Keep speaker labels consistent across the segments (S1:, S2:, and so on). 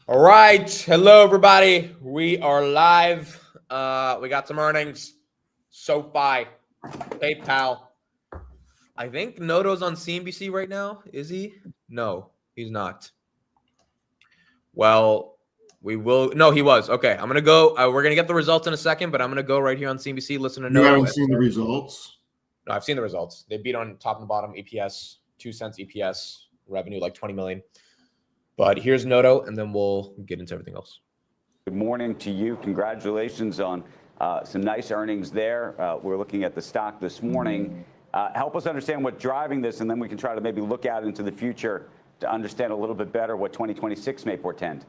S1: All right. Hello, everybody. We are live. We got some earnings. SoFi, PayPal. I think Noto's on CNBC right now. Is he? No, he's not. Well, we will. No, he was. Okay. I'm going to go. We're going to get the results in a second, but I'm going to go right here on CNBC, listen to
S2: You
S1: Noto.
S2: haven't seen the results?
S1: No, I've seen the results. They beat on top and bottom EPS, 2 cents EPS, revenue like 20 million. But here's Noto, and then we'll get into everything else.
S3: Good morning to you. Congratulations on some nice earnings there. We're looking at the stock this morning. Help us understand what's driving this, and then we can try to maybe look out into the future to understand a little bit better what 2026 may portend.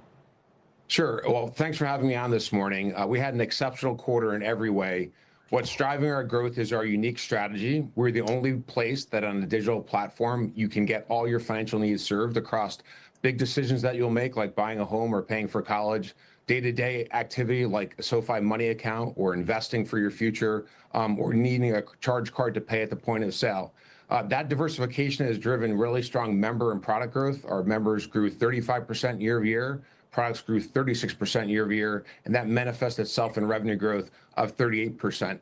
S4: Sure. Well, thanks for having me on this morning. We had an exceptional quarter in every way. What's driving our growth is our unique strategy. We're the only place that on a digital platform you can get all your financial needs served across big decisions that you'll make, like buying a home or paying for college, day-to-day activity like a SoFi Money account or investing for your future, or needing a charge card to pay at the point of sale. That diversification has driven really strong member and product growth. Our members grew 35% year over year. Products grew 36% year over year, and that manifests itself in revenue growth of 38%.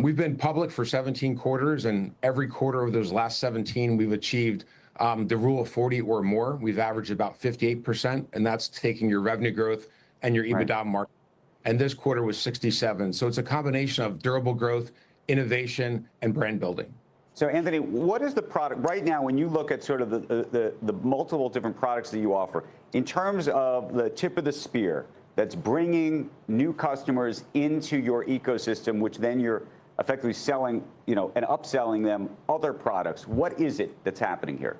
S4: We've been public for 17 quarters, and every quarter of those last 17, we've achieved the rule of 40 or more. We've averaged about 58%, and that's taking your revenue growth and your EBITDA margin. And this quarter was 67. So it's a combination of durable growth, innovation, and brand building.
S3: So, Anthony, what is the product right now when you look at sort of the multiple different products that you offer in terms of the tip of the spear that's bringing new customers into your ecosystem, which then you're effectively selling, and upselling them other products? What is it that's happening here?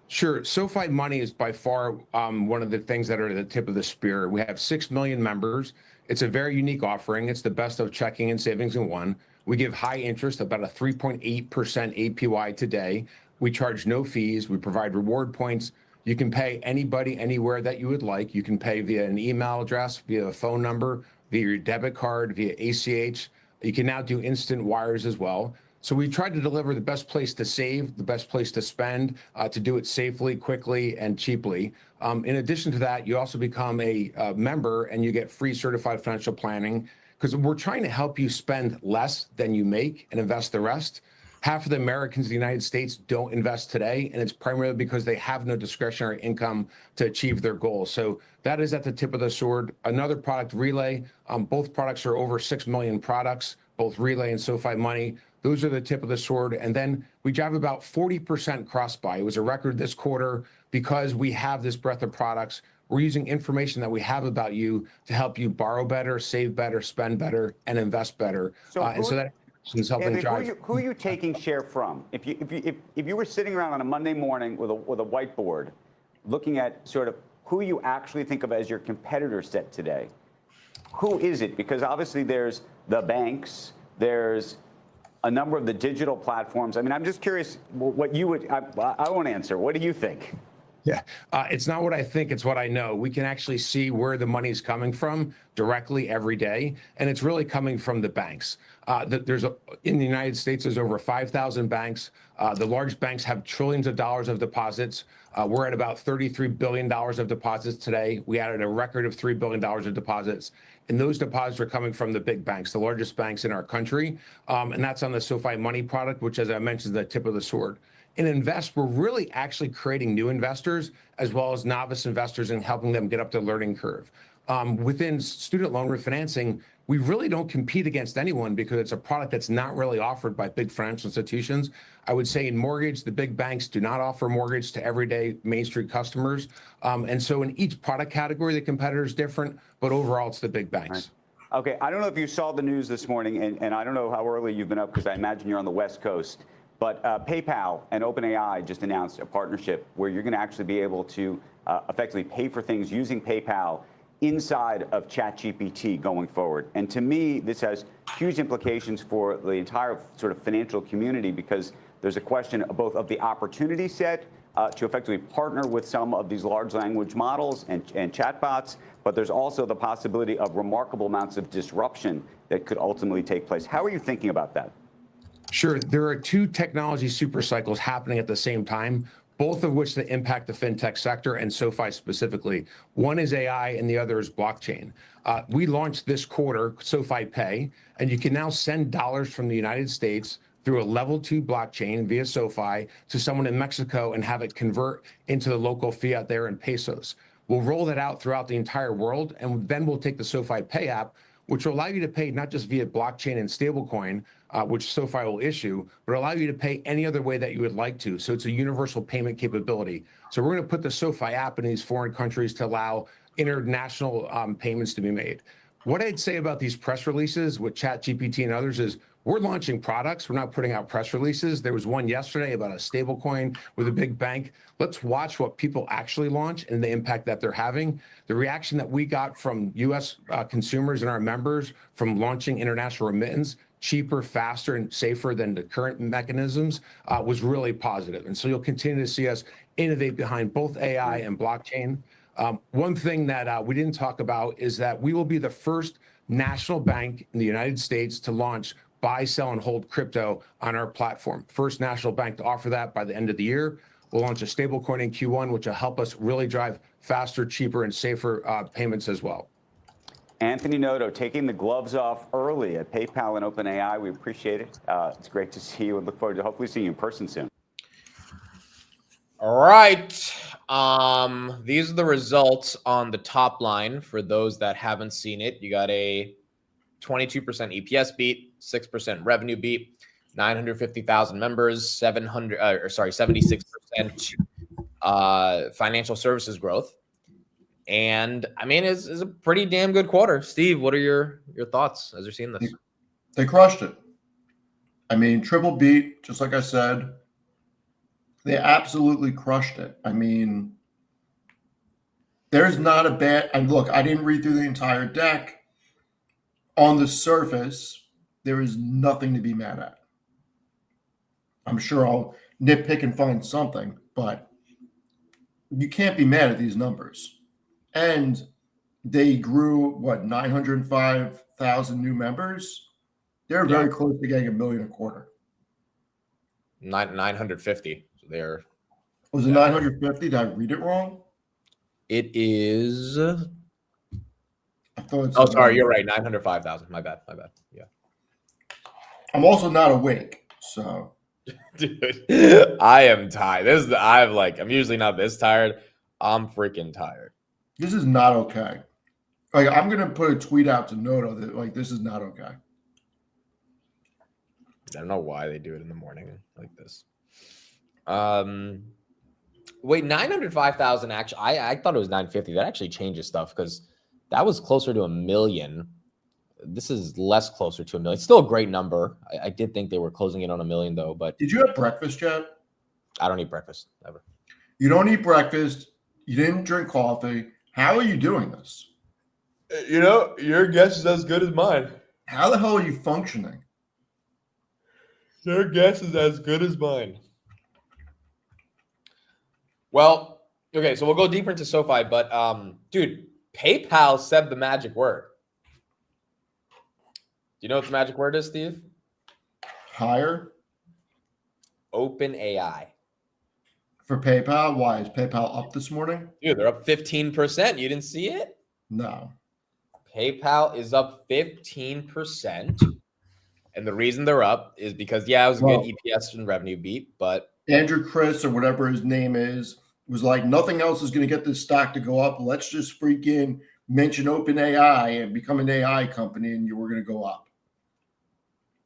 S4: Sure. SoFi Money is by far one of the things that are at the tip of the spear. We have 6 million members. It's a very unique offering. It's the best of checking and savings in one. We give high interest, about a 3.8% APY today. We charge no fees. We provide reward points. You can pay anybody, anywhere that you would like. You can pay via an email address, via a phone number, via your debit card, via ACH. You can now do instant wires as well. So we tried to deliver the best place to save, the best place to spend, to do it safely, quickly, and cheaply. In addition to that, you also become a member and you get free certified financial planning, because we're trying to help you spend less than you make and invest the rest. Half of the Americans in the United States don't invest today, and it's primarily because they have no discretionary income to achieve their goals. So that is at the tip of the sword. Another product, Relay. Both products are over 6 million products, both Relay and SoFi Money. Those are the tip of the sword. And then we drive about 40% cross-buy. It was a record this quarter because we have this breadth of products. We're using information that we have about you to help you borrow better, save better, spend better, and invest better. And so that is helping drive.
S3: Who are you taking share from? If you were sitting around on a Monday morning with a whiteboard, looking at sort of who you actually think of as your competitor set today, who is it? Because obviously there's the banks, there's a number of the digital platforms. I mean, I'm just curious what you would. I won't answer. What do you think?
S4: Yeah, it's not what I think, it's what I know. We can actually see where the money's coming from directly every day, and it's really coming from the banks. In the United States, there's over 5,000 banks. The large banks have trillions of dollars of deposits. We're at about $33 billion of deposits today. We added a record of $3 billion of deposits. And those deposits are coming from the big banks, the largest banks in our country. And that's on the SoFi Money product, which, as I mentioned, is the tip of the sword. In Invest, we're really actually creating new investors as well as novice investors and helping them get up the learning curve. Within student loan refinancing, we really don't compete against anyone because it's a product that's not really offered by big financial institutions. I would say in mortgage, the big banks do not offer mortgage to everyday Main Street customers. And so in each product category, the competitor is different, but overall, it's the big banks.
S3: Right. Okay, I don't know if you saw the news this morning, and I don't know how early you've been up because I imagine you're on the West Coast. But PayPal and OpenAI just announced a partnership where you're going to actually be able to effectively pay for things using PayPal inside of ChatGPT going forward. And to me, this has huge implications for the entire sort of financial community, because there's a question of both of the opportunity set to effectively partner with some of these large language models and chatbots, but there's also the possibility of remarkable amounts of disruption that could ultimately take place. How are you thinking about that?
S4: Sure. There are two technology super cycles happening at the same time. both of which that impact the fintech sector and SoFi specifically. One is AI and the other is blockchain. We launched this quarter SoFi Pay, and you can now send dollars from the United States through a level 2 blockchain via SoFi to someone in Mexico and have it convert into the local fiat there in pesos. We'll roll that out throughout the entire world, and then we'll take the SoFi Pay app, which will allow you to pay not just via blockchain and stablecoin, which SoFi will issue, but allow you to pay any other way that you would like to. So it's a universal payment capability. So we're going to put the SoFi app in these foreign countries to allow international payments to be made. What I'd say about these press releases with ChatGPT and others is we're launching products. We're not putting out press releases. There was one yesterday about a stablecoin with a big bank. Let's watch what people actually launch and the impact that they're having. The reaction that we got from U.S. Consumers and our members from launching international remittance, cheaper, faster, and safer than the current mechanisms, was really positive. And so you'll continue to see us innovate behind both AI and blockchain. One thing that we didn't talk about is that we will be the first national bank in the United States to launch buy, sell, and hold crypto on our platform. First national bank to offer that by the end of the year. We'll launch a stablecoin in Q1, which will help us really drive faster, cheaper, and safer payments as well.
S3: Anthony Noto taking the gloves off early at PayPal and OpenAI. We appreciate it. It's great to see you and look forward to hopefully seeing you in person soon.
S1: All right. These are the results on the top line for those that haven't seen it. You got a 22% EPS beat, 6% revenue beat, 950,000 members, 76% financial services growth. And I mean, it's a pretty damn good quarter. Steve, what are your thoughts as you're seeing this?
S2: They crushed it. I mean, triple beat, just like I said. They absolutely crushed it. I mean, there's not a bad, and look, I didn't read through the entire deck. On the surface, there is nothing to be mad at. I'm sure I'll nitpick and find something, but you can't be mad at these numbers. And they grew, 905,000 new members? They're very close to getting 1 million a quarter.
S1: 950. So they're.
S2: Was it 950? Did I read it wrong?
S1: It is.
S2: I thought
S1: Oh, sorry, you're right. 905,000. My bad. Yeah.
S2: I'm also not awake, so.
S1: Dude, I am tired. I'm usually not this tired. I'm freaking tired.
S2: This is not okay. Like, I'm gonna put a tweet out to Noto that this is not okay.
S1: I don't know why they do it in the morning like this. Wait, 905,000 actually. I thought it was 950. That actually changes stuff because that was closer to 1 million. This is less closer to 1 million. It's still a great number. I did think they were closing in on 1 million though, but
S2: Did you have breakfast yet?
S1: I don't eat breakfast ever.
S2: You don't eat breakfast. You didn't drink coffee. How are you doing this?
S1: You know, your guess is as good as mine.
S2: How the hell are you functioning?
S1: Your guess is as good as mine. Well, okay, so we'll go deeper into SoFi, but dude, PayPal said the magic word. Do you know what the magic word is, Steve?
S2: Higher?
S1: OpenAI.
S2: For PayPal? Why? Is PayPal up this morning?
S1: Dude, they're up 15%. You didn't see it?
S2: No.
S1: PayPal is up 15%. And the reason they're up is because, it was a good EPS and revenue beat, but
S2: Andrew Chris, or whatever his name is, was like, nothing else is going to get this stock to go up. Let's just freaking mention OpenAI and become an AI company, and we're going to go up.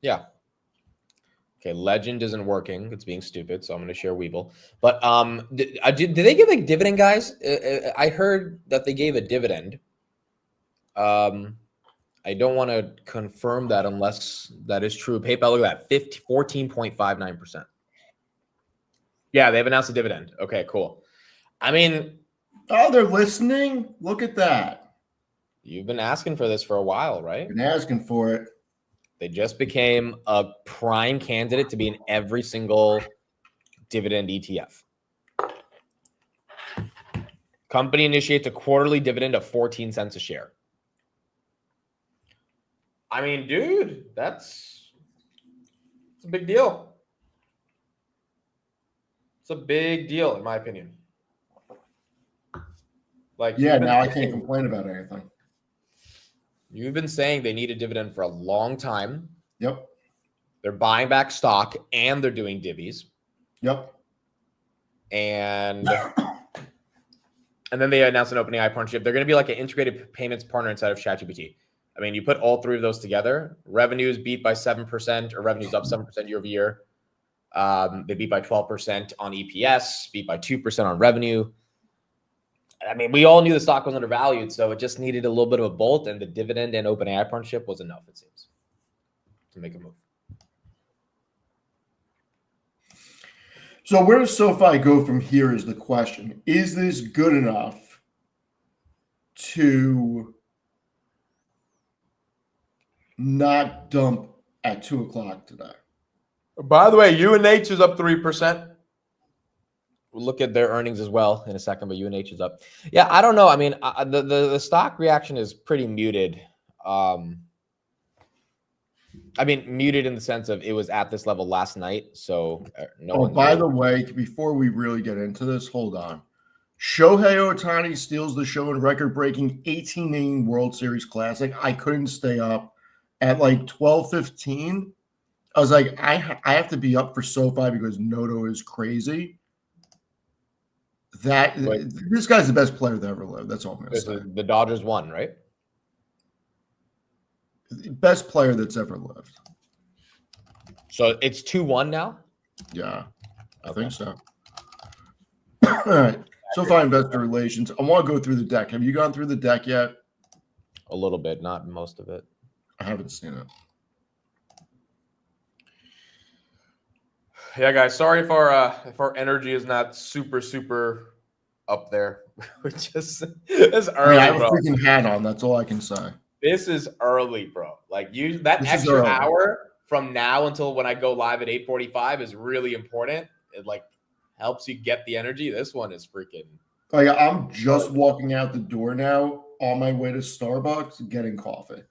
S1: yeah. Okay, Legend isn't working. It's being stupid, so I'm going to share Weeble. But did they give a dividend, guys? I heard that they gave a dividend. I don't want to confirm that unless that is true. PayPal, look at that, 14.59%. Yeah, they've announced a dividend. Okay, cool. I mean,
S2: oh, they're listening. Look at that.
S1: You've been asking for this for a while, right?
S2: Been asking for it.
S1: They just became a prime candidate to be in every single dividend ETF. Company initiates a quarterly dividend of 14 cents a share. I mean, dude, it's a big deal. It's a big deal, in my opinion. Like,
S2: Yeah, now I can't complain about anything.
S1: You've been saying they need a dividend for a long time.
S2: Yep.
S1: They're buying back stock and they're doing divvies.
S2: Yep.
S1: And then they announced an OpenAI partnership. They're going to be like an integrated payments partner inside of ChatGPT. I mean, you put all three of those together. Revenues beat by 7%, or revenues up 7% year over year. They beat by 12% on EPS, beat by 2% on revenue. I mean, we all knew the stock was undervalued, so it just needed a little bit of a bolt, and the dividend and OpenAI partnership was enough, it seems, to make a move.
S2: So where does SoFi go from here is the question. Is this good enough to not dump at 2 o'clock today?
S1: By the way, UNH is up 3%. We'll look at their earnings as well in a second, but UNH is up. Yeah, I don't know. I mean, the stock reaction is pretty muted. I mean, muted in the sense of it was at this level last night, so no one.
S2: By the way, before we really get into this, hold on. Shohei Ohtani steals the show in record-breaking 18-inning World Series Classic. I couldn't stay up at like 12:15. I was like, I have to be up for SoFi because Noto is crazy. This guy's the best player that ever lived. That's all I'm going to say.
S1: The Dodgers won, right?
S2: Best player that's ever lived.
S1: So it's 2-1 now?
S2: Yeah, I think so. All right. SoFi Investor Relations. I want to go through the deck. Have you gone through the deck yet?
S1: A little bit, not most of it.
S2: I haven't seen it.
S1: Yeah, guys. Sorry if our energy is not super up there. It's early,
S2: I have a
S1: bro.
S2: freaking hat on. That's all I can say.
S1: This is early, bro. Like that
S2: This is
S1: extra
S2: early.
S1: hour from now until when I go live at 8:45 is really important. It like helps you get the energy. This one is freaking.
S2: Like I'm just walking out the door now on my way to Starbucks getting coffee.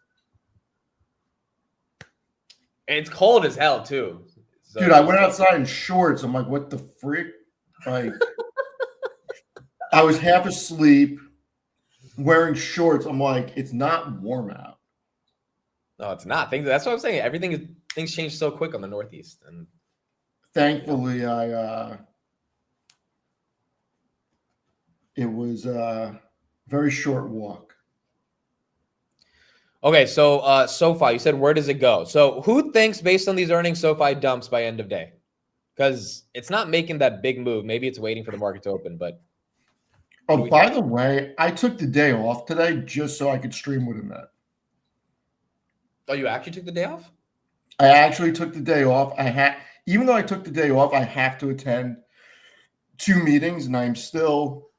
S1: And it's cold as hell too. So,
S2: Dude, I went outside in shorts. I'm like, what the frick? Like I was half asleep wearing shorts. I'm like, it's not warm out.
S1: No, it's not. That's what I'm saying. Things change so quick on the Northeast. And
S2: Thankfully, it was a very short walk.
S1: okay, so SoFi, you said where does it go? So who thinks based on these earnings SoFi dumps by end of day? Because it's not making that big move. Maybe it's waiting for the market to open, but
S2: Oh, by the way, I took the day off today just so I could stream with Annette.
S1: oh, you actually took the day off?
S2: I actually took the day off. Even though I took the day off, I have to attend 2 meetings, and I'm still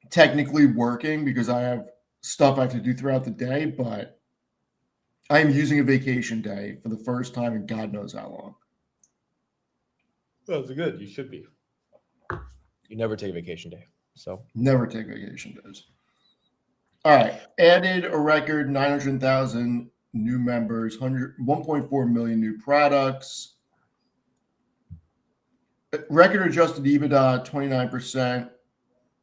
S2: technically working because I have stuff I have to do throughout the day, but I am using a vacation day for the first time in God knows how long.
S1: That's good. You should be. You never take a vacation day. So
S2: Never take vacation days. All right. Added a record 900,000 new members, 1.4 million new products. Record adjusted EBITDA, 29%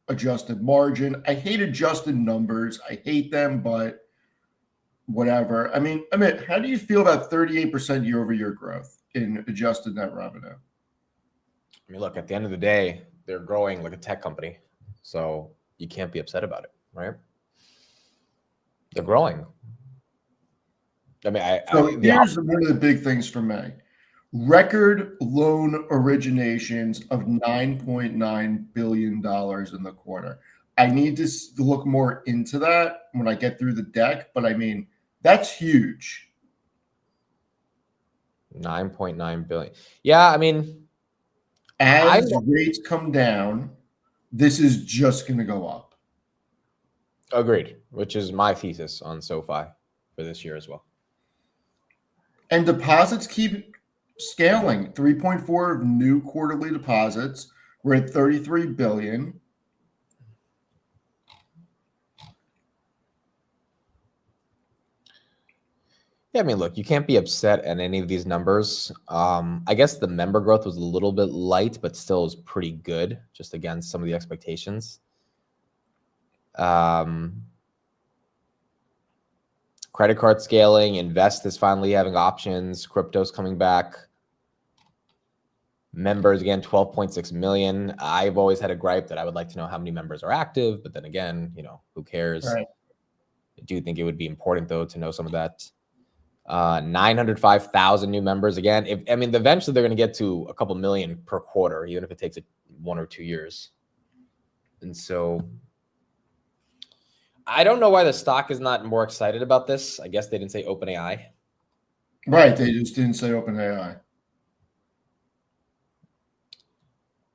S2: adjusted margin. I hate adjusted numbers. I hate them, but whatever. I mean, how do you feel about 38% year-over-year growth in adjusted net revenue?
S1: I mean, look, at the end of the day, they're growing like a tech company. So you can't be upset about it, right? They're growing. I mean,
S2: here's one of the big things for me. Record loan originations of $9.9 billion in the quarter. I need to look more into that when I get through the deck, but I mean, that's huge.
S1: 9.9 billion. Yeah, I mean,
S2: as rates come down, this is just going to go up.
S1: Agreed, which is my thesis on SoFi for this year as well.
S2: And deposits keep scaling. 3.4 of new quarterly deposits. We're at 33 billion.
S1: Yeah, I mean, look, you can't be upset at any of these numbers. I guess the member growth was a little bit light, but still is pretty good, just against some of the expectations. Credit card scaling, Invest is finally having options, crypto's coming back. Members, again, 12.6 million. I've always had a gripe that I would like to know how many members are active, but then again, who cares?
S2: Right.
S1: I do think it would be important, though, to know some of that. 905,000 new members. Again, eventually they're going to get to a couple million per quarter, even if it takes 1 or 2 years. And so I don't know why the stock is not more excited about this. I guess they didn't say OpenAI.
S2: Right. They just didn't say OpenAI.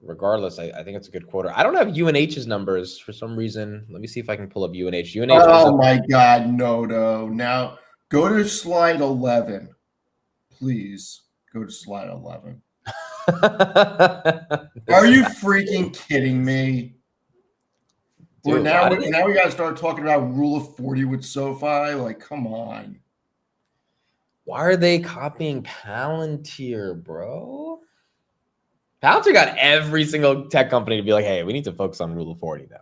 S1: Regardless, I think it's a good quarter. I don't have UNH's numbers for some reason. Let me see if I can pull up UNH. UNH.
S2: Oh my God, no. Now go to slide 11, please. Go to slide 11. Are you freaking kidding me?
S1: Dude,
S2: now we got to start talking about rule of 40 with SoFi. Like, come on.
S1: Why are they copying Palantir, bro? Palantir got every single tech company to be like, hey, we need to focus on rule of 40 now.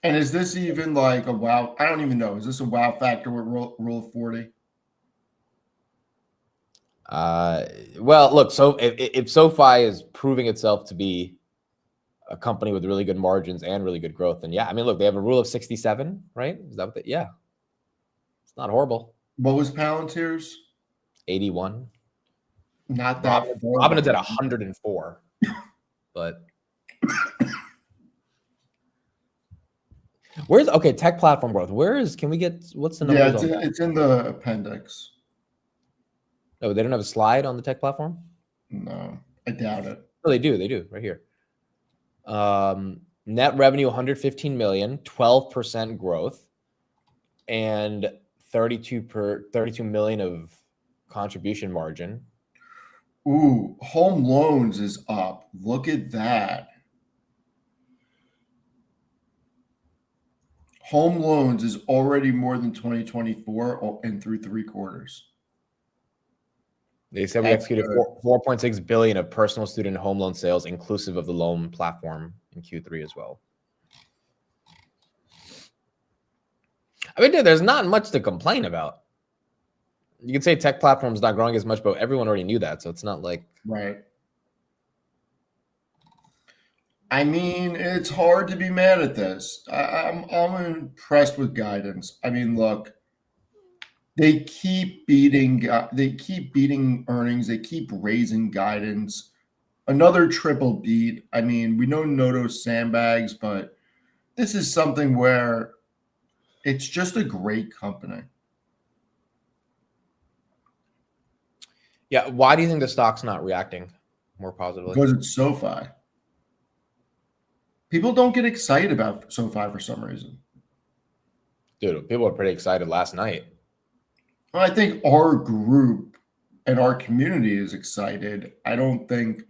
S2: And is this even like a wow? I don't even know. Is this a wow factor with rule of 40?
S1: Well, look, so if SoFi is proving itself to be a company with really good margins and really good growth, then yeah, I mean, look, they have a rule of 67, right? Is that what yeah. It's not horrible.
S2: What was Palantir's?
S1: 81.
S2: Not that.
S1: Robinhood's at 104. But where's tech platform growth? What's the number?
S2: Yeah, it's in the appendix.
S1: Oh, they don't have a slide on the tech platform?
S2: No, I doubt it.
S1: Oh, they do right here. Net revenue 115 million, 12% growth, and 32 million of contribution margin.
S2: Ooh, home loans is up. Look at that. Home loans is already more than 2024 and through 3 quarters.
S1: They said we executed 4.6 billion of personal student home loan sales, inclusive of the loan platform in Q3 as well. I mean, dude, there's not much to complain about. You can say tech platform's not growing as much, but everyone already knew that, so it's not like
S2: right. I mean, it's hard to be mad at this. I'm impressed with guidance. I mean, look, they keep beating earnings. They keep raising guidance. Another triple beat. I mean, we know Noto sandbags, but this is something where it's just a great company.
S1: Yeah. Why do you think the stock's not reacting more positively?
S2: Because it's SoFi. People don't get excited about SoFi for some reason.
S1: Dude, people were pretty excited last night.
S2: Well, I think our group and our community is excited. I don't think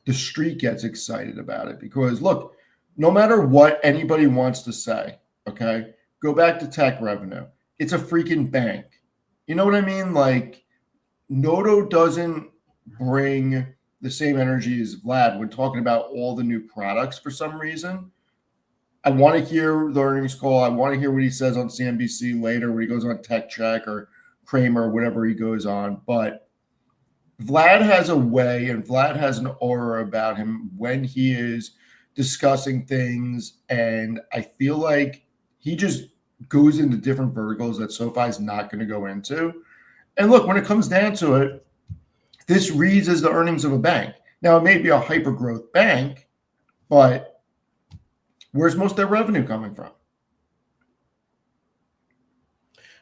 S2: the street gets excited about it because, look, no matter what anybody wants to say, okay, go back to tech revenue. It's a freaking bank. You know what I mean? Like, Noto doesn't bring the same energy as Vlad when talking about all the new products for some reason. I want to hear the earnings call. I want to hear what he says on CNBC later when he goes on Tech Check or Kramer or whatever he goes on. But Vlad has a way and Vlad has an aura about him when he is discussing things. And I feel like he just goes into different verticals that SoFi is not going to go into. And look, when it comes down to it, this reads as the earnings of a bank. Now, it may be a hyper-growth bank, but where's most of their revenue coming from?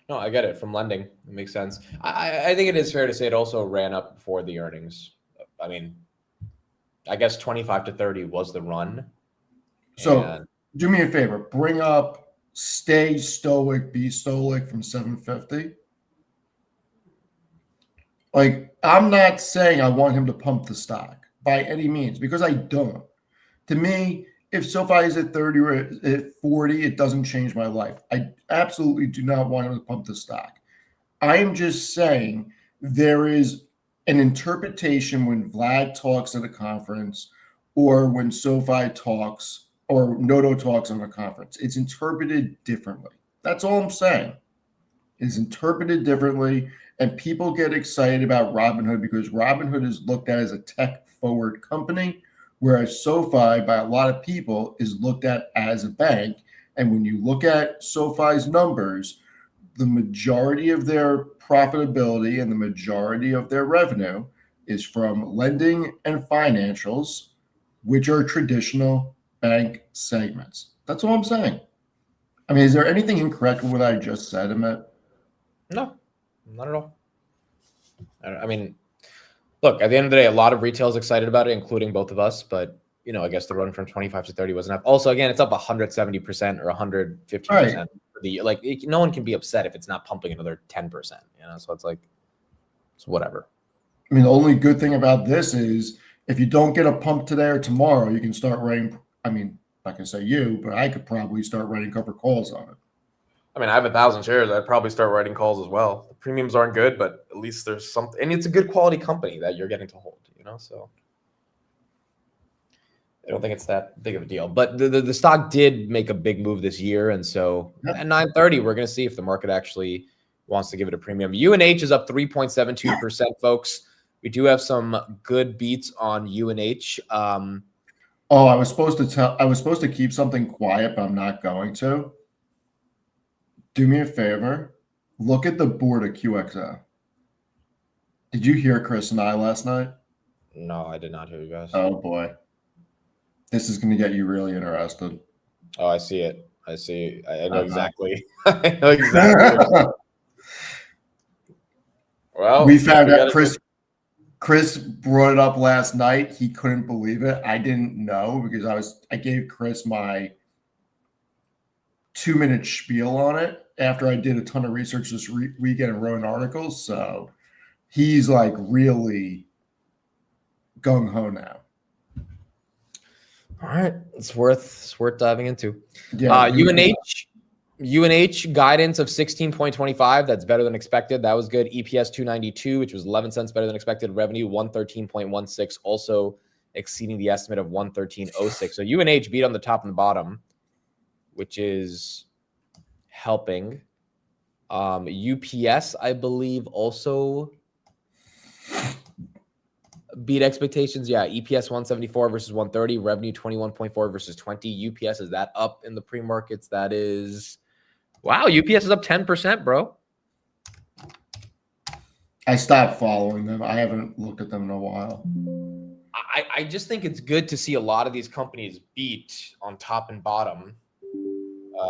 S1: No, I get it. From lending. It makes sense. I think it is fair to say it also ran up before the earnings. I mean, I guess 25 to 30 was the run.
S2: So do me a favor. Bring up Stay Stoic, Be Stoic from 750. Like, I'm not saying I want him to pump the stock by any means because I don't. To me, if SoFi is at 30 or at 40, it doesn't change my life. I absolutely do not want him to pump the stock. I am just saying there is an interpretation when Vlad talks at a conference or when SoFi talks or Noto talks on a conference. It's interpreted differently. That's all I'm saying. It's interpreted differently, and people get excited about Robinhood because Robinhood is looked at as a tech-forward company, whereas SoFi, by a lot of people, is looked at as a bank. And when you look at SoFi's numbers, the majority of their profitability and the majority of their revenue is from lending and financials, which are traditional bank segments. That's all I'm saying. I mean, is there anything incorrect with what I just said, Amit?
S1: No, not at all. I mean, look, at the end of the day, a lot of retail is excited about it, including both of us. But, I guess the run from 25 to 30 wasn't enough. Also, again, it's up 170% or 150%.
S2: Right.
S1: No one can be upset if it's not pumping another 10%, so it's like, it's whatever.
S2: I mean, the only good thing about this is if you don't get a pump today or tomorrow, you can start writing. I mean, not gonna say you, but I could probably start writing cover calls on it.
S1: I mean, I have 1,000 shares. I'd probably start writing calls as well. The premiums aren't good, but at least there's something, and it's a good quality company that you're getting to hold, so I don't think it's that big of a deal. But the stock did make a big move this year, and so at 9:30, we're going to see if the market actually wants to give it a premium. UNH is up 3.72%, folks. We do have some good beats on UNH.
S2: I was supposed to keep something quiet, but I'm not going to. Do me a favor. Look at the board of QXO. Did you hear Chris and I last night?
S1: No, I did not hear you guys.
S2: Oh boy. This is going to get you really interested.
S1: Oh, I see it. I see. I know exactly. I know exactly. Well,
S2: we found out Chris brought it up last night. He couldn't believe it. I didn't know because I gave Chris my 2-minute spiel on it after I did a ton of research this weekend and wrote an article. So he's like really gung ho now.
S1: All right, it's worth diving into.
S2: Yeah,
S1: UNH guidance of 16.25. That's better than expected. That was good. EPS 292, which was 11 cents better than expected. Revenue 113.16, also exceeding the estimate of 113.06. So UNH beat on the top and the bottom, which is helping. UPS, I believe, also beat expectations. Yeah, EPS 174 versus 130, revenue 21.4 versus 20. UPS, is that up in the pre-markets? That is, wow, UPS is up 10%, bro.
S2: I stopped following them. I haven't looked at them in a while.
S1: I just think it's good to see a lot of these companies beat on top and bottom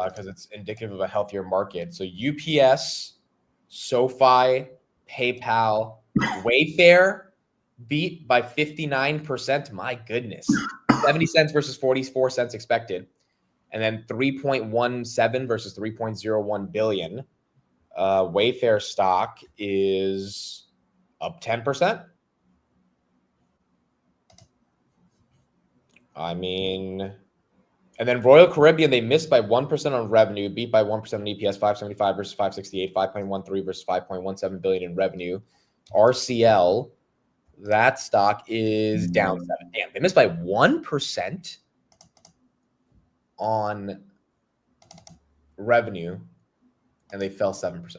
S1: because it's indicative of a healthier market. So UPS, SoFi, PayPal, Wayfair beat by 59%. My goodness. 70 cents versus 44 cents expected. And then 3.17 versus 3.01 billion. Wayfair stock is up 10%. I mean, and then Royal Caribbean, they missed by 1% on revenue, beat by 1% on EPS, 575 versus 568, 5.13 versus 5.17 billion in revenue. RCL, that stock is down 7. Damn, they missed by 1% on revenue, and they fell 7%.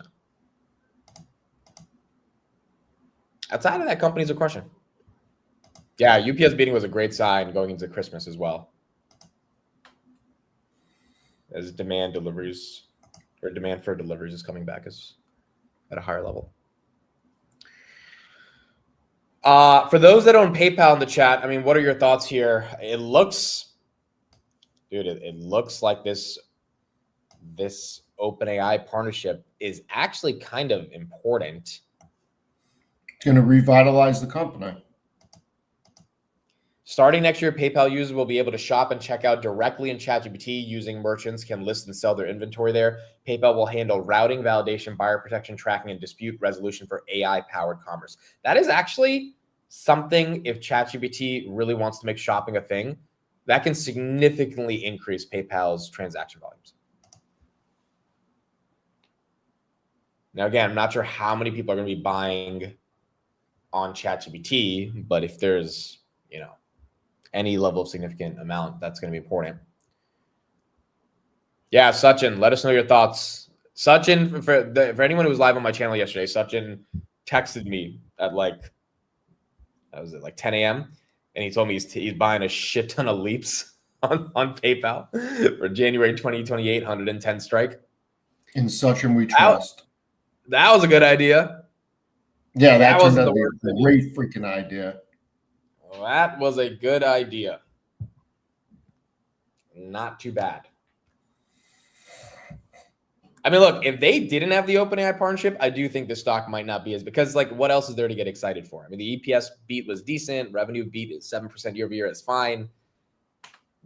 S1: Outside of that, companies are crushing. Yeah, UPS beating was a great sign going into Christmas as well, as demand for deliveries is coming back as at a higher level. For those that own PayPal in the chat, I mean, what are your thoughts here? It looks like this OpenAI partnership is actually kind of important.
S2: It's going to revitalize the company.
S1: Starting next year, PayPal users will be able to shop and check out directly in ChatGPT using merchants can list and sell their inventory there. PayPal will handle routing, validation, buyer protection, tracking, and dispute resolution for AI-powered commerce. That is actually something, if ChatGPT really wants to make shopping a thing, that can significantly increase PayPal's transaction volumes. Now, again, I'm not sure how many people are going to be buying on ChatGPT, but if there's, any level of significant amount, that's going to be important. Yeah, Sachin, let us know your thoughts. Sachin, for anyone who was live on my channel yesterday, Sachin texted me at like 10 a.m. and he told me he's buying a shit ton of leaps on PayPal for January 2028 110 strike.
S2: In Sachin we trust.
S1: That was a good idea.
S2: Yeah, that turned out to be a great freaking idea.
S1: Well, that was a good idea. Not too bad. I mean, look, if they didn't have the OpenAI partnership, I do think the stock might not be as, because like what else is there to get excited for? I mean, the EPS beat was decent. Revenue beat is 7% year over year. It's fine.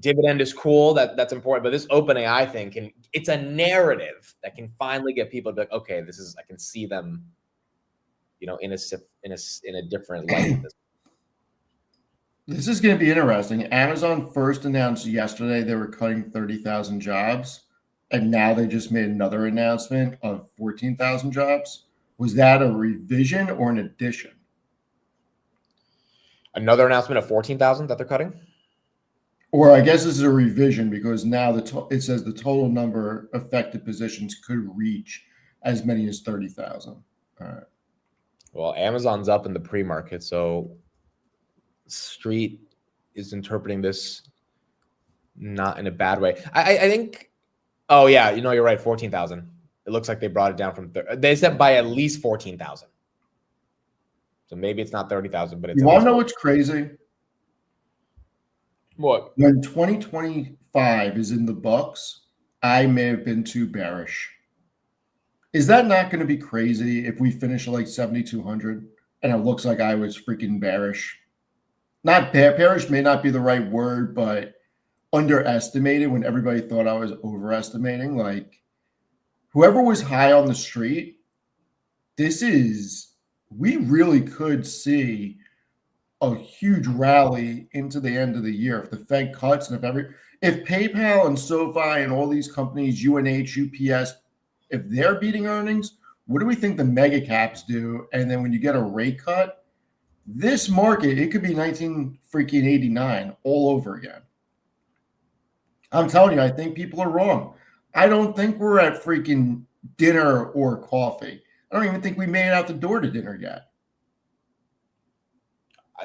S1: Dividend is cool. That's important. But this OpenAI thing it's a narrative that can finally get people to be like, okay, I can see them, in a different light.
S2: This is going to be interesting. Amazon first announced yesterday they were cutting 30,000 jobs, and now they just made another announcement of 14,000 jobs. Was that a revision or an addition?
S1: Another announcement of 14,000 that they're cutting?
S2: Or I guess this is a revision because now it says the total number of affected positions could reach as many as 30,000. All right.
S1: Well, Amazon's up in the pre-market, so Street is interpreting this not in a bad way. I think. Oh yeah, you're right. 14,000. It looks like they brought it down from. They said by at least 14,000. So maybe it's not 30,000, but it's.
S2: You want to know what's crazy?
S1: What?
S2: When 2025 is in the books, I may have been too bearish. Is that not going to be crazy if we finish at like 7,200 and it looks like I was freaking bearish? Not bearish may not be the right word, but underestimated when everybody thought I was overestimating. Like whoever was high on the street, we really could see a huge rally into the end of the year if the Fed cuts and if PayPal and SoFi and all these companies, UNH, UPS, if they're beating earnings, what do we think the mega caps do? And then when you get a rate cut, this market, it could be 1989 all over again. I'm telling you, I think people are wrong. I don't think we're at freaking dinner or coffee. I don't even think we made it out the door to dinner yet.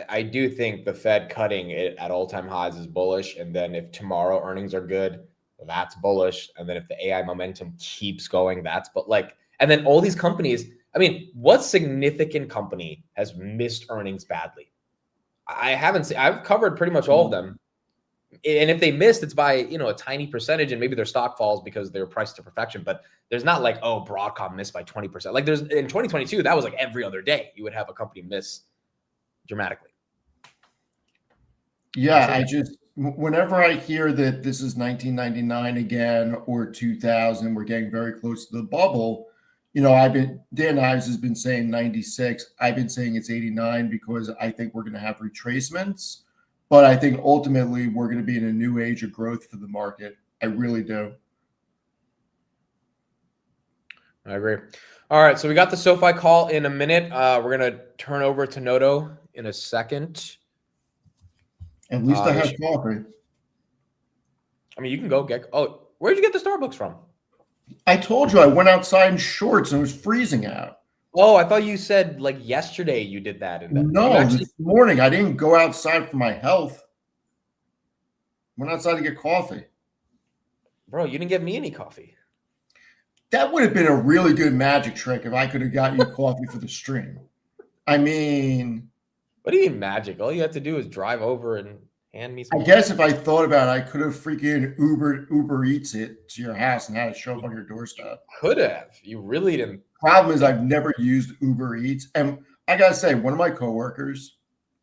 S1: I do think the Fed cutting it at all-time highs is bullish. And then if tomorrow earnings are good, that's bullish. And then if the AI momentum keeps going, and then all these companies, I mean, what significant company has missed earnings badly? I've covered pretty much all of them. And if they missed, it's by, a tiny percentage, and maybe their stock falls because they're priced to perfection. But there's not like, oh, Broadcom missed by 20%. Like in 2022, that was like every other day you would have a company miss dramatically.
S2: Yeah, whenever I hear that this is 1999 again or 2000, we're getting very close to the bubble. Dan Ives has been saying 96. I've been saying it's 89 because I think we're going to have retracements. But I think ultimately we're going to be in a new age of growth for the market. I really do.
S1: I agree. All right, so we got the SoFi call in a minute. We're going to turn over to Noto in a second.
S2: At least I have coffee.
S1: I mean, you can go get. Oh, where'd you get the Starbucks from?
S2: I told you I went outside in shorts and it was freezing out.
S1: Oh, I thought you said like yesterday you did that.
S2: This morning I didn't go outside for my health. Went outside to get coffee.
S1: Bro, you didn't get me any coffee.
S2: That would have been a really good magic trick if I could have got you coffee for the stream. I mean,
S1: what do you mean magic? All you have to do is drive over and hand me some.
S2: I guess if I thought about it, I could have freaking Uber Eats it to your house and had it show up on your doorstep.
S1: Could have. You really didn't.
S2: Problem is I've never used Uber Eats. And I got to say, one of my coworkers,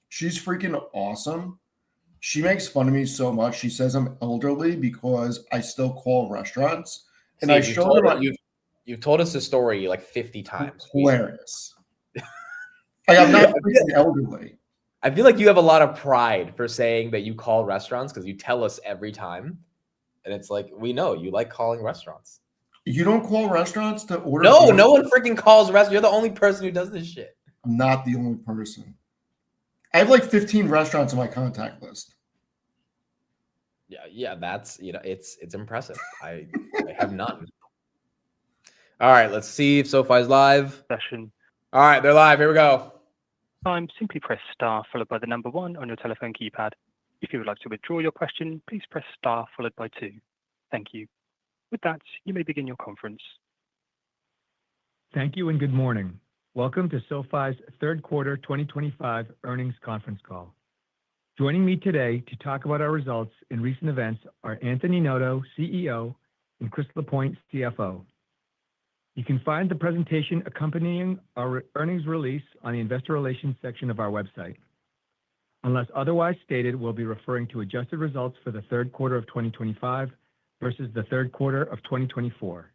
S2: she's freaking awesome. She makes fun of me so much. She says I'm elderly because I still call restaurants. And I showed her.
S1: You've told us the story like 50 times.
S2: Hilarious. I'm not freaking elderly.
S1: I feel like you have a lot of pride for saying that you call restaurants because you tell us every time. And it's like, we know you like calling restaurants.
S2: You don't call restaurants to order
S1: No,
S2: food?
S1: no one freaking calls restaurants. You're the only person who does this shit.
S2: I'm not the only person. I have like 15 restaurants on my contact list.
S1: Yeah, that's it's impressive. I have none. All right, let's see if SoFi's live.
S5: Session.
S1: All right, they're live. Here we go.
S5: Time, simply press star followed by the number 1 on your telephone keypad. If you would like to withdraw your question, please press star followed by 2. Thank you. With that, you may begin your conference.
S6: Thank you and good morning. Welcome to SoFi's third quarter 2025 earnings conference call. Joining me today to talk about our results and recent events are Anthony Noto, CEO, and Chris Lapointe, CFO. You can find the presentation accompanying our earnings release on the investor relations section of our website. Unless otherwise stated, we'll be referring to adjusted results for the third quarter of 2025 versus the third quarter of 2024.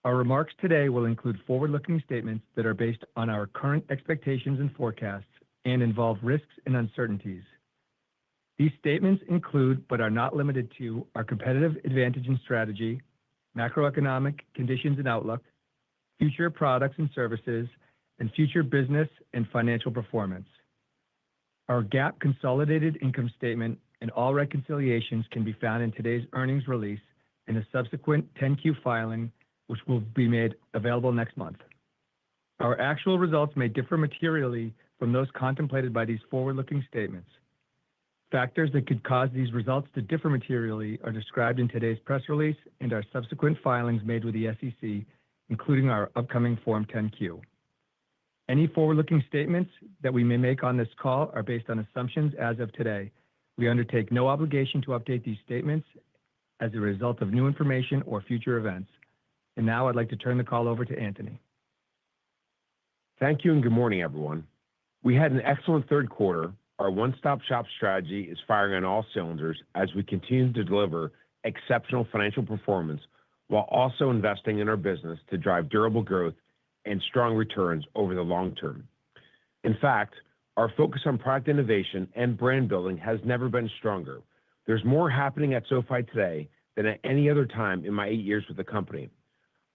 S6: Our remarks today will include forward-looking statements that are based on our current expectations and forecasts and involve risks and uncertainties. These statements include, but are not limited to, our competitive advantage and strategy, macroeconomic conditions and outlook, future products and services, and future business and financial performance. Our GAAP consolidated income statement and all reconciliations can be found in today's earnings release and a subsequent 10-Q filing, which will be made available next month. Our actual results may differ materially from those contemplated by these forward-looking statements. Factors that could cause these results to differ materially are described in today's press release and our subsequent filings made with the SEC, including our upcoming Form 10-Q. Any forward-looking statements that we may make on this call are based on assumptions as of today. We undertake no obligation to update these statements as a result of new information or future events. And now I'd like to turn the call over to Anthony.
S4: Thank you and good morning, everyone. We had an excellent third quarter. Our one-stop shop strategy is firing on all cylinders as we continue to deliver exceptional financial performance while also investing in our business to drive durable growth and strong returns over the long term. In fact, our focus on product innovation and brand building has never been stronger. There's more happening at SoFi today than at any other time in my 8 years with the company.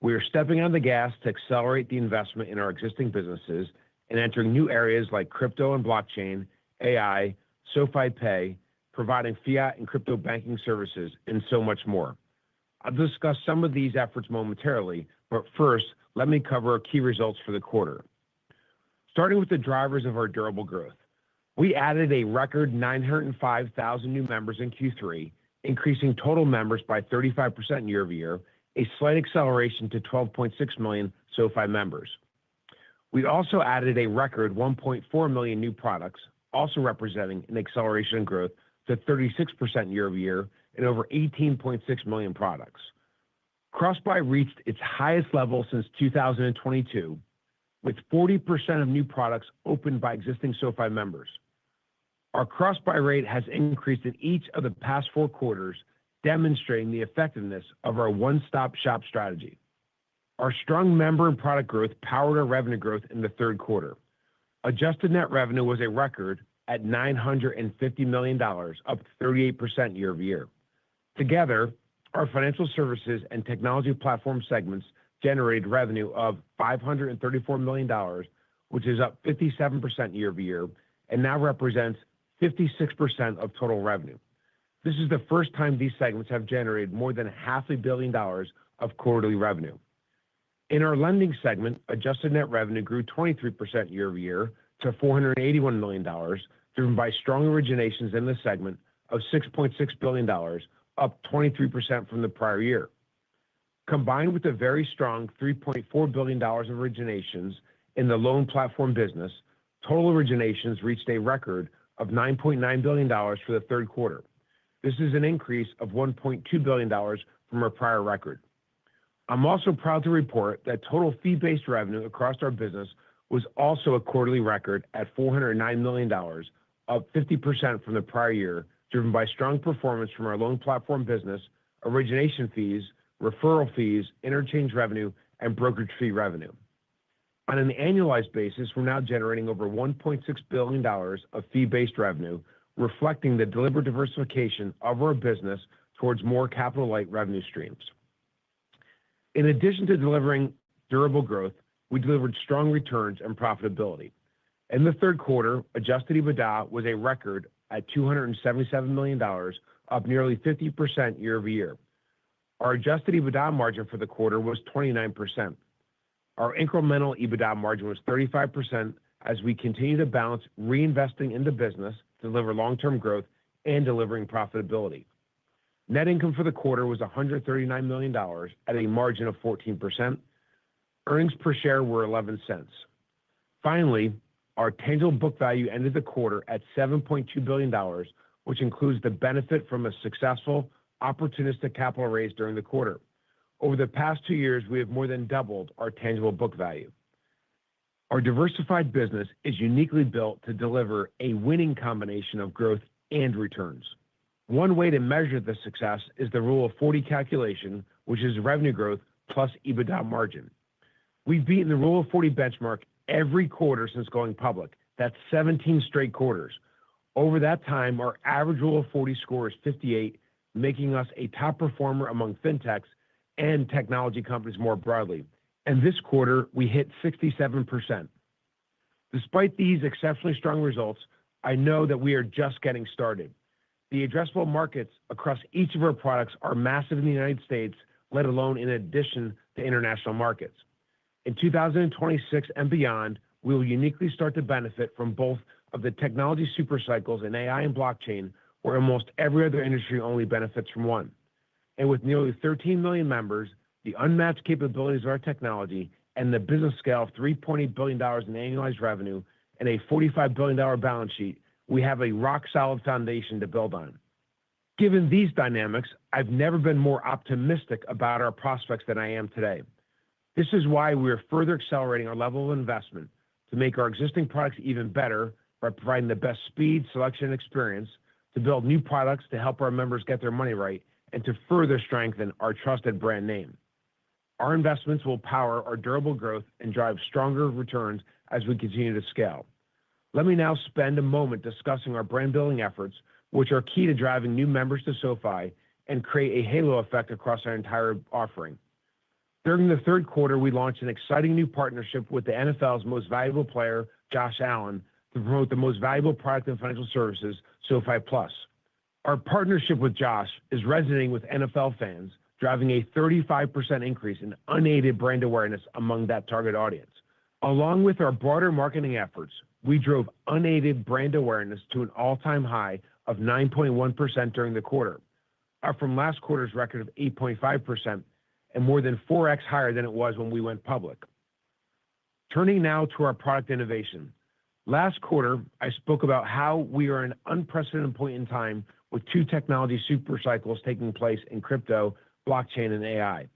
S4: We are stepping on the gas to accelerate the investment in our existing businesses and entering new areas like crypto and blockchain, AI, SoFi Pay, providing fiat and crypto banking services, and so much more. I'll discuss some of these efforts momentarily, but first, let me cover our key results for the quarter. Starting with the drivers of our durable growth. We added a record 905,000 new members in Q3, increasing total members by 35% year over year, a slight acceleration to 12.6 million SoFi members. We also added a record 1.4 million new products, also representing an acceleration in growth to 36% year over year and over 18.6 million products. Cross-buy reached its highest level since 2022, with 40% of new products opened by existing SoFi members. Our cross-buy rate has increased in each of the past 4 quarters, demonstrating the effectiveness of our one-stop shop strategy. Our strong member and product growth powered our revenue growth in the third quarter. Adjusted net revenue was a record at $950 million, up 38% year over year. Together, our financial services and technology platform segments generated revenue of $534 million, which is up 57% year over year and now represents 56% of total revenue. This is the first time these segments have generated more than $500 million of quarterly revenue. In our lending segment, adjusted net revenue grew 23% year over year to $481 million, driven by strong originations in the segment of $6.6 billion, up 23% from the prior year. Combined with a very strong $3.4 billion of originations in the loan platform business, total originations reached a record of $9.9 billion for the third quarter. This is an increase of $1.2 billion from our prior record. I'm also proud to report that total fee-based revenue across our business was also a quarterly record at $409 million, up 50% from the prior year, driven by strong performance from our loan platform business, origination fees, referral fees, interchange revenue, and brokerage fee revenue. On an annualized basis, we're now generating over $1.6 billion of fee-based revenue, reflecting the deliberate diversification of our business towards more capital-light revenue streams.
S7: In addition to delivering durable growth, we delivered strong returns and profitability. In the third quarter, adjusted EBITDA was a record at $277 million, up nearly 50% year over year. Our adjusted EBITDA margin for the quarter was 29%. Our incremental EBITDA margin was 35% as we continue to balance reinvesting in the business, deliver long-term growth, and delivering profitability. Net income for the quarter was $139 million at a margin of 14%. Earnings per share were 11 cents. Finally, our tangible book value ended the quarter at $7.2 billion, which includes the benefit from a successful opportunistic capital raise during the quarter. Over the past 2 years, we have more than doubled our tangible book value. Our diversified business is uniquely built to deliver a winning combination of growth and returns. One way to measure the success is the Rule of 40 calculation, which is revenue growth plus EBITDA margin. We've beaten the Rule of 40 benchmark every quarter since going public. That's 17 straight quarters. Over that time, our average Rule of 40 score is 58, making us a top performer among fintechs and technology companies more broadly. And this quarter, we hit 67%. Despite these exceptionally strong results, I know that we are just getting started. The addressable markets across each of our products are massive in the United States, let alone in addition to international markets. In 2026 and beyond, we will uniquely start to benefit from both of the technology supercycles in AI and blockchain, where almost every other industry only benefits from one. And with nearly 13 million members, the unmatched capabilities of our technology, and the business scale of $3.8 billion in annualized revenue and a $45 billion balance sheet, we have a rock-solid foundation to build on. Given these dynamics, I've never been more optimistic about our prospects than I am today. This is why we are further accelerating our level of investment to make our existing products even better by providing the best speed, selection, and experience, to build new products to help our members get their money right, and to further strengthen our trusted brand name. Our investments will power our durable growth and drive stronger returns as we continue to scale. Let me now spend a moment discussing our brand-building efforts, which are key to driving new members to SoFi and create a halo effect across our entire offering. During the third quarter, we launched an exciting new partnership with the NFL's most valuable player, Josh Allen, to promote the most valuable product in financial services, SoFi Plus. Our partnership with Josh is resonating with NFL fans, driving a 35% increase in unaided brand awareness among that target audience. Along with our broader marketing efforts, we drove unaided brand awareness to an all-time high of 9.1% during the quarter, up from last quarter's record of 8.5% and more than 4x higher than it was when we went public. Turning now to our product innovation. Last quarter, I spoke about how we are at an unprecedented point in time with 2 technology supercycles taking place in crypto, blockchain, and AI.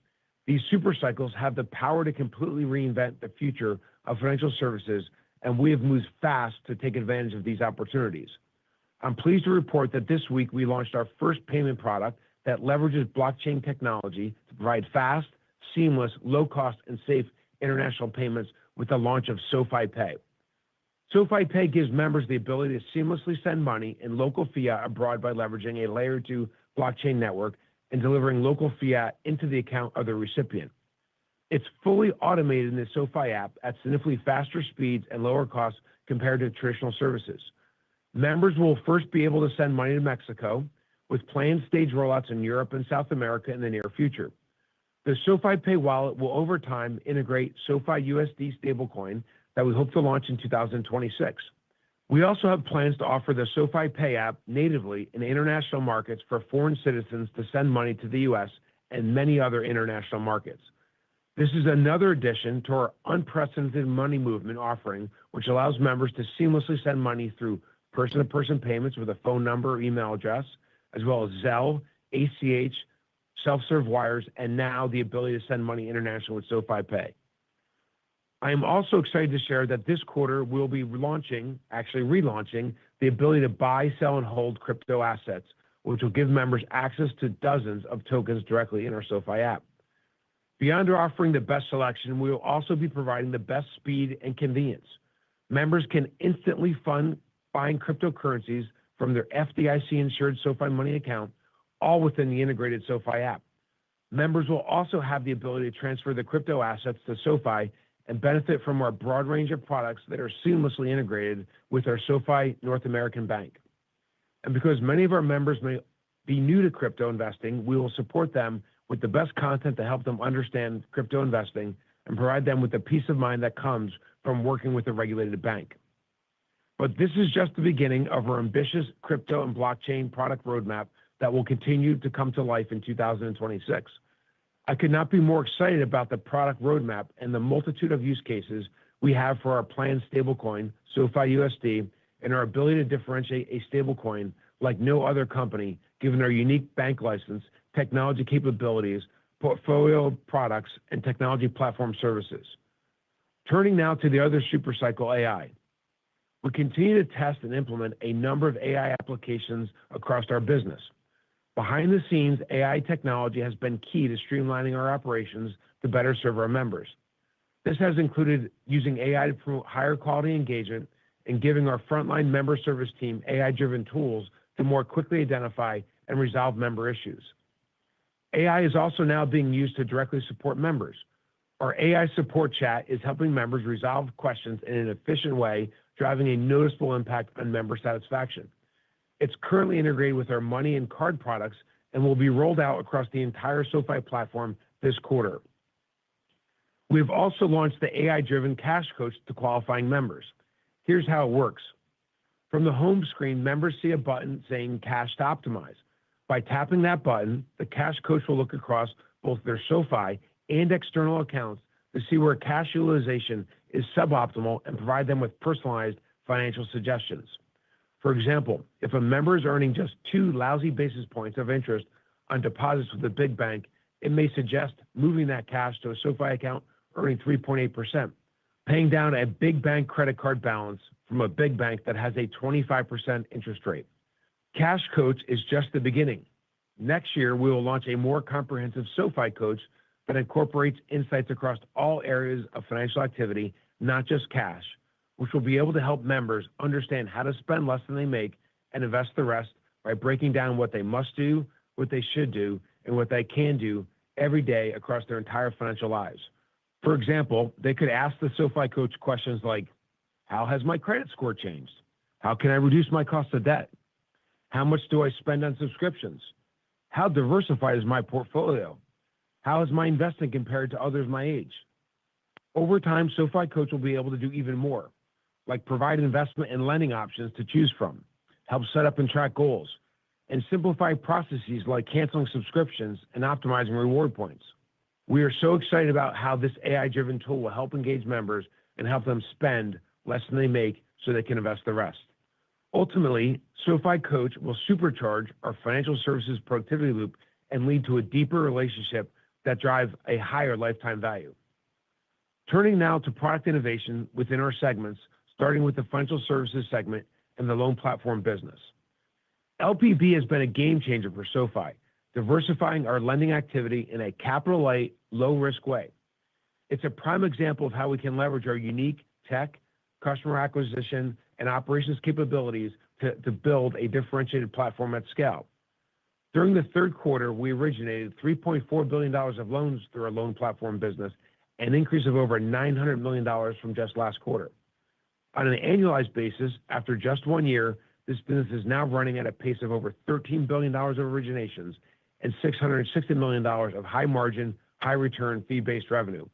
S7: These supercycles have the power to completely reinvent the future of financial services, and we have moved fast to take advantage of these opportunities. I'm pleased to report that this week we launched our first payment product that leverages blockchain technology to provide fast, seamless, low-cost, and safe international payments with the launch of SoFi Pay. SoFi Pay gives members the ability to seamlessly send money in local fiat abroad by leveraging a layer 2 blockchain network and delivering local fiat into the account of the recipient. It's fully automated in the SoFi app at significantly faster speeds and lower costs compared to traditional services. Members will first be able to send money to Mexico, with planned stage rollouts in Europe and South America in the near future. The SoFi Pay wallet will over time integrate SoFi USD stablecoin that we hope to launch in 2026. We also have plans to offer the SoFi Pay app natively in international markets for foreign citizens to send money to the U.S. and many other international markets. This is another addition to our unprecedented money movement offering, which allows members to seamlessly send money through person-to-person payments with a phone number or email address, as well as Zelle, ACH, self-serve wires, and now the ability to send money international with SoFi Pay. I am also excited to share that this quarter we'll be relaunching the ability to buy, sell, and hold crypto assets, which will give members access to dozens of tokens directly in our SoFi app. Beyond offering the best selection, we will also be providing the best speed and convenience. Members can instantly fund buying cryptocurrencies from their FDIC-insured SoFi Money account, all within the integrated SoFi app. Members will also have the ability to transfer the crypto assets to SoFi and benefit from our broad range of products that are seamlessly integrated with our SoFi North American Bank. And because many of our members may be new to crypto investing, we will support them with the best content to help them understand crypto investing and provide them with the peace of mind that comes from working with a regulated bank. But this is just the beginning of our ambitious crypto and blockchain product roadmap that will continue to come to life in 2026. I could not be more excited about the product roadmap and the multitude of use cases we have for our planned stablecoin, SoFi USD, and our ability to differentiate a stablecoin like no other company, given our unique bank license, technology capabilities, portfolio products, and technology platform services. Turning now to the other supercycle, AI. We continue to test and implement a number of AI applications across our business. Behind the scenes, AI technology has been key to streamlining our operations to better serve our members. This has included using AI to promote higher quality engagement and giving our frontline member service team AI-driven tools to more quickly identify and resolve member issues. AI is also now being used to directly support members. Our AI support chat is helping members resolve questions in an efficient way, driving a noticeable impact on member satisfaction. It's currently integrated with our money and card products and will be rolled out across the entire SoFi platform this quarter. We've also launched the AI-driven Cash Coach to qualifying members. Here's how it works. From the home screen, members see a button saying Cash to Optimize. By tapping that button, the Cash Coach will look across both their SoFi and external accounts to see where cash utilization is suboptimal and provide them with personalized financial suggestions. For example, if a member is earning just 2 lousy basis points of interest on deposits with a big bank, it may suggest moving that cash to a SoFi account earning 3.8%, paying down a big bank credit card balance from a big bank that has a 25% interest rate. Cash Coach is just the beginning. Next year, we will launch a more comprehensive SoFi Coach that incorporates insights across all areas of financial activity, not just cash, which will be able to help members understand how to spend less than they make and invest the rest by breaking down what they must do, what they should do, and what they can do every day across their entire financial lives. For example, they could ask the SoFi Coach questions like, how has my credit score changed? How can I reduce my cost of debt? How much do I spend on subscriptions? How diversified is my portfolio? How is my investing compared to others my age? Over time, SoFi Coach will be able to do even more, like provide investment and lending options to choose from, help set up and track goals, and simplify processes like canceling subscriptions and optimizing reward points. We are so excited about how this AI-driven tool will help engage members and help them spend less than they make so they can invest the rest. Ultimately, SoFi Coach will supercharge our financial services productivity loop and lead to a deeper relationship that drives a higher lifetime value. Turning now to product innovation within our segments, starting with the financial services segment and the loan platform business. LPB has been a game changer for SoFi, diversifying our lending activity in a capital-light, low-risk way. It's a prime example of how we can leverage our unique tech, customer acquisition, and operations capabilities to build a differentiated platform at scale. During the third quarter, we originated $3.4 billion of loans through our loan platform business, an increase of over $900 million from just last quarter. On an annualized basis, after just 1 year, this business is now running at a pace of over $13 billion of originations and $660 million of high-margin, high-return fee-based revenue.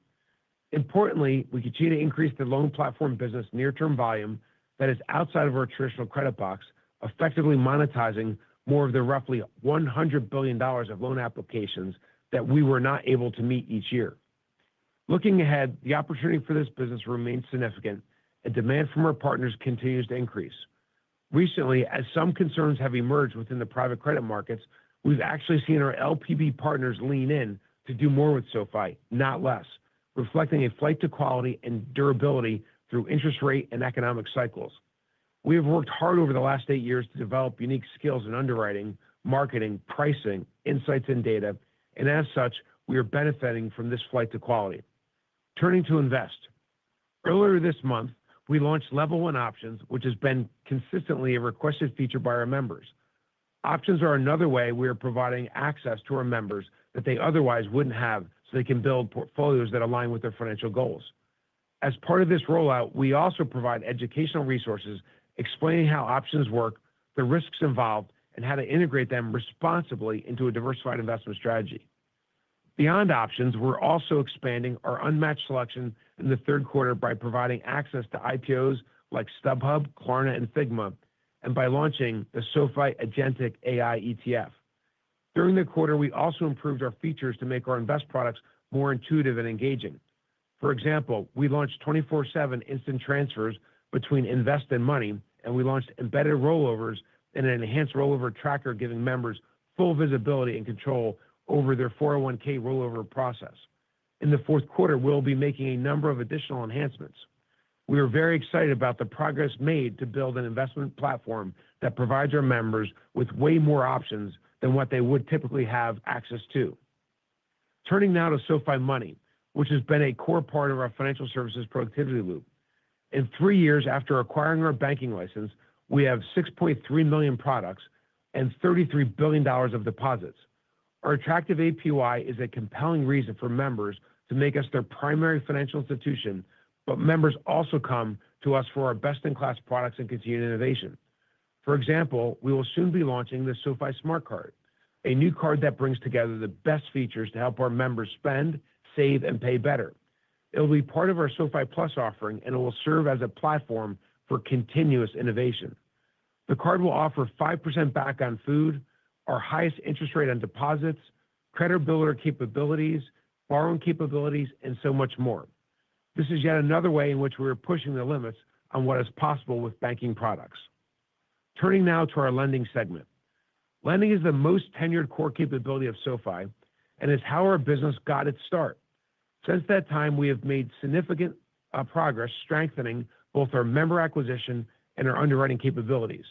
S7: Importantly, we continue to increase the loan platform business near-term volume that is outside of our traditional credit box, effectively monetizing more of the roughly $100 billion of loan applications that we were not able to meet each year. Looking ahead, the opportunity for this business remains significant, and demand from our partners continues to increase. Recently, as some concerns have emerged within the private credit markets, we've actually seen our LPB partners lean in to do more with SoFi, not less, reflecting a flight to quality and durability through interest rate and economic cycles. We have worked hard over the last 8 years to develop unique skills in underwriting, marketing, pricing, insights, and data, and as such, we are benefiting from this flight to quality. Turning to invest. Earlier this month, we launched Level 1 Options, which has been consistently a requested feature by our members. Options are another way we are providing access to our members that they otherwise wouldn't have so they can build portfolios that align with their financial goals. As part of this rollout, we also provide educational resources explaining how options work, the risks involved, and how to integrate them responsibly into a diversified investment strategy. Beyond options, we're also expanding our unmatched selection in the third quarter by providing access to IPOs like StubHub, Klarna, and Figma, and by launching the SoFi Agentic AI ETF. During the quarter, we also improved our features to make our invest products more intuitive and engaging. For example, we launched 24/7 instant transfers between invest and money, and we launched embedded rollovers and an enhanced rollover tracker giving members full visibility and control over their 401k rollover process. In the fourth quarter, we'll be making a number of additional enhancements. We are very excited about the progress made to build an investment platform that provides our members with way more options than what they would typically have access to. Turning now to SoFi Money, which has been a core part of our financial services productivity loop. In 3 years after acquiring our banking license, we have 6.3 million products and $33 billion of deposits. Our attractive APY is a compelling reason for members to make us their primary financial institution, but members also come to us for our best-in-class products and continued innovation. For example, we will soon be launching the SoFi Smart Card, a new card that brings together the best features to help our members spend, save, and pay better. It will be part of our SoFi Plus offering, and it will serve as a platform for continuous innovation. The card will offer 5% back on food, our highest interest rate on deposits, credit builder capabilities, borrowing capabilities, and so much more. This is yet another way in which we are pushing the limits on what is possible with banking products. Turning now to our lending segment. Lending is the most tenured core capability of SoFi and is how our business got its start. Since that time, we have made significant progress strengthening both our member acquisition and our underwriting capabilities.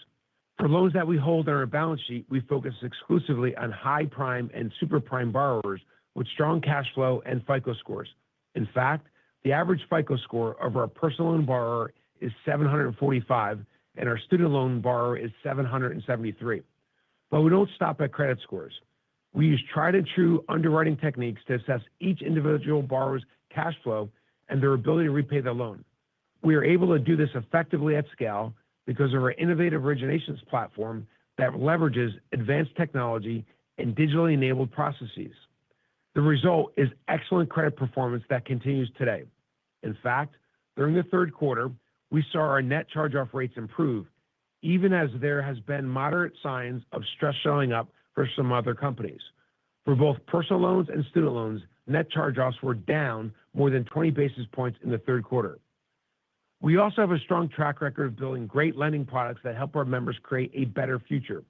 S7: For loans that we hold on our balance sheet, we focus exclusively on high prime and super prime borrowers with strong cash flow and FICO scores. In fact, the average FICO score of our personal loan borrower is 745, and our student loan borrower is 773. But we don't stop at credit scores. We use tried and true underwriting techniques to assess each individual borrower's cash flow and their ability to repay the loan. We are able to do this effectively at scale because of our innovative originations platform that leverages advanced technology and digitally enabled processes. The result is excellent credit performance that continues today. In fact, during the third quarter, we saw our net charge-off rates improve, even as there has been moderate signs of stress showing up for some other companies. For both personal loans and student loans, net charge-offs were down more than 20 basis points in the third quarter. We also have a strong track record of building great lending products that help our members create a better future.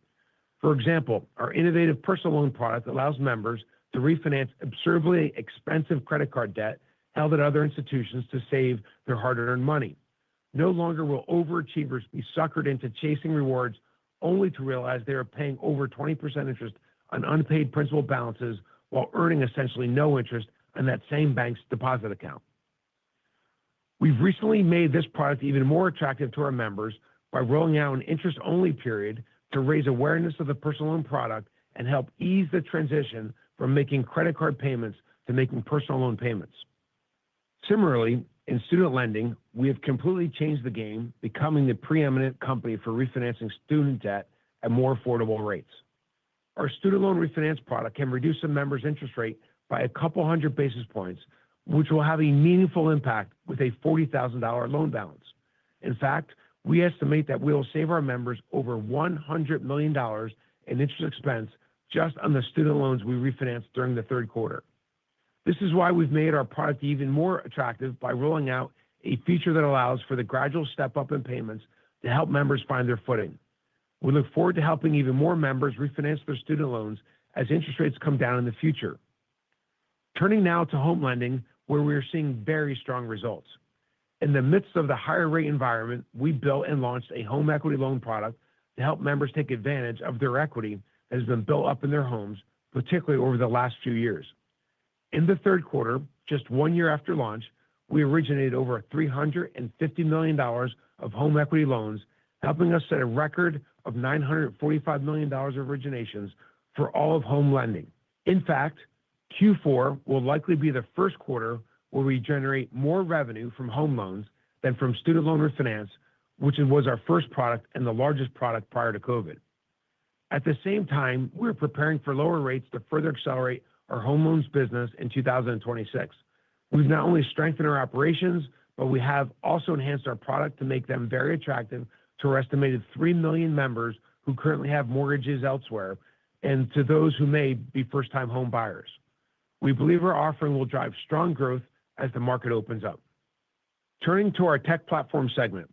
S7: For example, our innovative personal loan product allows members to refinance absurdly expensive credit card debt held at other institutions to save their hard-earned money. No longer will overachievers be suckered into chasing rewards only to realize they are paying over 20% interest on unpaid principal balances while earning essentially no interest on that same bank's deposit account. We've recently made this product even more attractive to our members by rolling out an interest-only period to raise awareness of the personal loan product and help ease the transition from making credit card payments to making personal loan payments. Similarly, in student lending, we have completely changed the game, becoming the preeminent company for refinancing student debt at more affordable rates. Our student loan refinance product can reduce a member's interest rate by a couple hundred basis points, which will have a meaningful impact with a $40,000 loan balance. In fact, we estimate that we will save our members over $100 million in interest expense just on the student loans we refinanced during the third quarter. This is why we've made our product even more attractive by rolling out a feature that allows for the gradual step up in payments to help members find their footing. We look forward to helping even more members refinance their student loans as interest rates come down in the future. Turning now to home lending, where we are seeing very strong results. In the midst of the higher rate environment, we built and launched a home equity loan product to help members take advantage of their equity that has been built up in their homes, particularly over the last few years. In the third quarter, just 1 year after launch, we originated over $350 million of home equity loans, helping us set a record of $945 million of originations for all of home lending. In fact, Q4 will likely be the first quarter where we generate more revenue from home loans than from student loan refinance, which was our first product and the largest product prior to COVID. At the same time, we're preparing for lower rates to further accelerate our home loans business in 2026. We've not only strengthened our operations, but we have also enhanced our product to make them very attractive to our estimated 3 million members who currently have mortgages elsewhere and to those who may be first-time home buyers. We believe our offering will drive strong growth as the market opens up. Turning to our tech platform segment,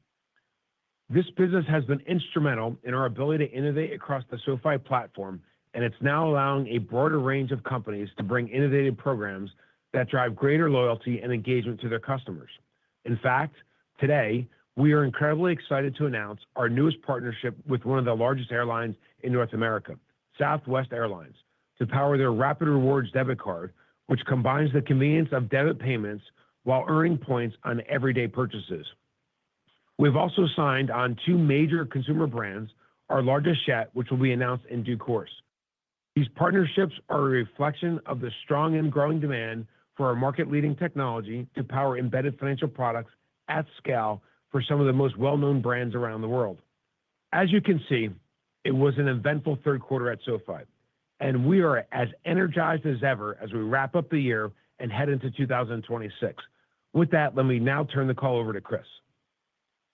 S7: this business has been instrumental in our ability to innovate across the SoFi platform, and it's now allowing a broader range of companies to bring innovative programs that drive greater loyalty and engagement to their customers. In fact, today, we are incredibly excited to announce our newest partnership with one of the largest airlines in North America, Southwest Airlines, to power their Rapid Rewards debit card, which combines the convenience of debit payments while earning points on everyday purchases. We've also signed on 2 major consumer brands, our largest yet, which will be announced in due course. These partnerships are a reflection of the strong and growing demand for our market-leading technology to power embedded financial products at scale for some of the most well-known brands around the world. As you can see, it was an eventful third quarter at SoFi, and we are as energized as ever as we wrap up the year and head into 2026. With that, let me now turn the call over to Chris.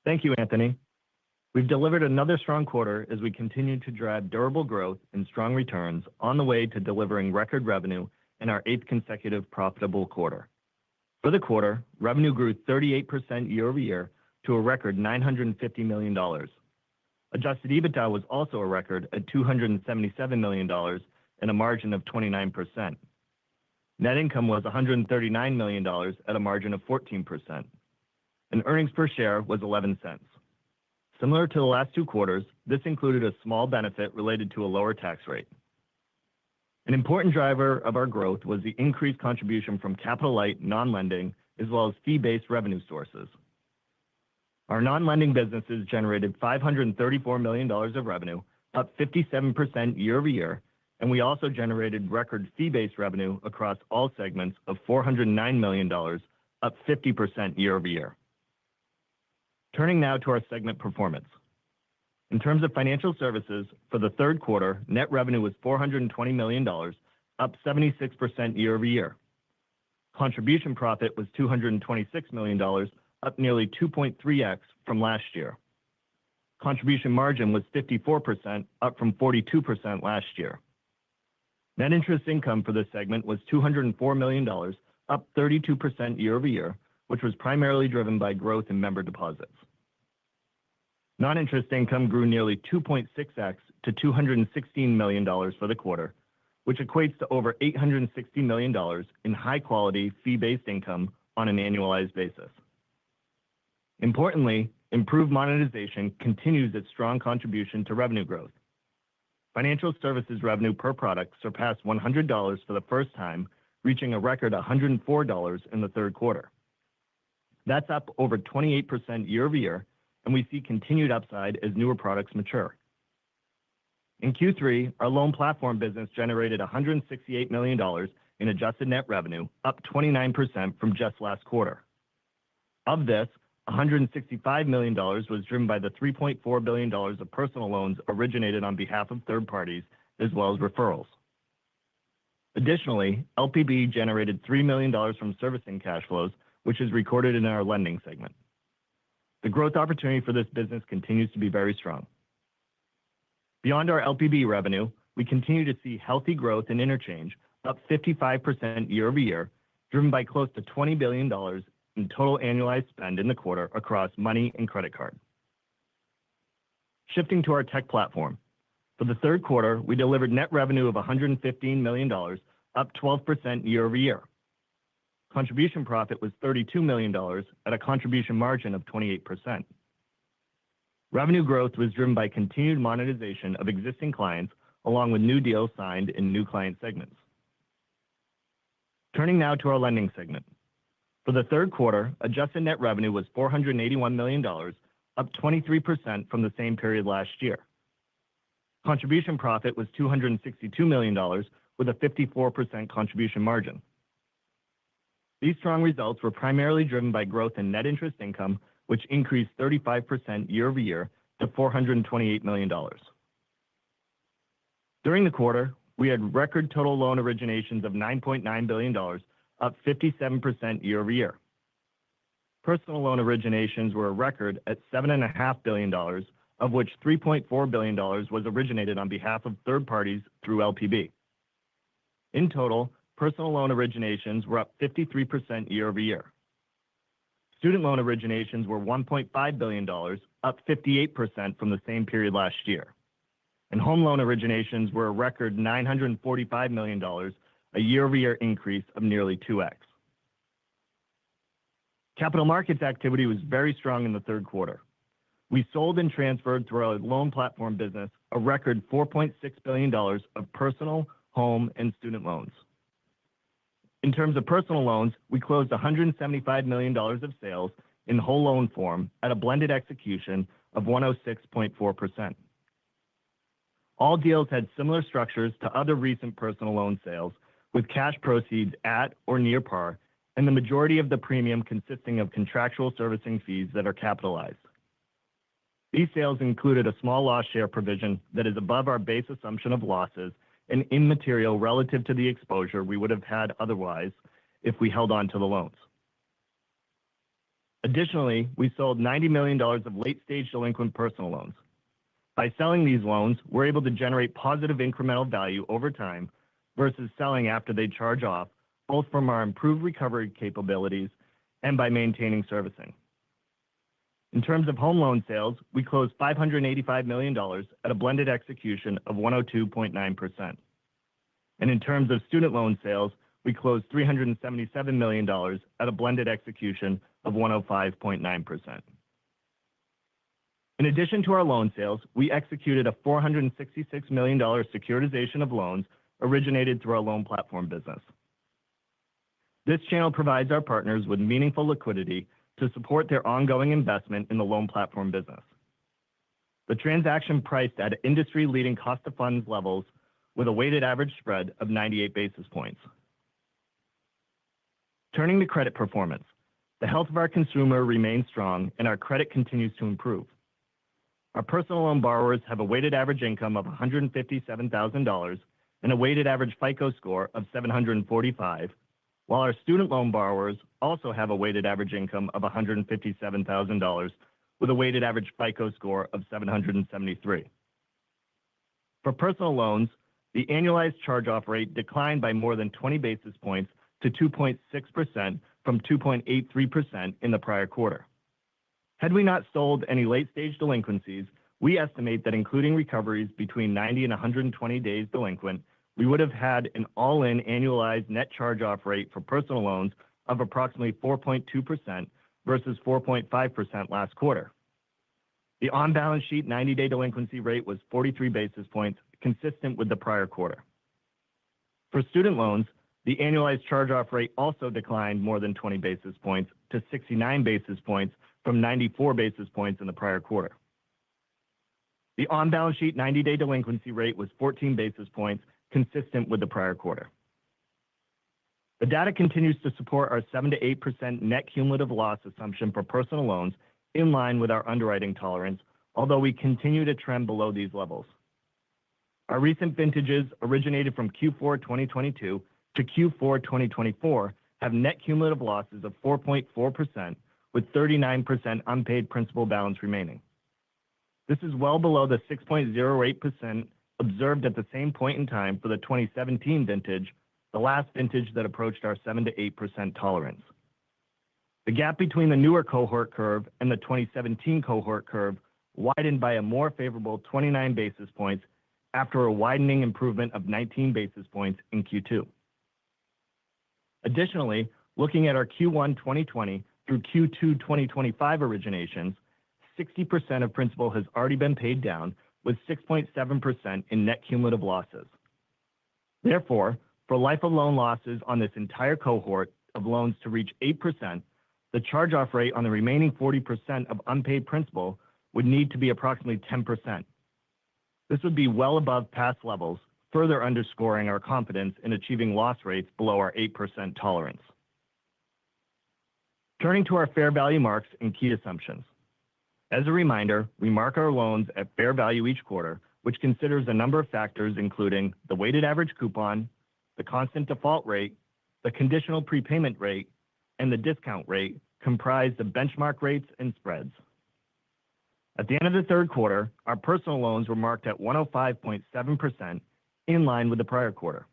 S8: Thank you, Anthony. We've delivered another strong quarter as we continue to drive durable growth and strong returns on the way to delivering record revenue in our 8th consecutive profitable quarter. For the quarter, revenue grew 38% year-over-year to a record $950 million. Adjusted EBITDA was also a record at $277 million and a margin of 29%. Net income was $139 million at a margin of 14%. And earnings per share was 11 cents. Similar to the last 2 quarters, this included a small benefit related to a lower tax rate. An important driver of our growth was the increased contribution from capital-light non-lending as well as fee-based revenue sources. Our non-lending businesses generated $534 million of revenue, up 57% year-over-year, and we also generated record fee-based revenue across all segments of $409 million, up 50% year-over-year. Turning now to our segment performance. In terms of financial services, for the third quarter, net revenue was $420 million, up 76% year-over-year. Contribution profit was $226 million, up nearly 2.3x from last year. Contribution margin was 54%, up from 42% last year. Net interest income for this segment was $204 million, up 32% year-over-year, which was primarily driven by growth in member deposits. Non-interest income grew nearly 2.6x to $216 million for the quarter, which equates to over $860 million in high-quality fee-based income on an annualized basis. Importantly, improved monetization continues its strong contribution to revenue growth. Financial services revenue per product surpassed $100 for the first time, reaching a record $104 in the third quarter. That's up over 28% year-over-year, and we see continued upside as newer products mature. In Q3, our loan platform business generated $168 million in adjusted net revenue, up 29% from just last quarter. Of this, $165 million was driven by the $3.4 billion of personal loans originated on behalf of third parties, as well as referrals. Additionally, LPB generated $3 million from servicing cash flows, which is recorded in our lending segment. The growth opportunity for this business continues to be very strong. Beyond our LPB revenue, we continue to see healthy growth in interchange, up 55% year-over-year, driven by close to $20 billion in total annualized spend in the quarter across money and credit card. Shifting to our tech platform. For the third quarter, we delivered net revenue of $115 million, up 12% year-over-year. Contribution profit was $32 million at a contribution margin of 28%. Revenue growth was driven by continued monetization of existing clients, along with new deals signed in new client segments. Turning now to our lending segment. For the third quarter, adjusted net revenue was $481 million, up 23% from the same period last year. Contribution profit was $262 million, with a 54% contribution margin. These strong results were primarily driven by growth in net interest income, which increased 35% year over year to $428 million. During the quarter, we had record total loan originations of $9.9 billion, up 57% year over year. Personal loan originations were a record at $7.5 billion, of which $3.4 billion was originated on behalf of third parties through LPB. In total, personal loan originations were up 53% year over year. Student loan originations were $1.5 billion, up 58% from the same period last year. And home loan originations were a record $945 million, a year-over-year increase of nearly 2x. Capital markets activity was very strong in the third quarter. We sold and transferred through our loan platform business a record $4.6 billion of personal, home, and student loans. In terms of personal loans, we closed $175 million of sales in whole loan form at a blended execution of 106.4%. All deals had similar structures to other recent personal loan sales, with cash proceeds at or near par, and the majority of the premium consisting of contractual servicing fees that are capitalized. These sales included a small loss share provision that is above our base assumption of losses and immaterial relative to the exposure we would have had otherwise if we held on to the loans. Additionally, we sold $90 million of late-stage delinquent personal loans. By selling these loans, we're able to generate positive incremental value over time versus selling after they charge off, both from our improved recovery capabilities and by maintaining servicing. In terms of home loan sales, we closed $585 million at a blended execution of 102.9%. And in terms of student loan sales, we closed $377 million at a blended execution of 105.9%. In addition to our loan sales, we executed a $466 million securitization of loans originated through our loan platform business. This channel provides our partners with meaningful liquidity to support their ongoing investment in the loan platform business. The transaction priced at industry-leading cost of funds levels with a weighted average spread of 98 basis points. Turning to credit performance, the health of our consumer remains strong and our credit continues to improve. Our personal loan borrowers have a weighted average income of $157,000 and a weighted average FICO score of 745, while our student loan borrowers also have a weighted average income of $157,000 with a weighted average FICO score of 773. For personal loans, the annualized charge-off rate declined by more than 20 basis points to 2.6% from 2.83% in the prior quarter. Had we not sold any late-stage delinquencies, we estimate that including recoveries between 90 and 120 days delinquent, we would have had an all-in annualized net charge-off rate for personal loans of approximately 4.2% versus 4.5% last quarter. The on-balance sheet 90-day delinquency rate was 43 basis points, consistent with the prior quarter. For student loans, the annualized charge-off rate also declined more than 20 basis points to 69 basis points from 94 basis points in the prior quarter. The on-balance sheet 90-day delinquency rate was 14 basis points, consistent with the prior quarter. The data continues to support our 7 to 8% net cumulative loss assumption for personal loans in line with our underwriting tolerance, although we continue to trend below these levels. Our recent vintages originated from Q4 2022 to Q4 2024 have net cumulative losses of 4.4%, with 39% unpaid principal balance remaining. This is well below the 6.08% observed at the same point in time for the 2017 vintage, the last vintage that approached our 7 to 8% tolerance. The gap between the newer cohort curve and the 2017 cohort curve widened by a more favorable 29 basis points after a widening improvement of 19 basis points in Q2. Additionally, looking at our Q1 2020 through Q2 2025 originations, 60% of principal has already been paid down, with 6.7% in net cumulative losses. Therefore, for life of loan losses on this entire cohort of loans to reach 8%, the charge-off rate on the remaining 40% of unpaid principal would need to be approximately 10%. This would be well above past levels, further underscoring our confidence in achieving loss rates below our 8% tolerance. Turning to our fair value marks and key assumptions. As a reminder, we mark our loans at fair value each quarter, which considers a number of factors, including the weighted average coupon, the constant default rate, the conditional prepayment rate, and the discount rate, comprised of benchmark rates and spreads. At the end of the third quarter, our personal loans were marked at 105.7%, in line with the prior quarter.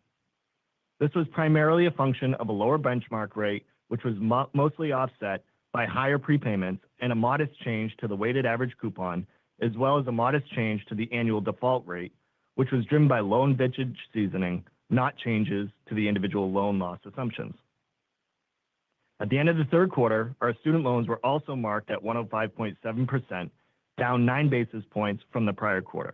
S8: This was primarily a function of a lower benchmark rate, which was mostly offset by higher prepayments and a modest change to the weighted average coupon, as well as a modest change to the annual default rate, which was driven by loan vintage seasoning, not changes to the individual loan loss assumptions. At the end of the third quarter, our student loans were also marked at 105.7%, down 9 basis points from the prior quarter.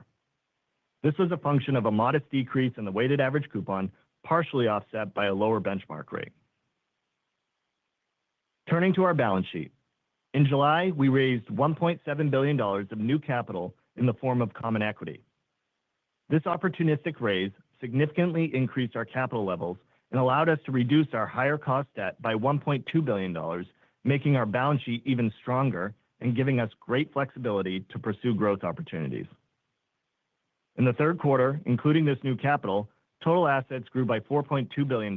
S8: This was a function of a modest decrease in the weighted average coupon, partially offset by a lower benchmark rate. Turning to our balance sheet. In July, we raised $1.7 billion of new capital in the form of common equity. This opportunistic raise significantly increased our capital levels and allowed us to reduce our higher cost debt by $1.2 billion, making our balance sheet even stronger and giving us great flexibility to pursue growth opportunities. In the third quarter, including this new capital, total assets grew by $4.2 billion.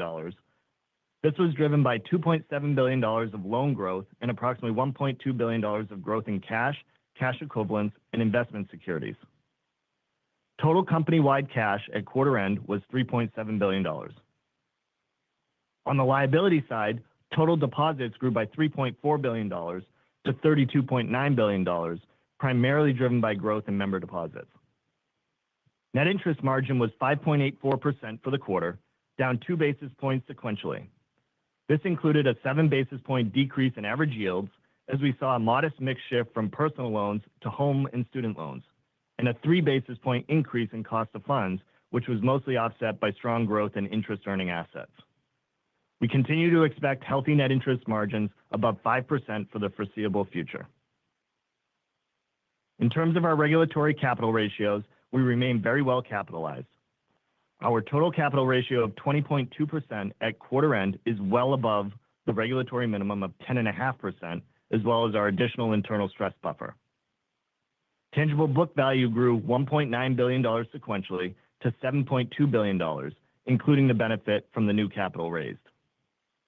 S8: This was driven by $2.7 billion of loan growth and approximately $1.2 billion of growth in cash, cash equivalents, and investment securities. Total company-wide cash at quarter end was $3.7 billion. On the liability side, total deposits grew by $3.4 billion to $32.9 billion, primarily driven by growth in member deposits. Net interest margin was 5.84% for the quarter, down 2 basis points sequentially. This included a 7 basis point decrease in average yields, as we saw a modest mix shift from personal loans to home and student loans, and a 3 basis point increase in cost of funds, which was mostly offset by strong growth in interest-earning assets. We continue to expect healthy net interest margins above 5% for the foreseeable future. In terms of our regulatory capital ratios, we remain very well capitalized. Our total capital ratio of 20.2% at quarter end is well above the regulatory minimum of 10.5%, as well as our additional internal stress buffer. Tangible book value grew $1.9 billion sequentially to $7.2 billion, including the benefit from the new capital raised.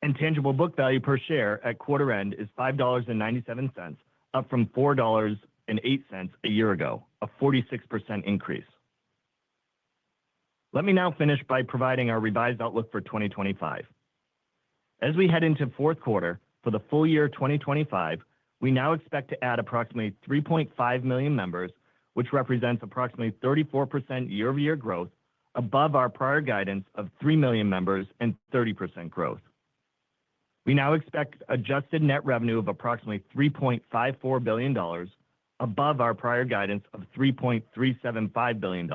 S8: And tangible book value per share at quarter end is $5.97, up from $4.08 a year ago, a 46% increase. Let me now finish by providing our revised outlook for 2025. As we head into fourth quarter, for the full year 2025, we now expect to add approximately 3.5 million members, which represents approximately 34% year-over-year growth, above our prior guidance of 3 million members and 30% growth. We now expect adjusted net revenue of approximately $3.54 billion, above our prior guidance of $3.375 billion.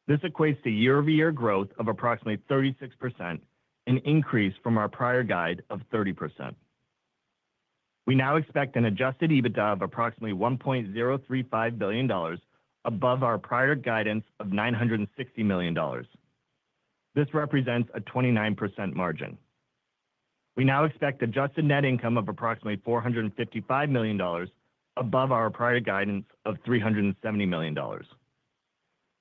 S8: This equates to year-over-year growth of approximately 36%, an increase from our prior guide of 30%. We now expect an adjusted EBITDA of approximately $1.035 billion, above our prior guidance of $960 million. This represents a 29% margin. We now expect adjusted net income of approximately $455 million, above our prior guidance of $370 million.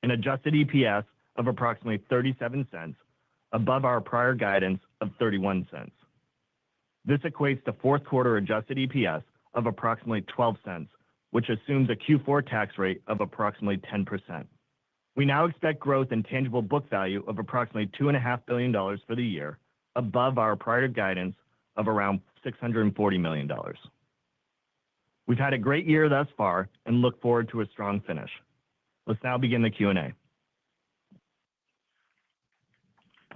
S8: An adjusted EPS of approximately 37 cents, above our prior guidance of 31 cents. This equates to fourth quarter adjusted EPS of approximately 12 cents, which assumes a Q4 tax rate of approximately 10%. We now expect growth in tangible book value of approximately $2.5 billion for the year, above our prior guidance of around $640 million. We've had a great year thus far and look forward to a strong finish. Let's now begin the Q&A.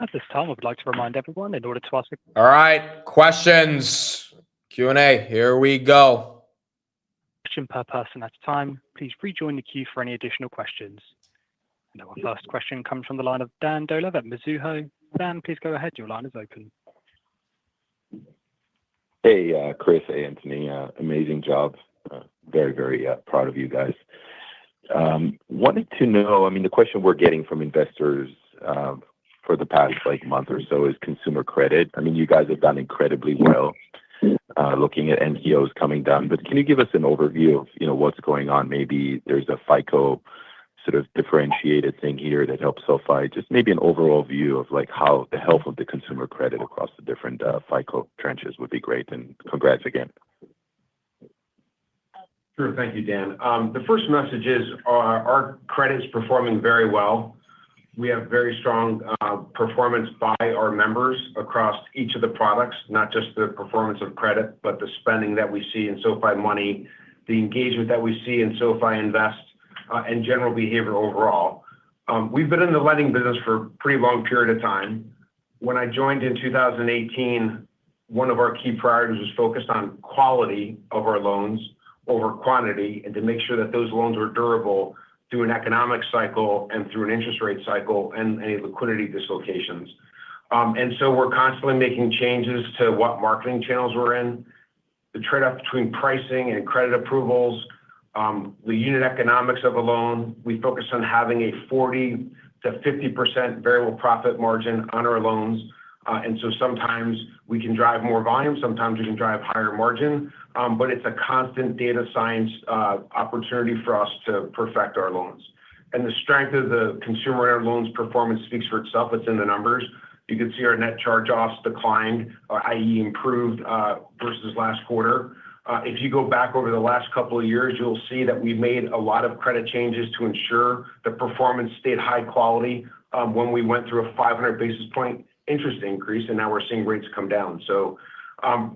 S5: At this time, I would like to remind everyone, in order to ask a
S1: All right, questions, Q&A. Here we go.
S5: question per person at a time, please rejoin the queue for any additional questions. And our first question comes from the line of Dan Dolev at Mizuho. Dan, please go ahead. Your line is open.
S9: Hey, Chris, hey, Anthony. Amazing job. Very, very proud of you guys. Wanted to know, I mean, the question we're getting from investors for the past month or so is consumer credit. I mean, you guys have done incredibly well looking at NCOs coming down, but can you give us an overview of, what's going on? Maybe there's a FICO sort of differentiated thing here that helps SoFi. Just maybe an overall view of how the health of the consumer credit across the different FICO trenches would be great. And congrats again.
S7: Sure. Thank you, Dan. The first message is our credit is performing very well. We have very strong performance by our members across each of the products, not just the performance of credit, but the spending that we see in SoFi Money, the engagement that we see in SoFi Invest, and general behavior overall. We've been in the lending business for a pretty long period of time. When I joined in 2018, one of our key priorities was focused on quality of our loans over quantity, and to make sure that those loans were durable through an economic cycle and through an interest rate cycle and any liquidity dislocations. And so we're constantly making changes to what marketing channels we're in, the trade-off between pricing and credit approvals, the unit economics of a loan. We focus on having a 40 to 50% variable profit margin on our loans. And so sometimes we can drive more volume, sometimes we can drive higher margin, but it's a constant data science opportunity for us to perfect our loans. And the strength of the consumer in our loans performance speaks for itself. It's in the numbers. You can see our net charge-offs declined, i.e. improved versus last quarter. If you go back over the last couple of years, you'll see that we've made a lot of credit changes to ensure the performance stayed high quality when we went through a 500 basis point interest increase, and now we're seeing rates come down. So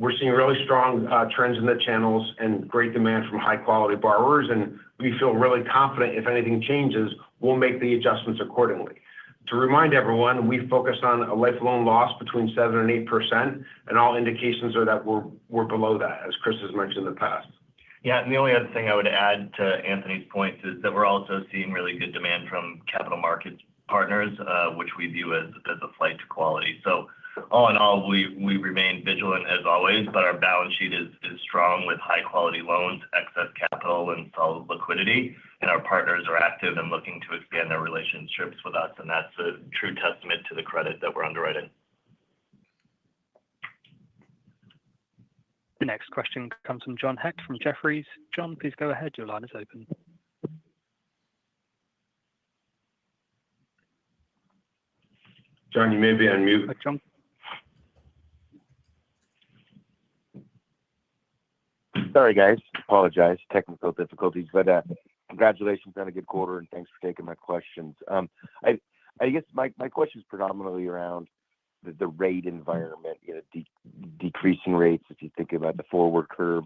S7: we're seeing really strong trends in the channels and great demand from high quality borrowers, and we feel really confident if anything changes, we'll make the adjustments accordingly. To remind everyone, we focus on a life loan loss between 7 and 8%, and all indications are that we're below that, as Chris has mentioned in the past.
S10: Yeah, and the only other thing I would add to Anthony's point is that we're also seeing really good demand from capital markets partners, which we view as a flight to quality. So all in all, we remain vigilant as always, but our balance sheet is strong with high quality loans, excess capital, and solid liquidity. And our partners are active and looking to expand their relationships with us. And that's a true testament to the credit that we're underwriting.
S5: The next question comes from John Hecht from Jefferies. John, please go ahead. Your line is open.
S7: John, you may be on mute.
S5: John.
S9: Sorry, guys. Apologize. Technical difficulties, but congratulations on a good quarter, and thanks for taking my questions. I guess my question is predominantly around the rate environment, decreasing rates. If you think about the forward curve,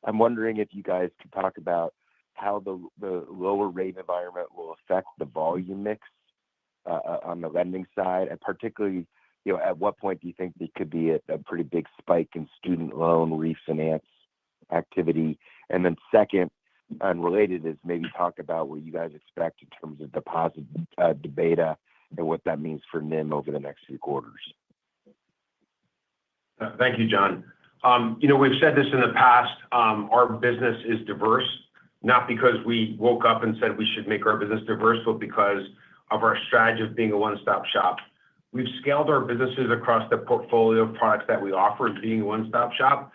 S9: I'm wondering if you guys could talk about how the lower rate environment will affect the volume mix on the lending side, and particularly, at what point do you think there could be a pretty big spike in student loan refinance activity? And then second, unrelated, is maybe talk about what you guys expect in terms of deposit beta and what that means for NIM over the next few quarters.
S7: Thank you, John. We've said this in the past. Our business is diverse, not because we woke up and said we should make our business diverse, but because of our strategy of being a one-stop shop. We've scaled our businesses across the portfolio of products that we offer as being a one-stop shop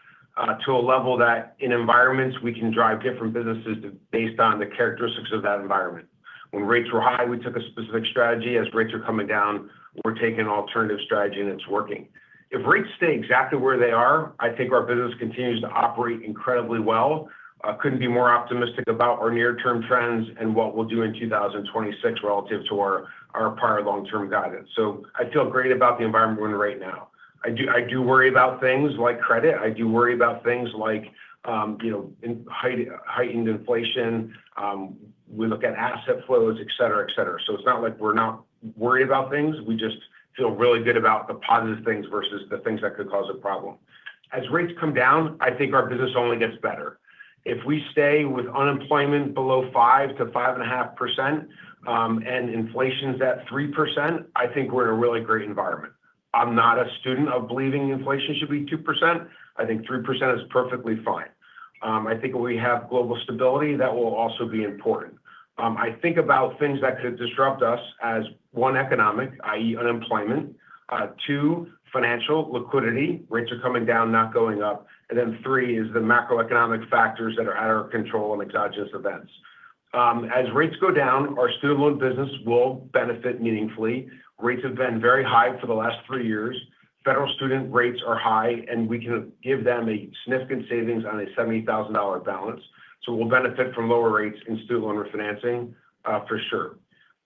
S7: to a level that in environments we can drive different businesses based on the characteristics of that environment. When rates were high, we took a specific strategy. As rates are coming down, we're taking an alternative strategy, and it's working. If rates stay exactly where they are, I think our business continues to operate incredibly well. Couldn't be more optimistic about our near-term trends and what we'll do in 2026 relative to our prior long-term guidance. So I feel great about the environment we're in right now. I do worry about things like credit. I do worry about things like heightened inflation. We look at asset flows, et cetera, et cetera. So it's not like we're not worried about things. We just feel really good about the positive things versus the things that could cause a problem. As rates come down, I think our business only gets better. If we stay with unemployment below 5 to 5.5%, and inflation's at 3%, I think we're in a really great environment. I'm not a student of believing inflation should be 2%. I think 3% is perfectly fine. I think when we have global stability, that will also be important. I think about things that could disrupt us as one, economic, i.e. unemployment, two, financial liquidity, rates are coming down, not going up, and then three is the macroeconomic factors that are out of our control and exogenous events. As rates go down, our student loan business will benefit meaningfully. Rates have been very high for the last 3 years. Federal student rates are high, and we can give them a significant savings on a $70,000 balance. So we'll benefit from lower rates in student loan refinancing for sure.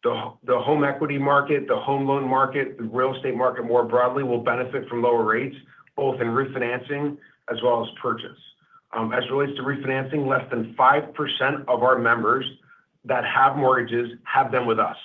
S7: The home equity market, the home loan market, the real estate market more broadly will benefit from lower rates, both in refinancing as well as purchase. As it relates to refinancing, less than 5% of our members that have mortgages have them with us.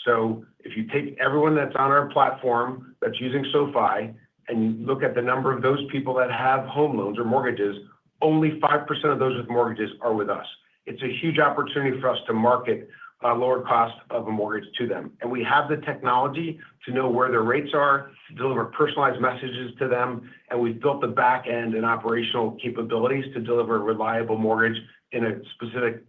S7: So if you take everyone that's on our platform that's using SoFi and you look at the number of those people that have home loans or mortgages, only 5% of those with mortgages are with us. It's a huge opportunity for us to market a lower cost of a mortgage to them. And we have the technology to know where their rates are, to deliver personalized messages to them. And we've built the back end and operational capabilities to deliver a reliable mortgage in a specific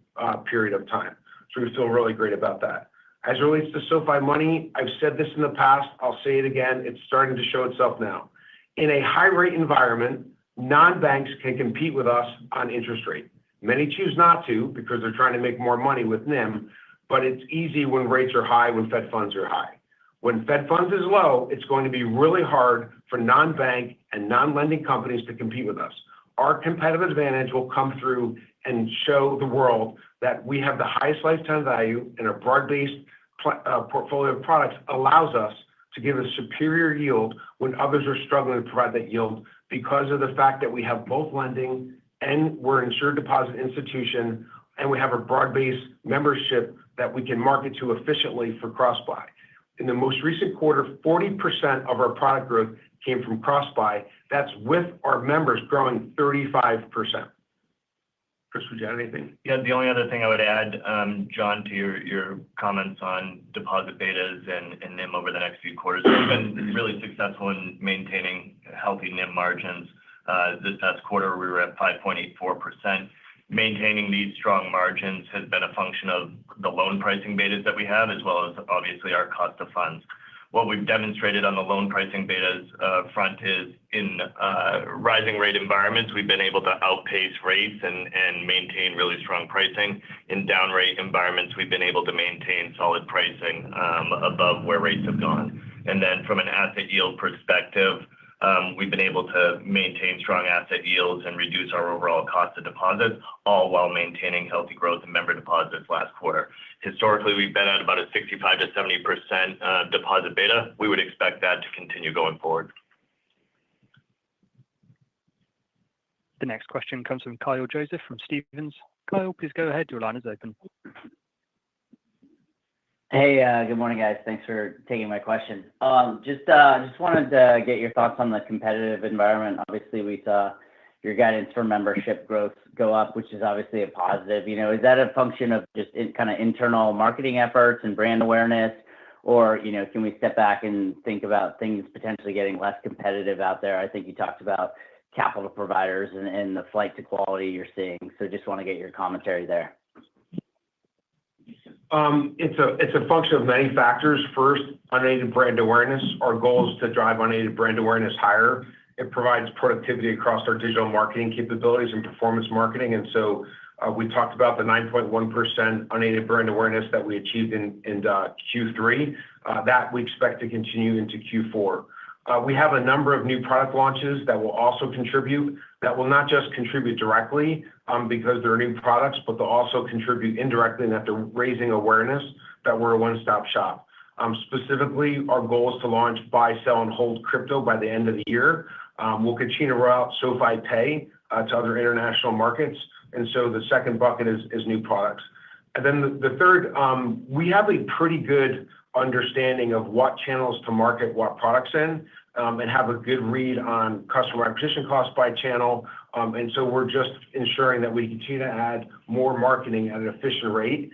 S7: period of time. So we feel really great about that. As it relates to SoFi Money, I've said this in the past, I'll say it again, it's starting to show itself now. In a high rate environment, non-banks can compete with us on interest rate. Many choose not to because they're trying to make more money with NIM, but it's easy when rates are high, when Fed funds are high. When Fed funds is low, it's going to be really hard for non-bank and non-lending companies to compete with us. Our competitive advantage will come through and show the world that we have the highest lifetime value and a broad-based portfolio of products allows us to give a superior yield when others are struggling to provide that yield because of the fact that we have both lending and we're an insured deposit institution and we have a broad-based membership that we can market to efficiently for cross-buy. In the most recent quarter, 40% of our product growth came from cross-buy. That's with our members growing 35%. Chris, would you add anything?
S10: Yeah, the only other thing I would add, John, to your comments on deposit betas and NIM over the next few quarters. We've been really successful in maintaining healthy NIM margins. This past quarter, we were at 5.84%. Maintaining these strong margins has been a function of the loan pricing betas that we have, as well as obviously our cost of funds. What we've demonstrated on the loan pricing betas front is in rising rate environments, we've been able to outpace rates and maintain really strong pricing. In down rate environments, we've been able to maintain solid pricing above where rates have gone. And then from an asset yield perspective, we've been able to maintain strong asset yields and reduce our overall cost of deposits, all while maintaining healthy growth in member deposits last quarter. Historically, we've been at about a 65 to 70% deposit beta. We would expect that to continue going forward.
S5: The next question comes from Kyle Joseph from Stephens. Kyle, please go ahead. Your line is open.
S11: Hey, good morning, guys. Thanks for taking my question. Just wanted to get your thoughts on the competitive environment. Obviously, we saw your guidance for membership growth go up, which is obviously a positive. You know, is that a function of just kind of internal marketing efforts and brand awareness, or can we step back and think about things potentially getting less competitive out there? I think you talked about capital providers and the flight to quality you're seeing. So just want to get your commentary there.
S7: It's a function of many factors. First, unaided brand awareness. Our goal is to drive unaided brand awareness higher. It provides productivity across our digital marketing capabilities and performance marketing. And so we talked about the 9.1% unaided brand awareness that we achieved in Q3. That we expect to continue into Q4. We have a number of new product launches that will also contribute, that will not just contribute directly because they're new products, but they'll also contribute indirectly and that they're raising awareness that we're a one-stop shop. Specifically, our goal is to launch buy, sell, and hold crypto by the end of the year. We'll continue to roll out SoFi Pay to other international markets. And so the second bucket is new products. And then the third, we have a pretty good understanding of what channels to market what products in and have a good read on customer acquisition costs by channel. And so we're just ensuring that we continue to add more marketing at an efficient rate,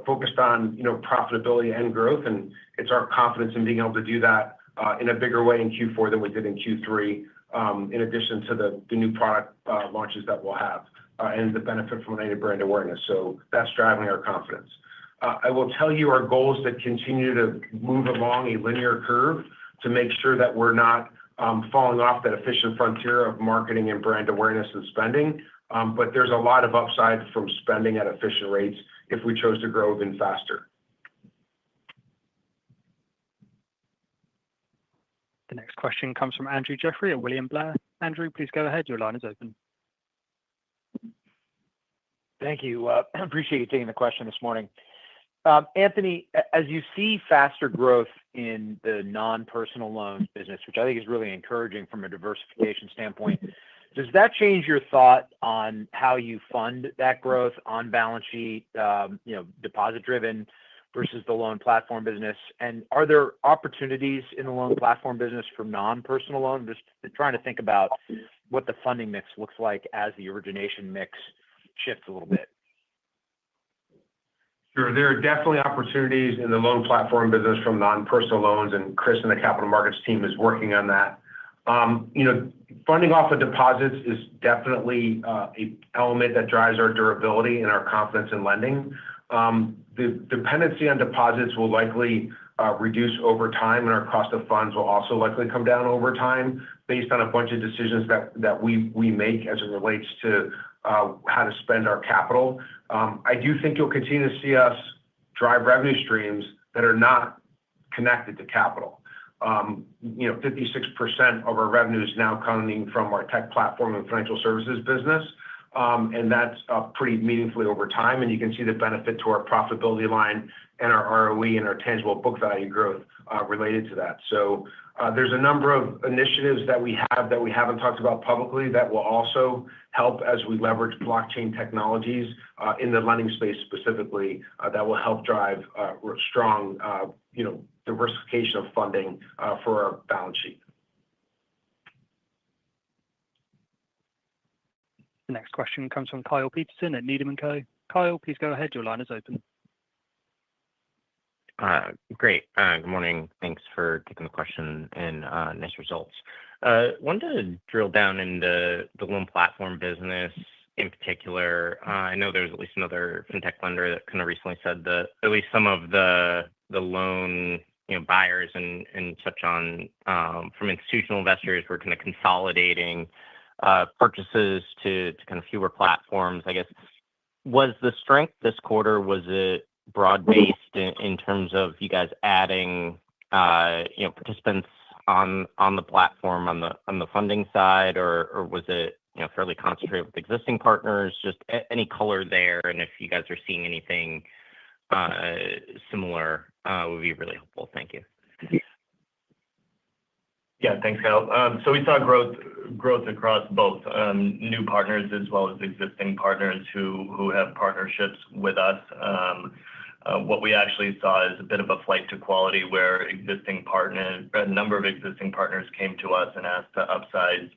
S7: focused on profitability and growth. And it's our confidence in being able to do that in a bigger way in Q4 than we did in Q3, in addition to the new product launches that we'll have. and the benefit from unaided brand awareness. So that's driving our confidence. I will tell you our goal is to continue to move along a linear curve to make sure that we're not falling off that efficient frontier of marketing and brand awareness and spending. But there's a lot of upside from spending at efficient rates if we chose to grow even faster.
S5: The next question comes from Andrew Jeffrey at William Blair. Andrew, please go ahead. Your line is open.
S12: Thank you. Appreciate you taking the question this morning. Anthony, as you see faster growth in the non-personal loans business, which I think is really encouraging from a diversification standpoint, does that change your thought on how you fund that growth on balance sheet, deposit driven versus the loan platform business? And are there opportunities in the loan platform business for non-personal loans? Just trying to think about what the funding mix looks like as the origination mix shifts a little bit.
S7: Sure. There are definitely opportunities in the loan platform business from non-personal loans, and Chris and the capital markets team is working on that. Funding off of deposits is definitely a element that drives our durability and our confidence in lending. The dependency on deposits will likely reduce over time, and our cost of funds will also likely come down over time based on a bunch of decisions that we make as it relates to how to spend our capital. I do think you'll continue to see us drive revenue streams that are not connected to capital. 56% of our revenue is now coming from our tech platform and financial services business. And that's up pretty meaningfully over time. And you can see the benefit to our profitability line and our ROE and our tangible book value growth related to that. So there's a number of initiatives that we have that we haven't talked about publicly that will also help as we leverage blockchain technologies in the lending space specifically that will help drive strong diversification of funding for our balance sheet.
S5: The next question comes from Kyle Peterson at Needham & Co. Kyle, please go ahead. Your line is open.
S13: Great. Good morning. Thanks for taking the question and nice results. Wanted to drill down into the loan platform business in particular. I know there's at least another fintech lender that kind of recently said that at least some of the loan buyers and such on from institutional investors were kind of consolidating purchases to kind of fewer platforms. I guess, was the strength this quarter, was it broad-based in terms of you guys adding participants on the platform on the funding side, or was it fairly concentrated with existing partners? Just any color there, and if you guys are seeing anything similar would be really helpful. Thank you.
S10: Yeah, thanks, Kyle. So we saw growth across both new partners as well as existing partners who have partnerships with us. What we actually saw is a bit of a flight to quality where a number of existing partners came to us and asked to upsize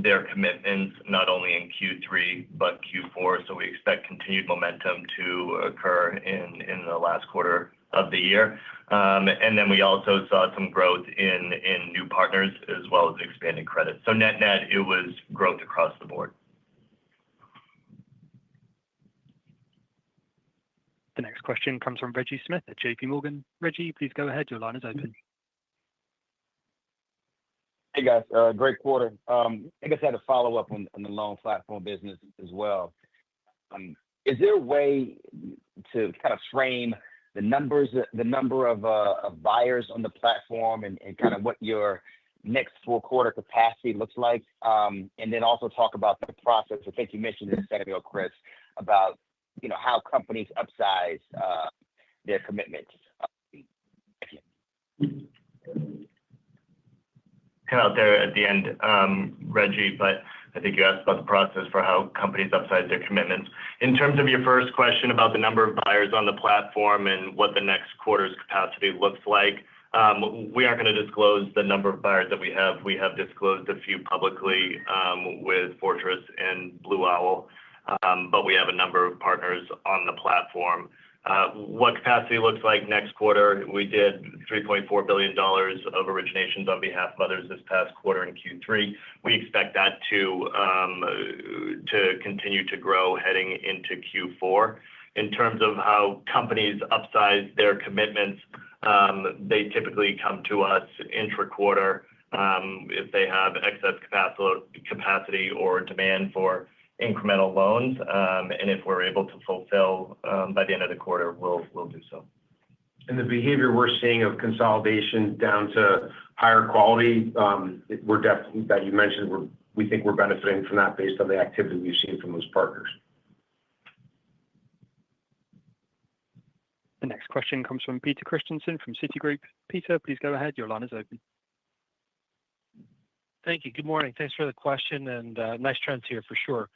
S10: their commitments, not only in Q3, but Q4. So we expect continued momentum to occur in the last quarter of the year. And then we also saw some growth in new partners as well as expanded credit. So net, it was growth across the board.
S5: The next question comes from Reggie Smith at JP Morgan. Reggie, please go ahead. Your line is open.
S14: Hey, guys. Great quarter. I guess I had a follow-up on the loan platform business as well. Is there a way to kind of frame the number of buyers on the platform and kind of what your next full quarter capacity looks like? And then also talk about the process. I think you mentioned this a second ago, Chris, about how companies upsize their commitments.
S10: Kind of out there at the end, Reggie, but I think you asked about the process for how companies upsize their commitments. In terms of your first question about the number of buyers on the platform and what the next quarter's capacity looks like, we aren't going to disclose the number of buyers that we have. We have disclosed a few publicly with Fortress and Blue Owl, but we have a number of partners on the platform. What capacity looks like next quarter, we did $3.4 billion of originations on behalf of others this past quarter in Q3. We expect that to continue to grow heading into Q4. In terms of how companies upsize their commitments, they typically come to us intra-quarter if they have excess capacity or demand for incremental loans. And if we're able to fulfill by the end of the quarter, we'll do so.
S7: And the behavior we're seeing of consolidation down to higher quality, we're definitely, that you mentioned, we think we're benefiting from that based on the activity we've seen from those partners.
S5: The next question comes from Peter Christensen from Citigroup. Peter, please go ahead. Your line is open.
S15: Thank you. Good morning. Thanks for the question, and nice trends here for sure.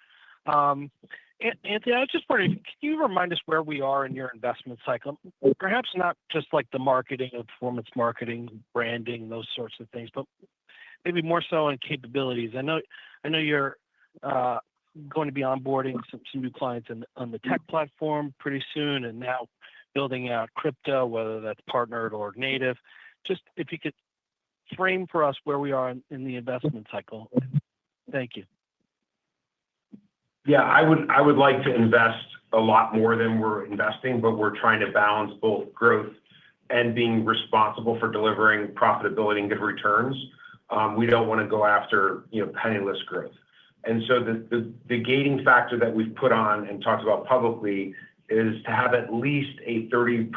S15: Anthony, I was just wondering, can you remind us where we are in your investment cycle? Perhaps not just like the marketing or performance marketing, branding, those sorts of things, but maybe more so in capabilities. I know you're going to be onboarding some new clients on the tech platform pretty soon, and now building out crypto, whether that's partnered or native. Just if you could frame for us where we are in the investment cycle. Thank you.
S7: Yeah, I would like to invest a lot more than we're investing, but we're trying to balance both growth and being responsible for delivering profitability and good returns. We don't want to go after penniless growth. And so the gating factor that we've put on and talked about publicly is to have at least a 30%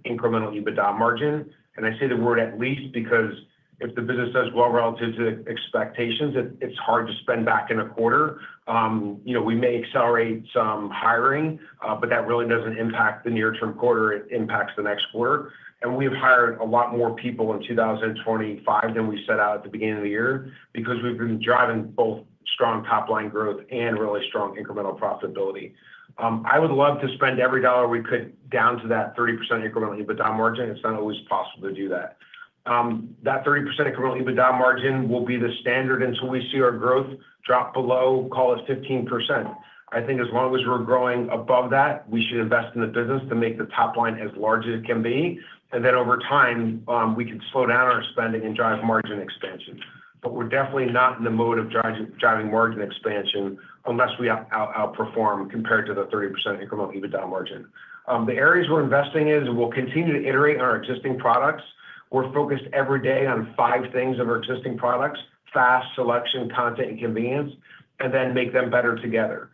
S7: incremental EBITDA margin. And I say the word at least because if the business does well relative to expectations, it's hard to spend back in a quarter. We may accelerate some hiring, but that really doesn't impact the near-term quarter. It impacts the next quarter. And we've hired a lot more people in 2025 than we set out at the beginning of the year because we've been driving both strong top-line growth and really strong incremental profitability. I would love to spend every dollar we could down to that 30% incremental EBITDA margin. It's not always possible to do that. That 30% incremental EBITDA margin will be the standard until we see our growth drop below, call it 15%. I think as long as we're growing above that, we should invest in the business to make the top line as large as it can be. And then over time, we can slow down our spending and drive margin expansion. But we're definitely not in the mode of driving margin expansion unless we outperform compared to the 30% incremental EBITDA margin. The areas we're investing in is we'll continue to iterate on our existing products. We're focused every day on 5 things of our existing products: fast, selection, content, and convenience, and then make them better together.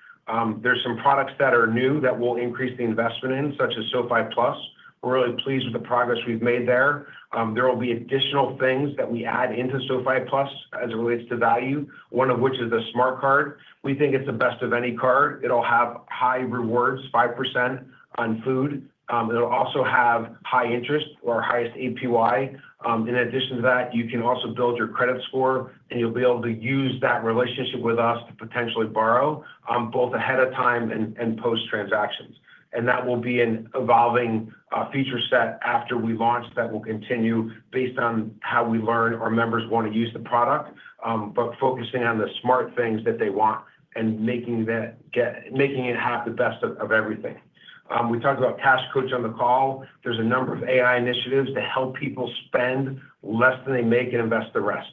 S7: There's some products that are new that we'll increase the investment in, such as SoFi Plus. We're really pleased with the progress we've made there. There will be additional things that we add into SoFi Plus as it relates to value, one of which is the Smart Card. We think it's the best of any card. It'll have high rewards, 5% on food. It'll also have high interest or highest APY. In addition to that, you can also build your credit score, and you'll be able to use that relationship with us to potentially borrow both ahead of time and post-transactions. And that will be an evolving feature set after we launch that will continue based on how we learn our members want to use the product, but focusing on the smart things that they want and making it have the best of everything. We talked about Cash Coach on the call. There's a number of AI initiatives to help people spend less than they make and invest the rest.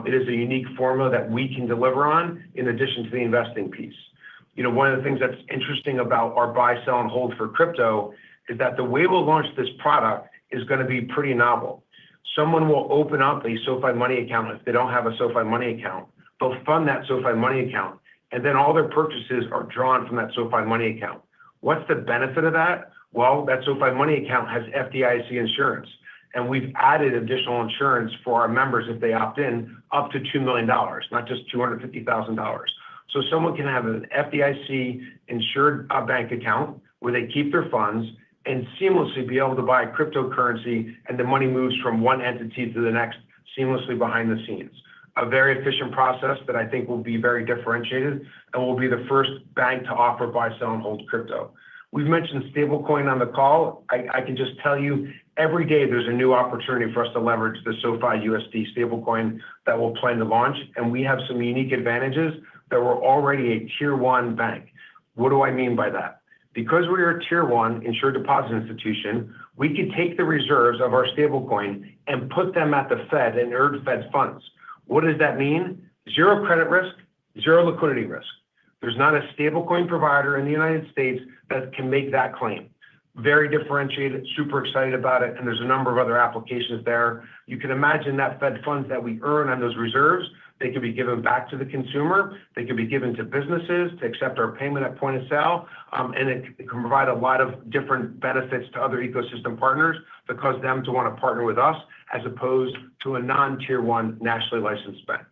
S7: It is a unique formula that we can deliver on in addition to the investing piece. One of the things that's interesting about our buy, sell, and hold for crypto is that the way we'll launch this product is going to be pretty novel. Someone will open up a SoFi Money account if they don't have a SoFi Money account. They'll fund that SoFi Money account, and then all their purchases are drawn from that SoFi Money account. What's the benefit of that? Well, that SoFi Money account has FDIC insurance, and we've added additional insurance for our members if they opt in up to $2 million, not just $250,000. So someone can have an FDIC insured bank account where they keep their funds and seamlessly be able to buy cryptocurrency, and the money moves from one entity to the next seamlessly behind the scenes. A very efficient process that I think will be very differentiated and will be the first bank to offer buy, sell, and hold crypto. We've mentioned stablecoin on the call. I can just tell you every day there's a new opportunity for us to leverage the SoFi USD stablecoin that we'll plan to launch, and we have some unique advantages that we're already a tier 1 bank. What do I mean by that? Because we are a tier one insured deposit institution, we could take the reserves of our stablecoin and put them at the Fed and earn Fed's funds. What does that mean? Zero credit risk, zero liquidity risk. There's not a stablecoin provider in the United States that can make that claim. Very differentiated, super excited about it, and there's a number of other applications there. You can imagine that Fed funds that we earn on those reserves, they could be given back to the consumer, they could be given to businesses to accept our payment at point of sale, and it can provide a lot of different benefits to other ecosystem partners that cause them to want to partner with us as opposed to a non-tier one nationally licensed bank.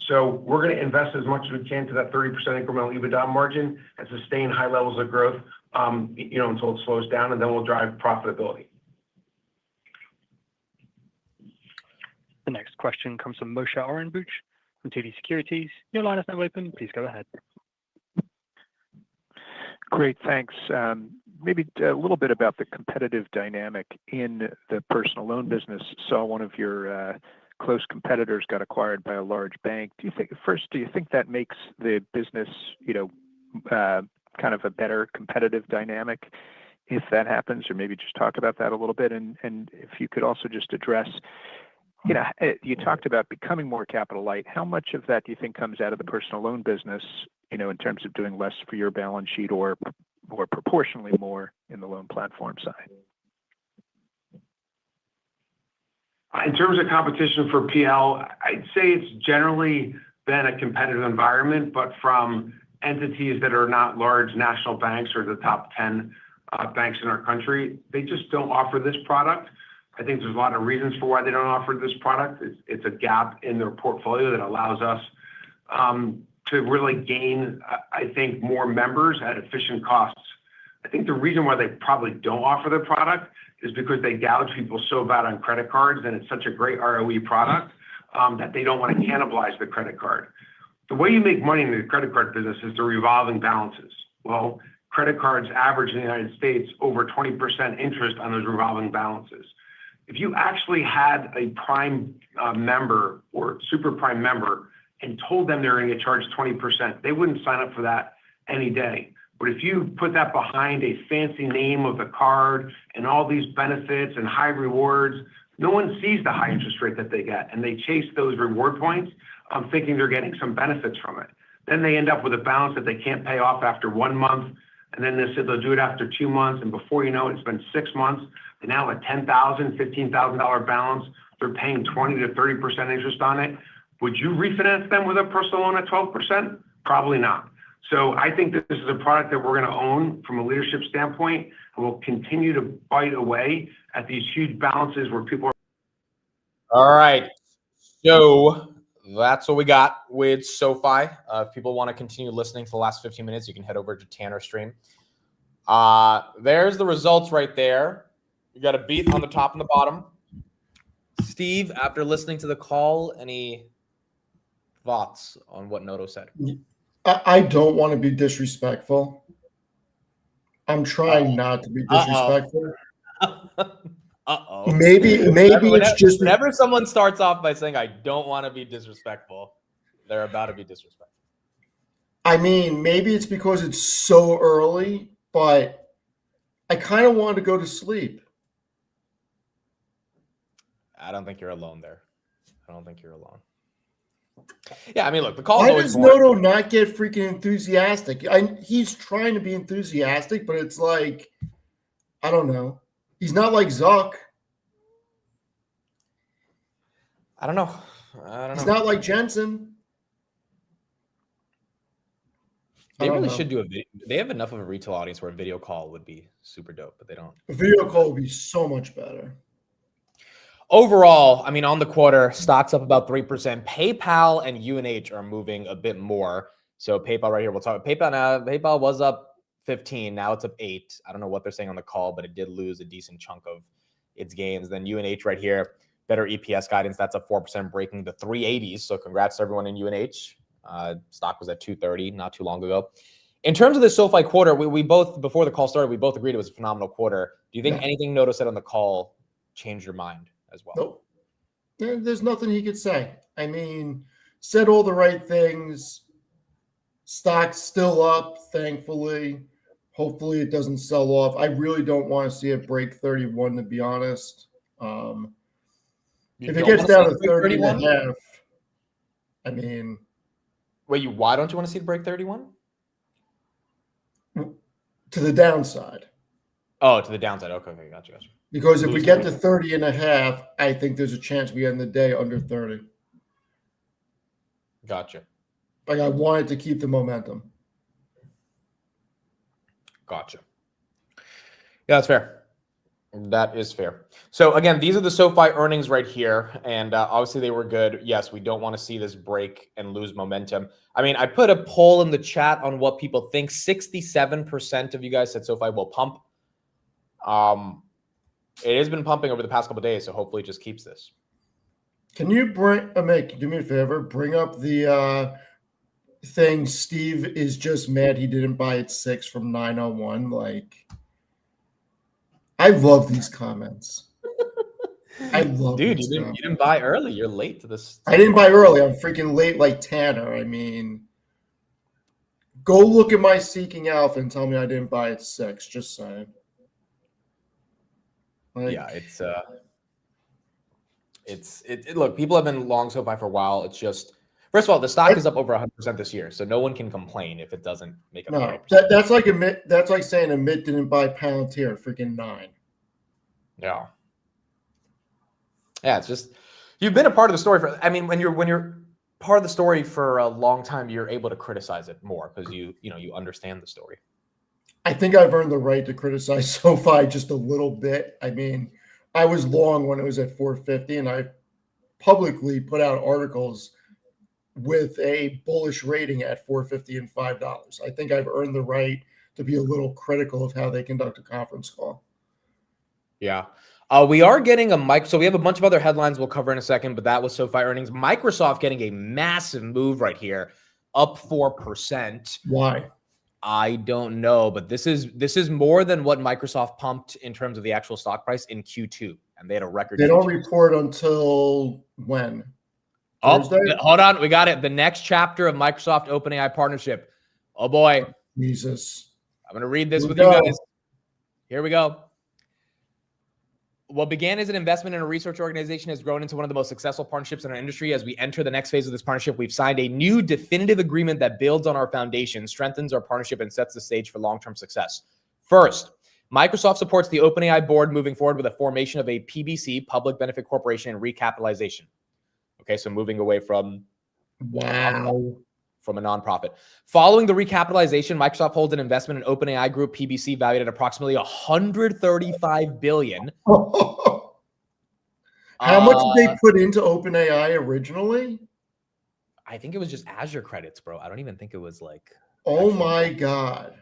S7: So we're going to invest as much as we can to that 30% incremental EBITDA margin and sustain high levels of growth, until it slows down, and then we'll drive profitability.
S5: The next question comes from Moshe Orenbuch from TD Securities. Your line is now open. Please go ahead.
S16: Great, thanks. Maybe a little bit about the competitive dynamic in the personal loan business. Saw one of your close competitors got acquired by a large bank. Do you think that makes the business, kind of a better competitive dynamic if that happens, or maybe just talk about that a little bit? And if you could also just address, you talked about becoming more capital light. How much of that do you think comes out of the personal loan business, in terms of doing less for your balance sheet or proportionally more in the loan platform side?
S7: In terms of competition for PL, I'd say it's generally been a competitive environment, but from entities that are not large national banks or the top 10 banks in our country, they just don't offer this product. I think there's a lot of reasons for why they don't offer this product. It's a gap in their portfolio that allows us to really gain, I think, more members at efficient costs. I think the reason why they probably don't offer the product is because they gouge people so bad on credit cards, and it's such a great ROE product that they don't want to cannibalize the credit card. The way you make money in the credit card business is the revolving balances. Well, credit cards average in the United States over 20% interest on those revolving balances. If you actually had a prime member or super prime member and told them they're going to get charged 20%, they wouldn't sign up for that any day. But if you put that behind a fancy name of the card and all these benefits and high rewards, no one sees the high interest rate that they get, and they chase those reward points thinking they're getting some benefits from it. Then they end up with a balance that they can't pay off after 1 month, and then they said they'll do it after 2 months, and before you know it, it's been 6 months. They now have a $10,000, $15,000 balance. They're paying 20 to 30% interest on it. Would you refinance them with a personal loan at 12%? Probably not. So I think that this is a product that we're going to own from a leadership standpoint, and we'll continue to bite away at these huge balances where people are.
S1: All right. So that's what we got with SoFi. If people want to continue listening for the last 15 minutes, you can head over to Tanner's stream. There's the results right there. You got a beat on the top and the bottom. Steve, after listening to the call, any thoughts on what Noto said?
S2: I don't want to be disrespectful. I'm trying not to be disrespectful. Maybe it's just
S1: whenever someone starts off by saying, I don't want to be disrespectful, they're about to be disrespectful.
S2: I mean, maybe it's because it's so early, but I kind of want to go to sleep.
S1: I don't think you're alone there. I don't think you're alone. Yeah, I mean, look, the call.
S2: Why does Noto not get freaking enthusiastic? He's trying to be enthusiastic, but it's like, I don't know. He's not like Zuck.
S1: I don't know.
S2: He's not like Jensen.
S1: They really should do a video. They have enough of a retail audience where a video call would be super dope, but they don't.
S2: A video call would be so much better.
S1: Overall, I mean, on the quarter, stocks up about 3%. PayPal and UNH are moving a bit more. So PayPal right here, we'll talk about PayPal now. PayPal was up 15. Now it's up 8. I don't know what they're saying on the call, but it did lose a decent chunk of its gains. Then UNH right here, better EPS guidance. That's up 4%, breaking the 380s. So congrats to everyone in UNH. Stock was at 230 not too long ago. In terms of the SoFi quarter, we both, before the call started, we both agreed it was a phenomenal quarter. Do you think anything Noto said on the call changed your mind as well?
S2: Nope. There's nothing he could say. I mean, said all the right things. Stock's still up, thankfully. Hopefully it doesn't sell off. I really don't want to see it break 31, to be honest. If it gets down to 30 and a half, I mean.
S1: Wait, why don't you want to see it break 31?
S2: To the downside.
S1: Oh, to the downside. Okay, gotcha.
S2: Because if we get to 30 and a half, I think there's a chance we end the day under 30.
S1: Gotcha.
S2: Like, I wanted to keep the momentum.
S1: Gotcha. Yeah, that's fair. That is fair. So again, these are the SoFi earnings right here, and obviously they were good. Yes, we don't want to see this break and lose momentum. I mean, I put a poll in the chat on what people think. 67% of you guys said SoFi will pump. It has been pumping over the past couple of days, so hopefully it just keeps this.
S2: Can you do me a favor? Bring up the thing. Steve is just mad he didn't buy at 6 from 901. Like, I love these comments. I love
S1: Dude,
S2: these
S1: you didn't buy early. You're late to this.
S2: I didn't buy early. I'm freaking late like Tanner. I mean, go look at my Seeking Alpha and tell me I didn't buy at 6. Just saying. Like,
S1: yeah, look, people have been long SoFi for a while. It's just, first of all, the stock is up over 100% this year, so no one can complain if it doesn't make a
S2: no. That's like saying Amit didn't buy Palantir at freaking 9.
S1: Yeah. Yeah, it's just, you've been a part of the story for, I mean, when you're part of the story for a long time, you're able to criticize it more because you understand the story.
S2: I think I've earned the right to criticize SoFi just a little bit. I mean, I was long when it was at 450, and I publicly put out articles with a bullish rating at 450 and $5. I think I've earned the right to be a little critical of how they conduct a conference call.
S1: Yeah. We are getting a mic. So we have a bunch of other headlines we'll cover in a second, but that was SoFi earnings. Microsoft getting a massive move right here, up 4%.
S2: Why?
S1: I don't know, but this is more than what Microsoft pumped in terms of the actual stock price in Q2, and they had a record.
S2: They don't report until when?
S1: Thursday? Oh, hold on, we got it. The next chapter of Microsoft OpenAI partnership. Oh boy,
S2: Jesus!
S1: I'm gonna read this with you guys. Here we go. What began as an investment in a research organization has grown into one of the most successful partnerships in our industry. As we enter the next phase of this partnership, we've signed a new definitive agreement that builds on our foundation, strengthens our partnership, and sets the stage for long-term success. First, Microsoft supports the OpenAI board moving forward with the formation of a PBC, Public Benefit Corporation, and recapitalization. Okay, so moving away from from a nonprofit. Following the recapitalization, Microsoft holds an investment in OpenAI Group PBC valued at approximately $135 billion.
S2: How much did they put into OpenAI originally?
S1: I think it was just Azure credits, bro. I don't even think it was like.
S2: Oh my God.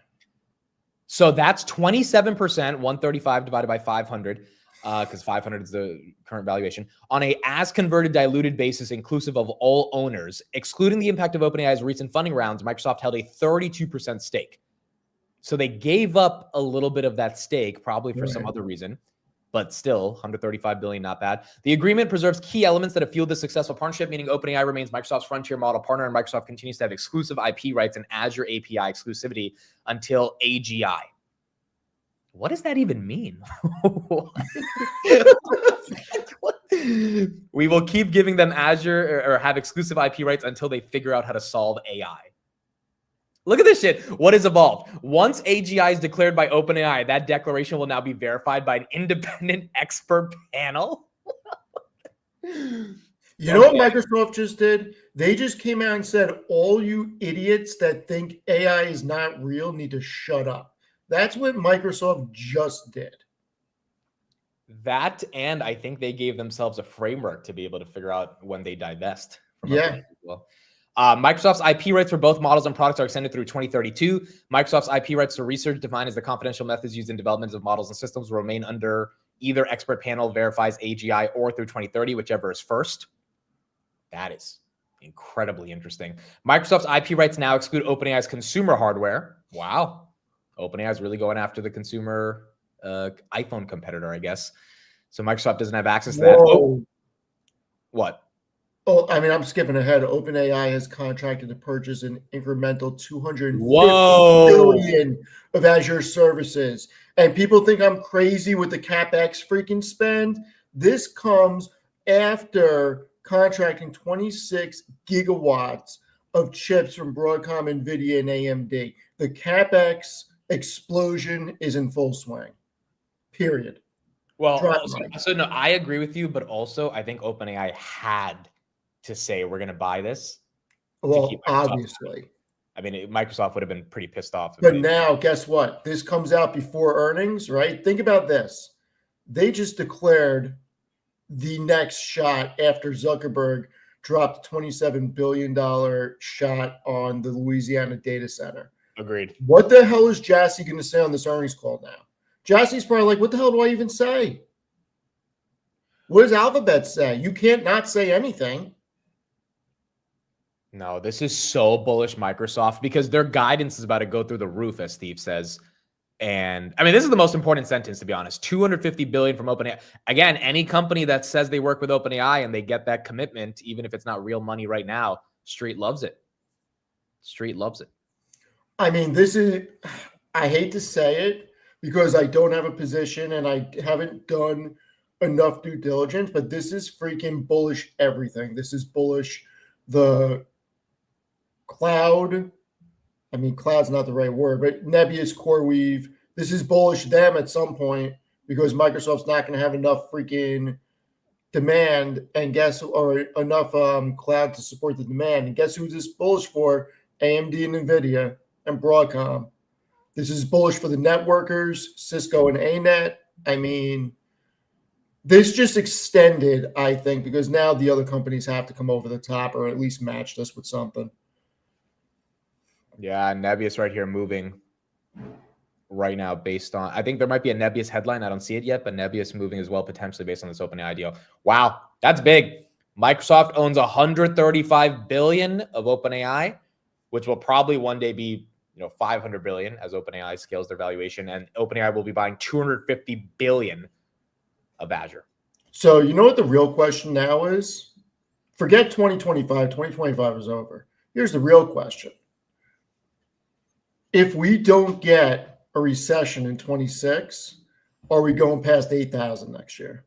S1: So that's 27%, 135 divided by 500, because 500 is the current valuation, on a as converted diluted basis, inclusive of all owners, excluding the impact of OpenAI's recent funding rounds. Microsoft held a 32% stake. So they gave up a little bit of that stake, probably for some other reason, but still $135 billion, not bad. The agreement preserves key elements that have fueled the successful partnership, meaning OpenAI remains Microsoft's frontier model partner, and Microsoft continues to have exclusive IP rights and Azure API exclusivity until AGI. What does that even mean? We will keep giving them Azure or have exclusive IP rights until they figure out how to solve AI. Look at this shit. What has evolved? Once AGI is declared by OpenAI, that declaration will now be verified by an independent expert panel.
S2: You know what Microsoft just did? They just came out and said, all you idiots that think AI is not real need to shut up. That's what Microsoft just did.
S1: That, and I think they gave themselves a framework to be able to figure out when they divest from OpenAI as well. Microsoft's IP rights for both models and products are extended through 2032. Microsoft's IP rights to research defined as the confidential methods used in development of models and systems will remain under either expert panel verifies AGI or through 2030, whichever is first. That is incredibly interesting. Microsoft's IP rights now exclude OpenAI's consumer hardware. Wow. OpenAI is really going after the consumer iPhone competitor, I guess. So Microsoft doesn't have access to that. Oh. What?
S2: Oh, I mean, I'm skipping ahead. OpenAI has contracted to purchase an incremental 250
S1: Whoa.
S2: billion of Azure services. And people think I'm crazy with the CapEx freaking spend. This comes after contracting 26 gigawatts of chips from Broadcom, NVIDIA, and AMD. The CapEx explosion is in full swing. Period.
S1: Well,
S2: Drop
S1: also,
S2: mic.
S1: so no, I agree with you, but also I think OpenAI had to say we're going to buy this to keep
S2: Well,
S1: Microsoft.
S2: obviously.
S1: I mean, Microsoft would have been pretty pissed off.
S2: But now, guess what? This comes out before earnings, right? Think about this. They just declared the next shot after Zuckerberg dropped $27 billion shot on the Louisiana data center.
S1: Agreed.
S2: What the hell is Jassy going to say on this earnings call now? Jassy's probably like, what the hell do I even say? What does Alphabet say? You can't not say anything.
S1: No, this is so bullish Microsoft because their guidance is about to go through the roof, as Steve says. And I mean, this is the most important sentence, to be honest. 250 billion from OpenAI. Again, any company that says they work with OpenAI and they get that commitment, even if it's not real money right now, Street loves it. Street loves it.
S2: I mean, this is, I hate to say it because I don't have a position and I haven't done enough due diligence, but this is freaking bullish everything. This is bullish the cloud. I mean, cloud's not the right word, but Nebius, CoreWeave. This is bullish them at some point because Microsoft's not going to have enough freaking demand and or enough cloud to support the demand. And guess who's this bullish for? AMD and NVIDIA and Broadcom. This is bullish for the networkers, Cisco and ANET. I mean, this just extended, I think, because now the other companies have to come over the top or at least match us with something.
S1: Yeah, Nebius right here moving right now based on, I think there might be a Nebius headline. I don't see it yet, but Nebius moving as well, potentially based on this OpenAI deal. Wow, that's big. Microsoft owns 135 billion of OpenAI, which will probably one day be 500 billion as OpenAI scales their valuation, and OpenAI will be buying 250 billion of Azure.
S2: So you know what the real question now is? Forget 2025. 2025 is over. Here's the real question. If we don't get a recession in 26, are we going past 8,000 next year?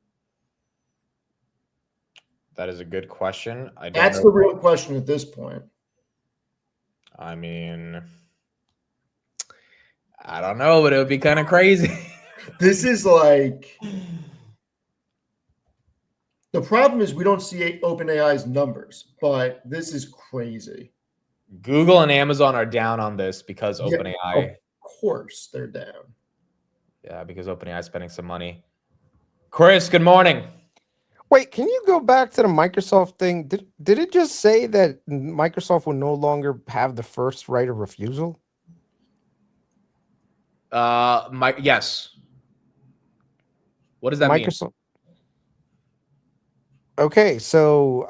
S1: That is a good question.
S2: That's the real question at this point.
S1: I mean, I don't know, but it would be kind of crazy.
S2: This is like, the problem is we don't see OpenAI's numbers, but this is crazy.
S1: Google and Amazon are down on this because OpenAI.
S2: Of course they're down.
S1: Yeah, because OpenAI is spending some money. Chris, good morning.
S17: Wait, can you go back to the Microsoft thing? Did it just say that Microsoft will no longer have the first right of refusal?
S1: Yes. What does that mean?
S17: Okay, so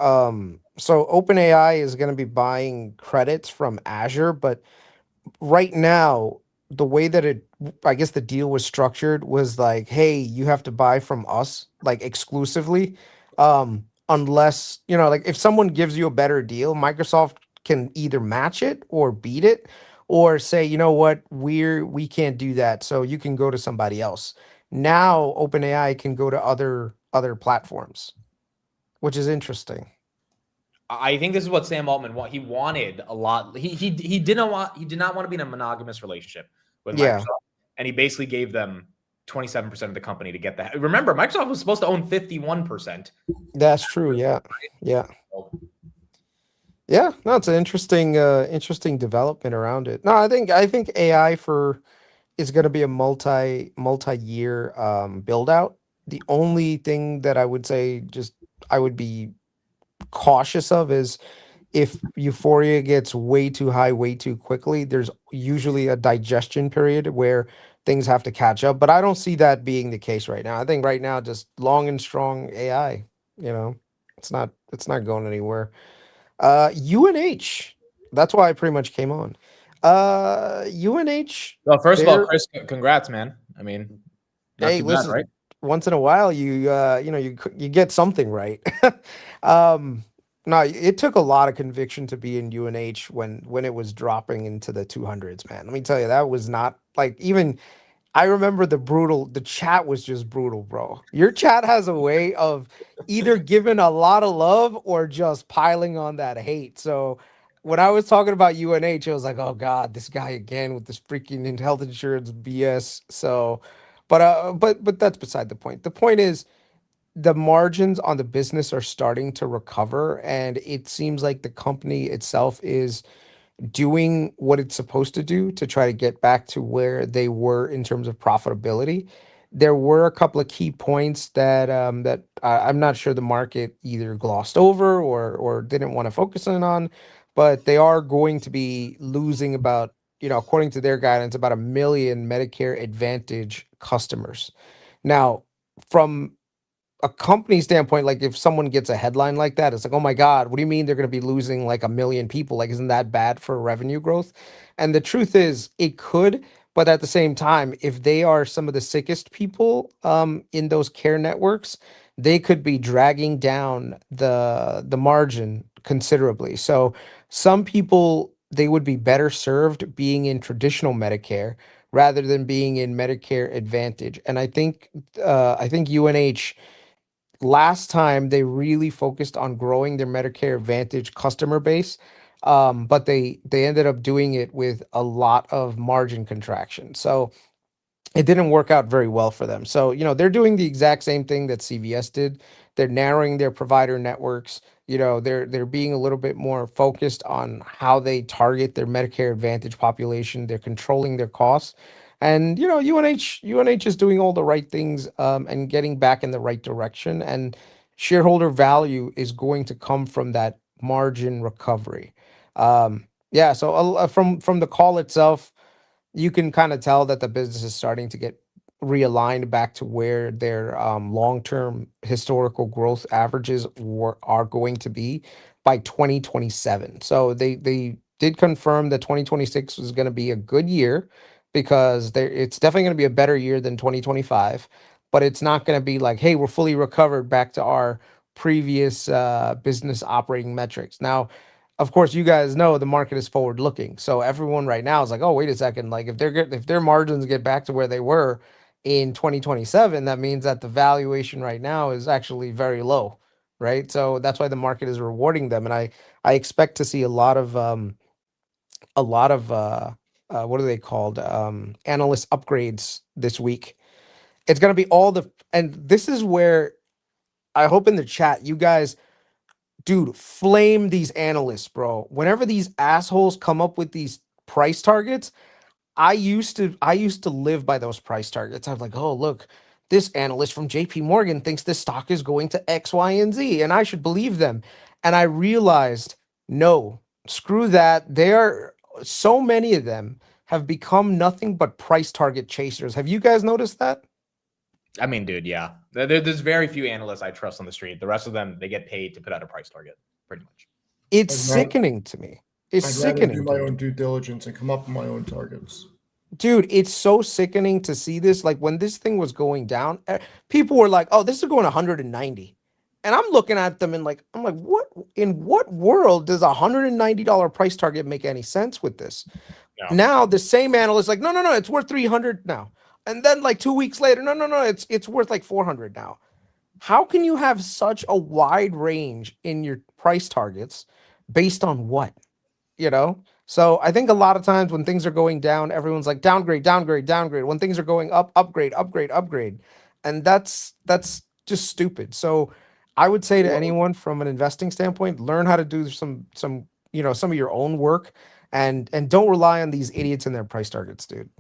S17: OpenAI is going to be buying credits from Azure, but right now the way that I guess the deal was structured was like, hey, you have to buy from us like exclusively, unless like if someone gives you a better deal, Microsoft can either match it or beat it, or say, you know what, we can't do that, so you can go to somebody else. Now OpenAI can go to other platforms, which is interesting.
S1: I think this is what Sam Altman he wanted a lot. He did not want to be in a monogamous relationship with Microsoft, and he basically gave them 27% of the company to get that. Remember, Microsoft was supposed to own 51%.
S17: That's true. Yeah. No, it's an interesting development around it. No, I think AI is going to be a multi-year build out. The only thing that I would say I would be cautious of is if euphoria gets way too high way too quickly, there's usually a digestion period where things have to catch up, but I don't see that being the case right now. I think right now just long and strong AI, it's not going anywhere. UNH, that's why I pretty much came on. UNH,
S1: well, first of all, Chris, congrats, man. I mean,
S17: hey, listen, right? Once in a while you get something right. No, it took a lot of conviction to be in UNH when it was dropping into the 200s, man. Let me tell you, that was not like even I remember the chat was just brutal, bro. Your chat has a way of either giving a lot of love or just piling on that hate. So when I was talking about UNH, I was like, oh God, this guy again with this freaking health insurance BS. So, but that's beside the point. The point is the margins on the business are starting to recover, and it seems like the company itself is doing what it's supposed to do to try to get back to where they were in terms of profitability. There were a couple of key points that I'm not sure the market either glossed over or didn't want to focus in on, but they are going to be losing about, according to their guidance, about 1 million Medicare Advantage customers. Now, from a company standpoint, like if someone gets a headline like that, it's like, oh my God, what do you mean they're going to be losing like 1 million people? Like, isn't that bad for revenue growth? And the truth is, it could, but at the same time, if they are some of the sickest people in those care networks, they could be dragging down the margin considerably. So some people they would be better served being in traditional Medicare rather than being in Medicare Advantage. And I think UNH last time they really focused on growing their Medicare Advantage customer base, but they ended up doing it with a lot of margin contraction. So it didn't work out very well for them. So, they're doing the exact same thing that CVS did. They're narrowing their provider networks. They're being a little bit more focused on how they target their Medicare Advantage population. They're controlling their costs. And UNH is doing all the right things and getting back in the right direction. And shareholder value is going to come from that margin recovery. Yeah. So from the call itself, you can kind of tell that the business is starting to get realigned back to where their long-term historical growth averages are going to be by 2027. So they did confirm that 2026 was going to be a good year because it's definitely going to be a better year than 2025, but it's not going to be like, hey, we're fully recovered back to our previous business operating metrics. Now, of course, you guys know the market is forward looking. So everyone right now is like, oh, wait a second. Like if their margins get back to where they were in 2027, that means that the valuation right now is actually very low, right? So that's why the market is rewarding them. And I expect to see a lot of what are they called? Analyst upgrades this week. It's gonna be and this is where I hope in the chat you guys, dude, flame these analysts, bro. Whenever these assholes come up with these price targets, I used to live by those price targets. I was like, oh, look, this analyst from JP Morgan thinks this stock is going to X, Y, and Z, and I should believe them. And I realized, no, screw that. So many of them have become nothing but price target chasers. Have you guys noticed that?
S1: I mean, dude, yeah. There's very few analysts I trust on the street. The rest of them, they get paid to put out a price target, pretty much.
S17: It's
S2: I'd rather,
S17: sickening to me. It's
S2: I'd rather do
S17: sickening
S2: my
S17: to me.
S2: own due diligence and come up with my own targets.
S17: Dude, it's so sickening to see this. Like when this thing was going down, people were like, "Oh, this is going 190," and I'm looking at them and I'm like, "What in what world does $190 price target make any sense with this?"
S1: Yeah.
S17: Now the same analyst like, "No, no, no, it's worth 300 now," and then like 2 weeks later, "No, no, no, it's worth like 400 now." How can you have such a wide range in your price targets based on what? So I think a lot of times when things are going down, everyone's like downgrade, downgrade, downgrade. When things are going up, upgrade, upgrade, upgrade. And that's just stupid. So I would say to
S2: Well,
S17: anyone from an investing standpoint, learn how to do some of your own work and don't rely on these idiots and their price targets, dude.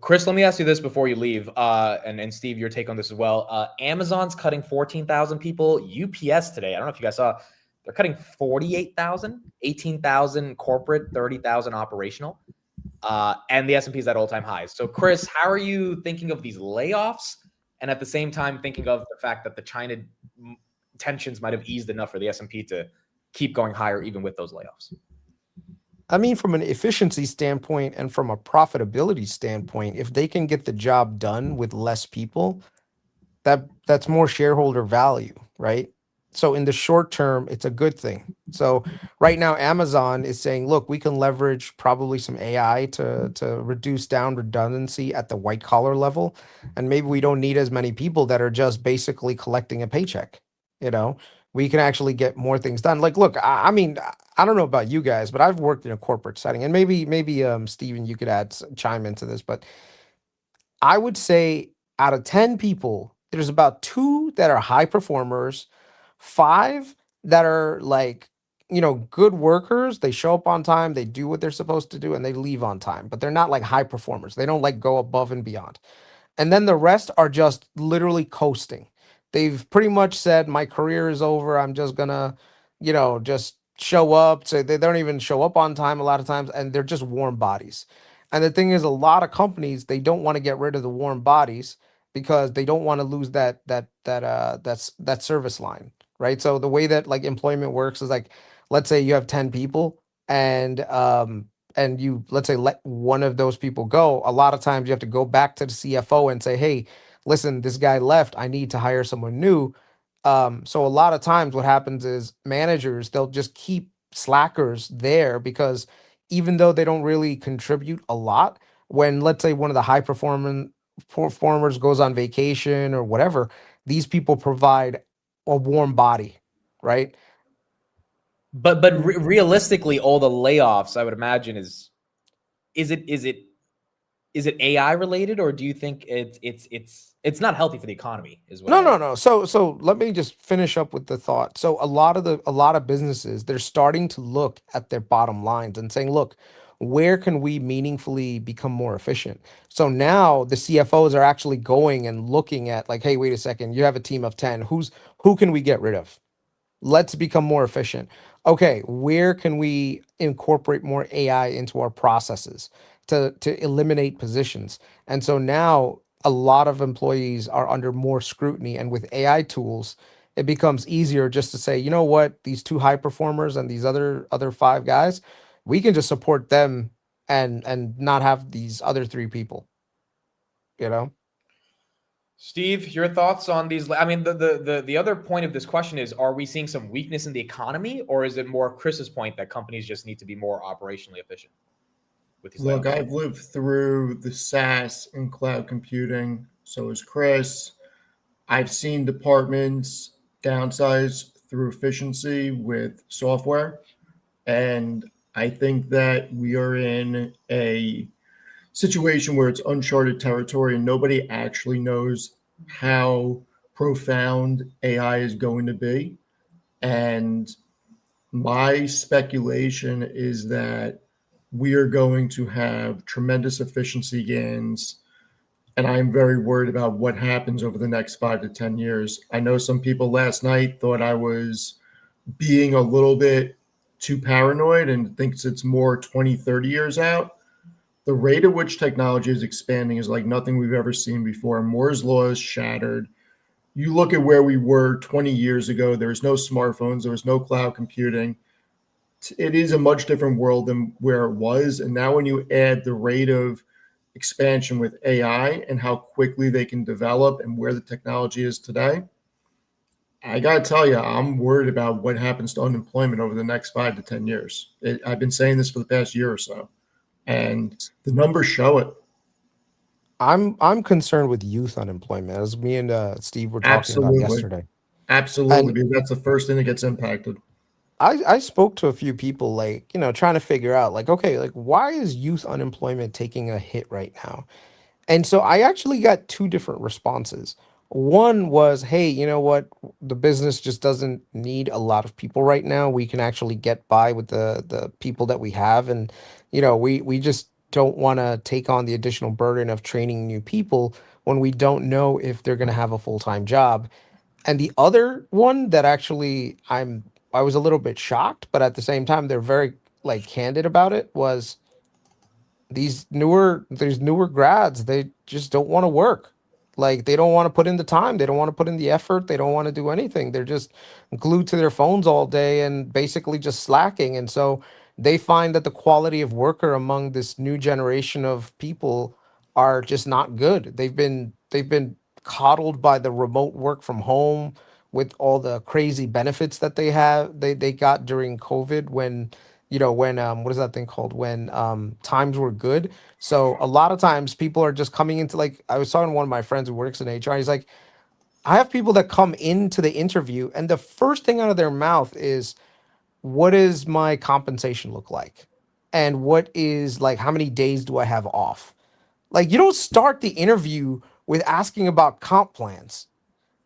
S1: Chris, let me ask you this before you leave, and Steve, your take on this as well. Amazon's cutting 14,000 people. UPS today, I don't know if you guys saw, they're cutting 48,000, 18,000 corporate, 30,000 operational, and the S&P is at all-time highs. So, Chris, how are you thinking of these layoffs, and at the same time thinking of the fact that the China tensions might have eased enough for the S&P to keep going higher even with those layoffs?
S17: I mean, from an efficiency standpoint and from a profitability standpoint, if they can get the job done with less people, that's more shareholder value, right? So in the short term, it's a good thing. So right now, Amazon is saying, look, we can leverage probably some AI to reduce down redundancy at the white collar level, and maybe we don't need as many people that are just basically collecting a paycheck. You know, we can actually get more things done. Like, look, I mean, I don't know about you guys, but I've worked in a corporate setting, and maybe Steven, you could chime into this, but I would say out of 10 people, there's about two that are high performers, five that are like, good workers. They show up on time, they do what they're supposed to do, and they leave on time, but they're not like high performers. They don't like go above and beyond. And then the rest are just literally coasting. They've pretty much said, my career is over. I'm just gonna, just show up. So they don't even show up on time a lot of times, and they're just warm bodies. And the thing is, a lot of companies, they don't want to get rid of the warm bodies because they don't want to lose that service line, right? So the way that like employment works is like, let's say you have 10 people, and you, let's say, let one of those people go. A lot of times you have to go back to the CFO and say, hey, listen, this guy left, I need to hire someone new. So a lot of times what happens is managers, they'll just keep slackers there because even though they don't really contribute a lot, when, let's say, one of the high performing performers goes on vacation or whatever, these people provide a warm body, right?
S1: But realistically, all the layoffs, I would imagine, is it is it is it AI related, or do you think it's not healthy for the economy? Is what
S17: No,
S1: I
S17: no, no. So let me just finish up with the thought. So a lot of businesses, they're starting to look at their bottom lines and saying, look, where can we meaningfully become more efficient? So now the CFOs are actually going and looking at like, hey, wait a second, you have a team of 10. Who can we get rid of? Let's become more efficient. Okay, where can we incorporate more AI into our processes to eliminate positions? And so now a lot of employees are under more scrutiny, and with AI tools, it becomes easier just to say, you know what, these two high performers and these other five guys, we can just support them and not have these other three people, you know?
S1: Steve, your thoughts on these? I mean, the other point of this question is: are we seeing some weakness in the economy, or is it more Chris's point that companies just need to be more operationally efficient with these
S2: Look,
S1: layoffs?
S2: I've lived through the SaaS and cloud computing. So has Chris. I've seen departments downsize through efficiency with software. And I think that we are in a situation where it's uncharted territory and nobody actually knows how profound AI is going to be. And my speculation is that we are going to have tremendous efficiency gains. And I'm very worried about what happens over the next 5 to 10 years. I know some people last night thought I was being a little bit too paranoid and thinks it's more 20, 30 years out. The rate at which technology is expanding is like nothing we've ever seen before. Moore's law is shattered. You look at where we were 20 years ago, there was no smartphones, there was no cloud computing. It is a much different world than where it was. And now, when you add the rate of expansion with AI and how quickly they can develop and where the technology is today, I got to tell you, I'm worried about what happens to unemployment over the next 5 to 10 years. I've been saying this for the past year or so, and the numbers show it.
S17: I'm concerned with youth unemployment, as me and Steve were talking about
S2: Absolutely.
S17: yesterday.
S2: Absolutely,
S17: And
S2: because that's the first thing that gets impacted.
S17: I spoke to a few people, like, trying to figure out, like, okay, like, why is youth unemployment taking a hit right now? And so I actually got two different responses. One was, hey, you know what? The business just doesn't need a lot of people right now. We can actually get by with the people that we have. And, we just don't want to take on the additional burden of training new people when we don't know if they're going to have a full-time job. And the other one that actually I was a little bit shocked, but at the same time they're very like candid about it, was these newer grads, they just don't want to work. Like, they don't want to put in the time, they don't want to put in the effort, they don't want to do anything. They're just glued to their phones all day and basically just slacking. And so they find that the quality of worker among this new generation of people are just not good. They've been coddled by the remote work from home, with all the crazy benefits that they got during COVID when when what is that thing called when times were good. So a lot of times people are just coming into, like, I was talking to one of my friends who works in HR. He's like, I have people that come into the interview and the first thing out of their mouth is, what does my compensation look like? And what is, like, how many days do I have off? Like, you don't start the interview with asking about comp plans.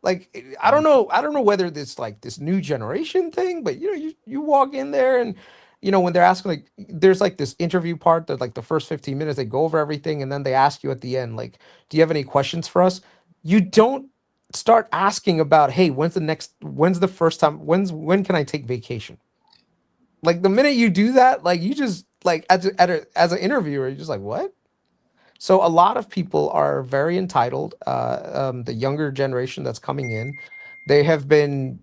S17: Like, I don't know whether this, like, this new generation thing, but you walk in there and when they're asking, like, there's like this interview part that, like, the first 15 minutes they go over everything and then they ask you at the end, like, do you have any questions for us? You don't start asking about, hey, when's the first time, when can I take vacation? Like, the minute you do that, like, you just, like, as an interviewer, you're just like, what? So a lot of people are very entitled. The younger generation that's coming in, they have been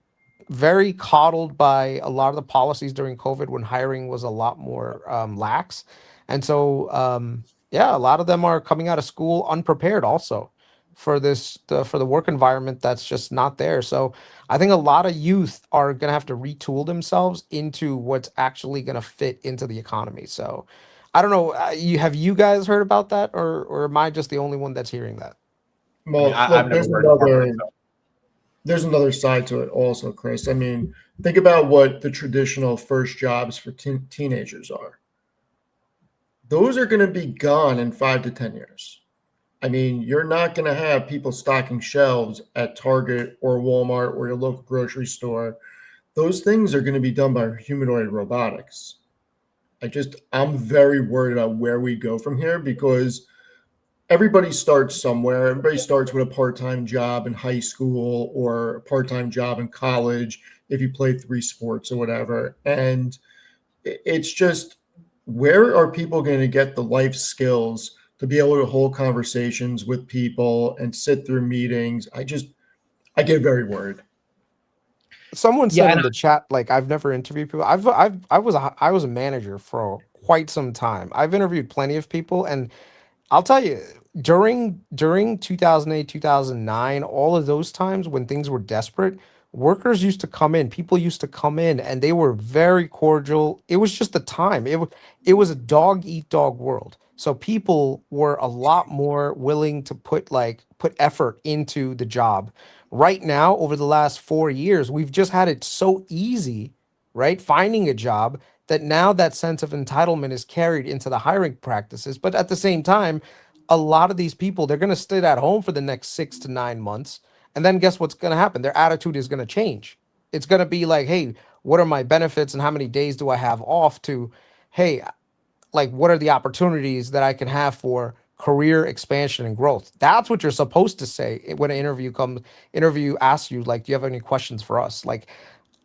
S17: very coddled by a lot of the policies during COVID when hiring was a lot more lax, and so yeah, a lot of them are coming out of school unprepared also for for the work environment that's just not there. So I think a lot of youth are gonna have to retool themselves into what's actually gonna fit into the economy. So I don't know. You guys heard about that, or am I just the only one that's hearing that?
S1: I mean,
S2: Well,
S1: I've
S2: look,
S1: never heard more of it. So.
S2: there's another side to it also, Chris. I mean, think about what the traditional first jobs for teenagers are. Those are going to be gone in 5 to 10 years. I mean, you're not going to have people stocking shelves at Target or Walmart or your local grocery store. Those things are going to be done by humanoid robotics. I'm very worried about where we go from here because everybody starts somewhere. Everybody starts with a part-time job in high school or a part-time job in college if you play 3 sports or whatever. And it's just, where are people going to get the life skills to be able to hold conversations with people and sit through meetings? I get very worried.
S17: Someone
S1: Yeah,
S17: said
S1: and
S17: in the chat, like, I've never interviewed people. I was a manager for quite some time. I've interviewed plenty of people, and I'll tell you, during 2008, 2009, all of those times when things were desperate, workers used to come in, people used to come in, and they were very cordial. It was just the time. It was a dog eat dog world. So people were a lot more willing to put effort into the job. Right now, over the last 4 years, we've just had it so easy, right? Finding a job, that now that sense of entitlement is carried into the hiring practices. But at the same time, a lot of these people, they're going to stay at home for the next 6 to 9 months. And then guess what's going to happen? Their attitude is going to change. It's going to be like, hey, what are my benefits and how many days do I have off, to, hey, like, what are the opportunities that I can have for career expansion and growth? That's what you're supposed to say when an interview asks you, like, do you have any questions for us? Like,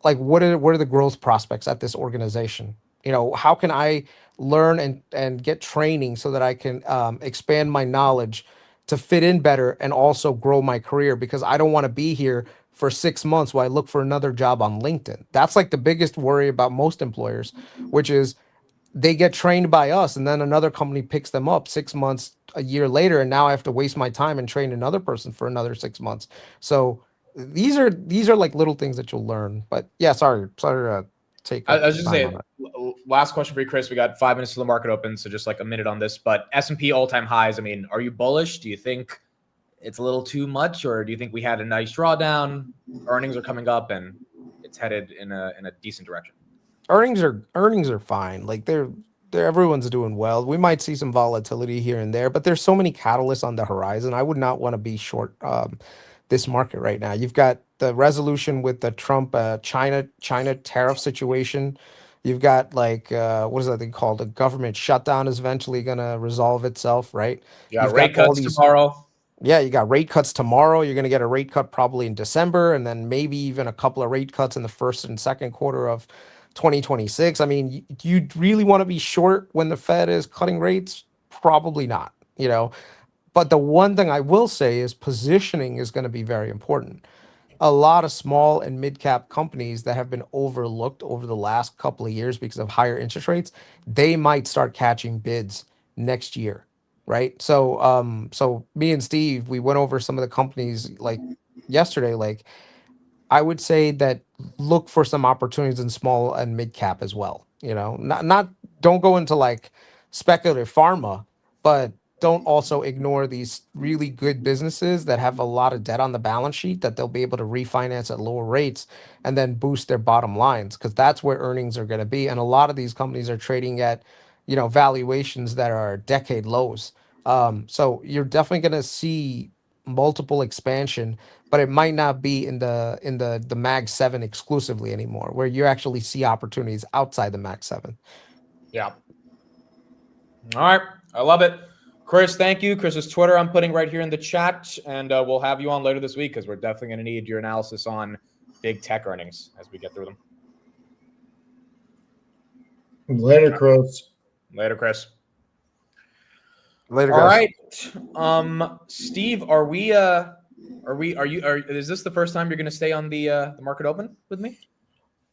S17: what are the growth prospects at this organization? How can I learn and get training so that I can expand my knowledge to fit in better and also grow my career, because I don't want to be here for 6 months while I look for another job on LinkedIn. That's like the biggest worry about most employers, which is they get trained by us and then another company picks them up 6 months, a year later, and now I have to waste my time and train another person for another 6 months. So these are like little things that you'll learn. But yeah, sorry to take
S1: I
S17: up
S1: was just
S17: time on
S1: saying,
S17: that.
S1: last question for you, Chris. We got 5 minutes to the market open, so just like a minute on this. But S&P all-time highs. I mean, are you bullish? Do you think it's a little too much, or do you think we had a nice drawdown? Earnings are coming up, and it's headed in a decent direction.
S17: Earnings are fine. Like, they're everyone's doing well. We might see some volatility here and there, but there's so many catalysts on the horizon. I would not want to be short this market right now. You've got the resolution with the Trump China tariff situation. You've got, like, what is that thing called? The government shutdown is eventually gonna resolve itself, right?
S1: You got
S17: You've got
S1: rate
S17: all
S1: cuts
S17: these
S1: tomorrow.
S17: Yeah, you got rate cuts tomorrow. You're going to get a rate cut probably in December, and then maybe even a couple of rate cuts in the first and second quarter of 2026. I mean, do you really want to be short when the Fed is cutting rates? Probably not. But the one thing I will say is positioning is going to be very important. A lot of small and mid cap companies that have been overlooked over the last couple of years because of higher interest rates, they might start catching bids next year, right? So me and Steve, we went over some of the companies like yesterday. Like, I would say that look for some opportunities in small and mid cap as well. Not don't go into like speculative pharma, but don't also ignore these really good businesses that have a lot of debt on the balance sheet that they'll be able to refinance at lower rates and then boost their bottom lines, because that's where earnings are going to be. And a lot of these companies are trading at, valuations that are decade lows. So you're definitely going to see multiple expansion, but it might not be in the Mag 7 exclusively anymore, where you actually see opportunities outside the Mag 7.
S1: Yeah. All right. I love it. Chris, thank you. Chris's Twitter I'm putting right here in the chat, and we'll have you on later this week because we're definitely going to need your analysis on big tech earnings as we get through them.
S2: Later, Chris.
S1: Later, Chris.
S17: Later,
S1: All
S17: guys.
S1: right. Steve, is this the first time you're going to stay on the market open with me?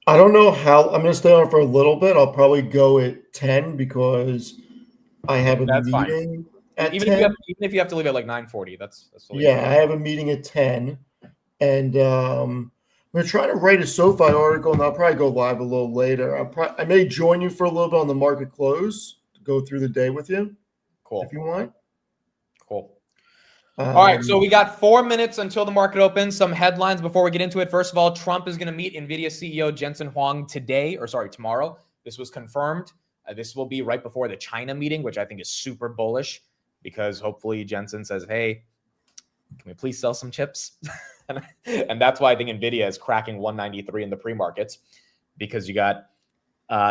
S2: I don't know how I'm going to stay on for a little bit. I'll probably go at 10 because I have a
S1: That's fine.
S2: meeting at
S1: Even
S2: 10.
S1: if you have to leave at like 9:40, that's totally
S2: Yeah, I have a meeting at 10, and I'm going to try to write a SoFi article, and I'll probably go live a little later. I may join you for a little bit on the market close to go through the day with you.
S1: Cool.
S2: If you want.
S1: Cool. All right, so we got 4 minutes until the market opens. Some headlines before we get into it. First of all, Trump is going to meet NVIDIA CEO Jensen Huang tomorrow. This was confirmed. This will be right before the China meeting, which I think is super bullish because hopefully Jensen says, hey, can we please sell some chips? And that's why I think NVIDIA is cracking 193 in the pre-markets, because you got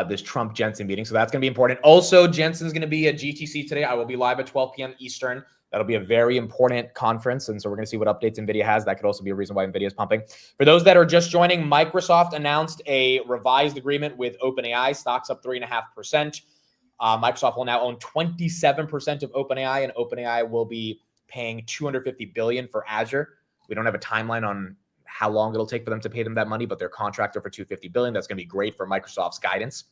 S1: this Trump-Jensen meeting. So that's going to be important. Also, Jensen's going to be at GTC today. I will be live at 12 p.m. Eastern. That'll be a very important conference. And so we're going to see what updates NVIDIA has. That could also be a reason why NVIDIA is pumping. For those that are just joining, Microsoft announced a revised agreement with OpenAI. Stocks up 3.5%. Microsoft will now own 27% of OpenAI, and OpenAI will be paying $250 billion for Azure. We don't have a timeline on how long it'll take for them to pay them that money, but they're contracted for $250 billion. That's going to be great for Microsoft's guidance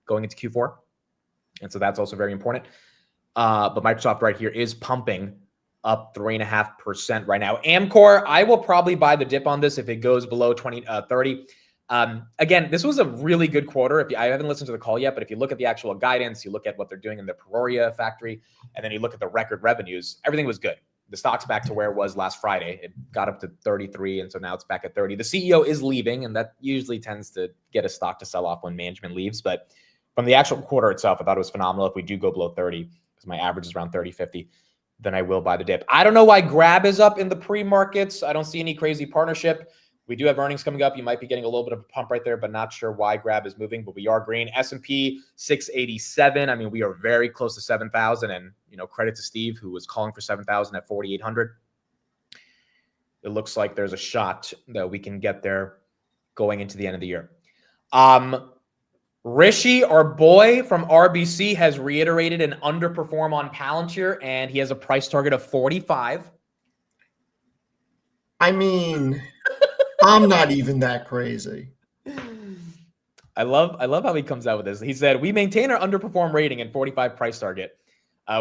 S1: going into Q4. And so that's also very important. But Microsoft right here is pumping up 3.5% right now. Amcor, I will probably buy the dip on this if it goes below 30. Again, this was a really good quarter. I haven't listened to the call yet, but if you look at the actual guidance, you look at what they're doing in the Peoria factory, and then you look at the record revenues, everything was good. The stock's back to where it was last Friday. It got up to 33, and so now it's back at 30. The CEO is leaving, and that usually tends to get a stock to sell off when management leaves. But from the actual quarter itself, I thought it was phenomenal. If we do go below 30, because my average is around 30.50, then I will buy the dip. I don't know why Grab is up in the pre-markets. I don't see any crazy partnership. We do have earnings coming up. You might be getting a little bit of a pump right there, but not sure why Grab is moving, but we are green. S&P 687. I mean, we are very close to 7,000, and credit to Steve, who was calling for 7,000 at 4,800. It looks like there's a shot that we can get there going into the end of the year. Rishi, our boy from RBC, has reiterated an underperform on Palantir, and he has a price target of 45.
S2: I mean, I'm not even that crazy.
S1: I love how he comes out with this. He said, we maintain our underperform rating and 45 price target.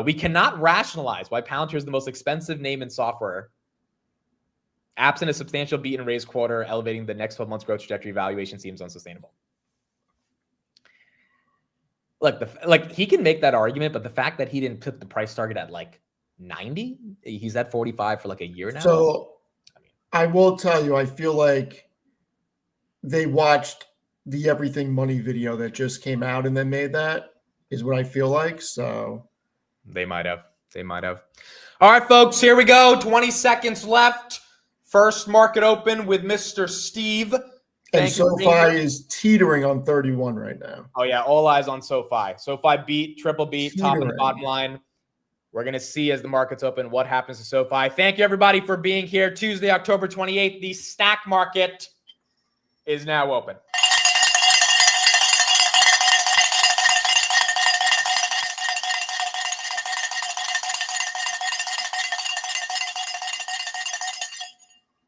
S1: We cannot rationalize why Palantir is the most expensive name in software. Absent a substantial beat and raise quarter, elevating the next 12 months growth trajectory, valuation seems unsustainable. Look, he can make that argument, but the fact that he didn't put the price target at like 90, he's at 45 for like a year now.
S2: So I will tell you, I feel like they watched the Everything Money video that just came out and then made that, is what I feel like. So
S1: they might have. All right, folks, here we go. 20 seconds left. First market open with Mr. Steve.
S2: And SoFi is teetering on 31 right now.
S1: Oh, yeah. All eyes on SoFi. SoFi beat, triple beat, top and bottom line. We're going to see as the markets open what happens to SoFi. Thank you, everybody, for being here. Tuesday, October 28th. The stock market is now open.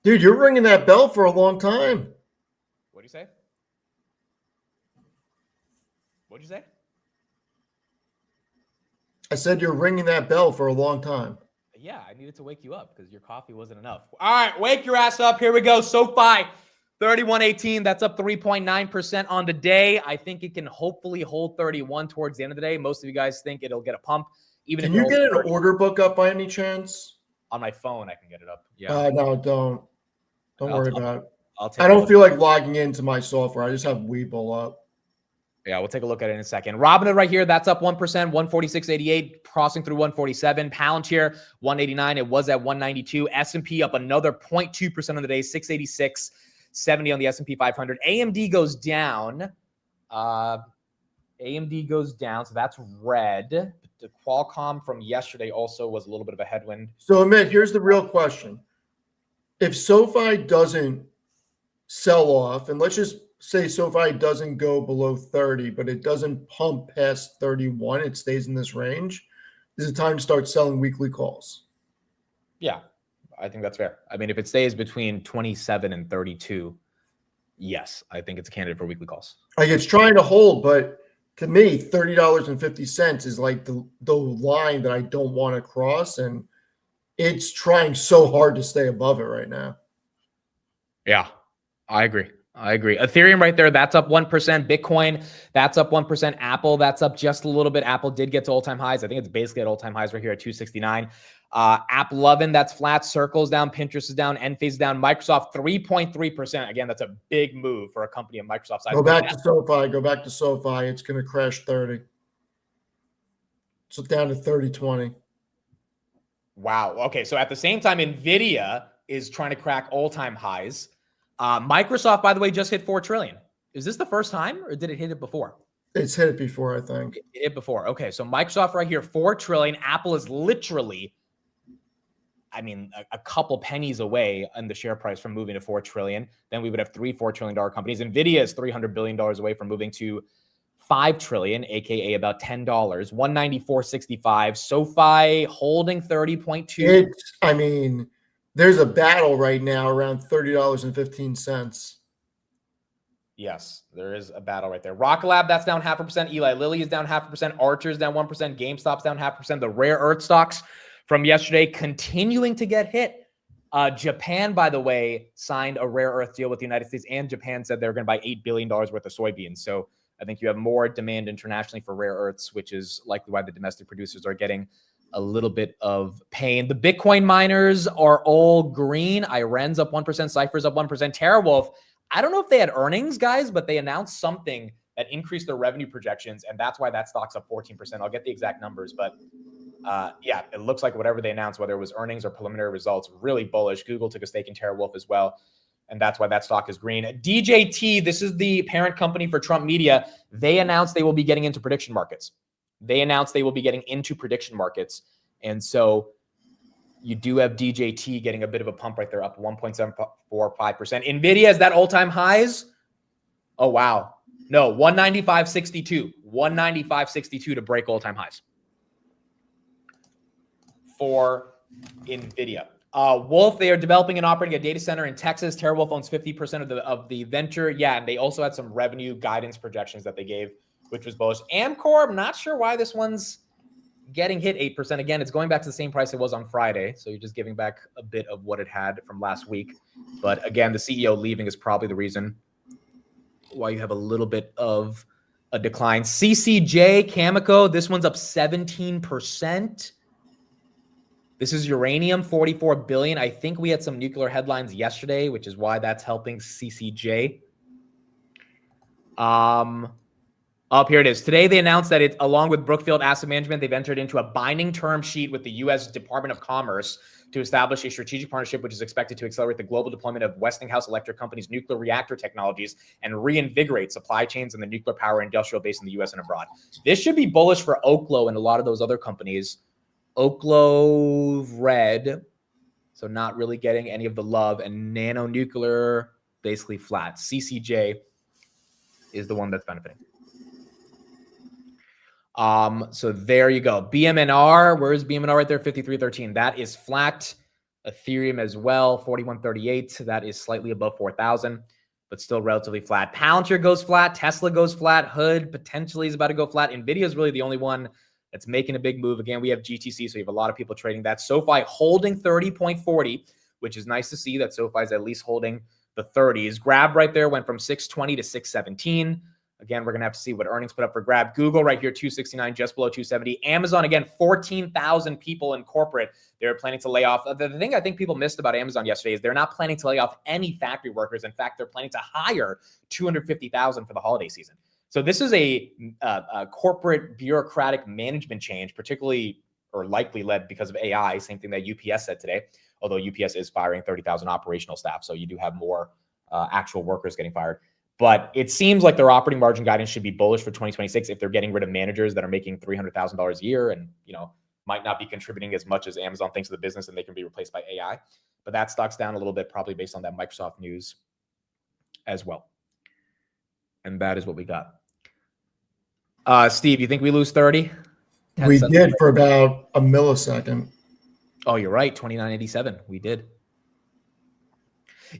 S2: Dude, you're ringing that bell for a long time.
S1: What'd you say? What'd you say?
S2: I said you're ringing that bell for a long time.
S1: Yeah, I needed to wake you up because your coffee wasn't enough. All right, wake your ass up. Here we go. SoFi 31.18. That's up 3.9% on the day. I think it can hopefully hold 31 towards the end of the day. Most of you guys think it'll get a pump. Even
S2: Can
S1: if
S2: you
S1: it
S2: get an
S1: holds
S2: order book up by any chance?
S1: on my phone, I can get it up. Yeah.
S2: No, don't. Don't worry
S1: I'll-
S2: about it.
S1: I'll take
S2: I
S1: a
S2: don't
S1: look.
S2: feel like logging into my software. I just have Webull up.
S1: Yeah, we'll take a look at it in a second. Robinhood right here, that's up 1%, 146.88, crossing through 147. Palantir, 189. It was at 192. S&P up another 0.2% on the day, 686.70 on the S&P 500. AMD goes down. AMD goes down, so that's red. The Qualcomm from yesterday also was a little bit of a headwind.
S2: So, Amit, here's the real question. If SoFi doesn't sell off, and let's just say SoFi doesn't go below 30, but it doesn't pump past 31, it stays in this range, is it time to start selling weekly calls?
S1: Yeah, I think that's fair. I mean, if it stays between 27 and 32, yes, I think it's a candidate for weekly calls.
S2: Like, it's trying to hold, but to me, $30.50 is like the line that I don't want to cross, and it's trying so hard to stay above it right now.
S1: Yeah, I agree. Ethereum right there, that's up 1%. Bitcoin, that's up 1%. Apple, that's up just a little bit. Apple did get to all-time highs. I think it's basically at all-time highs right here at 269. AppLovin, that's flat. Circle's down. Pinterest is down. Enphase is down. Microsoft, 3.3%. Again, that's a big move for a company of Microsoft size.
S2: Go back to SoFi. It's going to crash 30. So down to 30.20.
S1: Wow. Okay, so at the same time, NVIDIA is trying to crack all-time highs. Microsoft, by the way, just hit 4 trillion. Is this the first time, or did it hit it before?
S2: It's hit it before, I think.
S1: It hit before. Okay, so Microsoft right here, 4 trillion. Apple is literally, I mean, a couple pennies away in the share price from moving to 4 trillion. Then we would have 3 $4 trillion companies. NVIDIA is $300 billion away from moving to 5 trillion, aka about $10. 194.65. SoFi holding 30.2.
S2: I mean, there's a battle right now around $30.15.
S1: Yes, there is a battle right there. Rocket Lab, that's down 0.5%. Eli Lilly is down 0.5%. Archer's down 1%. GameStop's down 0.5%. The rare earth stocks from yesterday continuing to get hit. Japan, by the way, signed a rare earth deal with the United States, and Japan said they're going to buy $8 billion worth of soybeans. So I think you have more demand internationally for rare earths, which is likely why the domestic producers are getting a little bit of pain. The Bitcoin miners are all green. Iren's up 1%. Cypher's up 1%. TeraWolf, I don't know if they had earnings, guys, but they announced something that increased their revenue projections, and that's why that stock's up 14%. I'll get the exact numbers, but yeah, it looks like whatever they announced, whether it was earnings or preliminary results, really bullish. Google took a stake in TeraWolf as well, and that's why that stock is green. DJT, this is the parent company for Trump Media. They announced they will be getting into prediction markets. And so you do have DJT getting a bit of a pump right there, up 1.745%. NVIDIA is that all-time highs. Oh, wow. No, 195.62. 195.62 to break all-time highs for NVIDIA. Wolf, they are developing and operating a data center in Texas. TeraWolf owns 50% of the venture. Yeah, and they also had some revenue guidance projections that they gave, which was bullish. Amcor, I'm not sure why this one's getting hit 8%. Again, it's going back to the same price it was on Friday. So you're just giving back a bit of what it had from last week. But again, the CEO leaving is probably the reason why you have a little bit of a decline. CCJ, Cameco, this one's up 17%. This is uranium, 44 billion. I think we had some nuclear headlines yesterday, which is why that's helping CCJ. Up here it is. Today, they announced that along with Brookfield Asset Management, they've entered into a binding term sheet with the U.S. Department of Commerce to establish a strategic partnership, which is expected to accelerate the global deployment of Westinghouse Electric Company's nuclear reactor technologies and reinvigorate supply chains in the nuclear power industrial base in the U.S. and abroad. This should be bullish for Oklo and a lot of those other companies. Oklo red, so not really getting any of the love, and Nano Nuclear basically flat. CCJ is the one that's benefiting. So there you go. BMNR, where is BMNR right there? 53.13. That is flat. Ethereum as well, 41.38. That is slightly above 4,000, but still relatively flat. Palantir goes flat. Tesla goes flat. Hood potentially is about to go flat. NVIDIA is really the only one that's making a big move. Again, we have GTC, so you have a lot of people trading that. SoFi holding 30.40, which is nice to see that SoFi is at least holding the 30s. Grab right there went from 620 to 617. Again, we're going to have to see what earnings put up for Grab. Google right here, 269, just below 270. Amazon, again, 14,000 people in corporate. They're planning to lay off. The thing I think people missed about Amazon yesterday is they're not planning to lay off any factory workers. In fact, they're planning to hire 250,000 for the holiday season. So this is a corporate bureaucratic management change, particularly or likely led because of AI. Same thing that UPS said today, although UPS is firing 30,000 operational staff. So you do have more actual workers getting fired. But it seems like their operating margin guidance should be bullish for 2026 if they're getting rid of managers that are making $300,000 a year and, might not be contributing as much as Amazon thinks of the business, and they can be replaced by AI. But that stock's down a little bit, probably based on that Microsoft news as well. And that is what we got. Steve, you think we lose 30?
S2: We did for about a millisecond.
S1: Oh, you're right. 29.87. We did.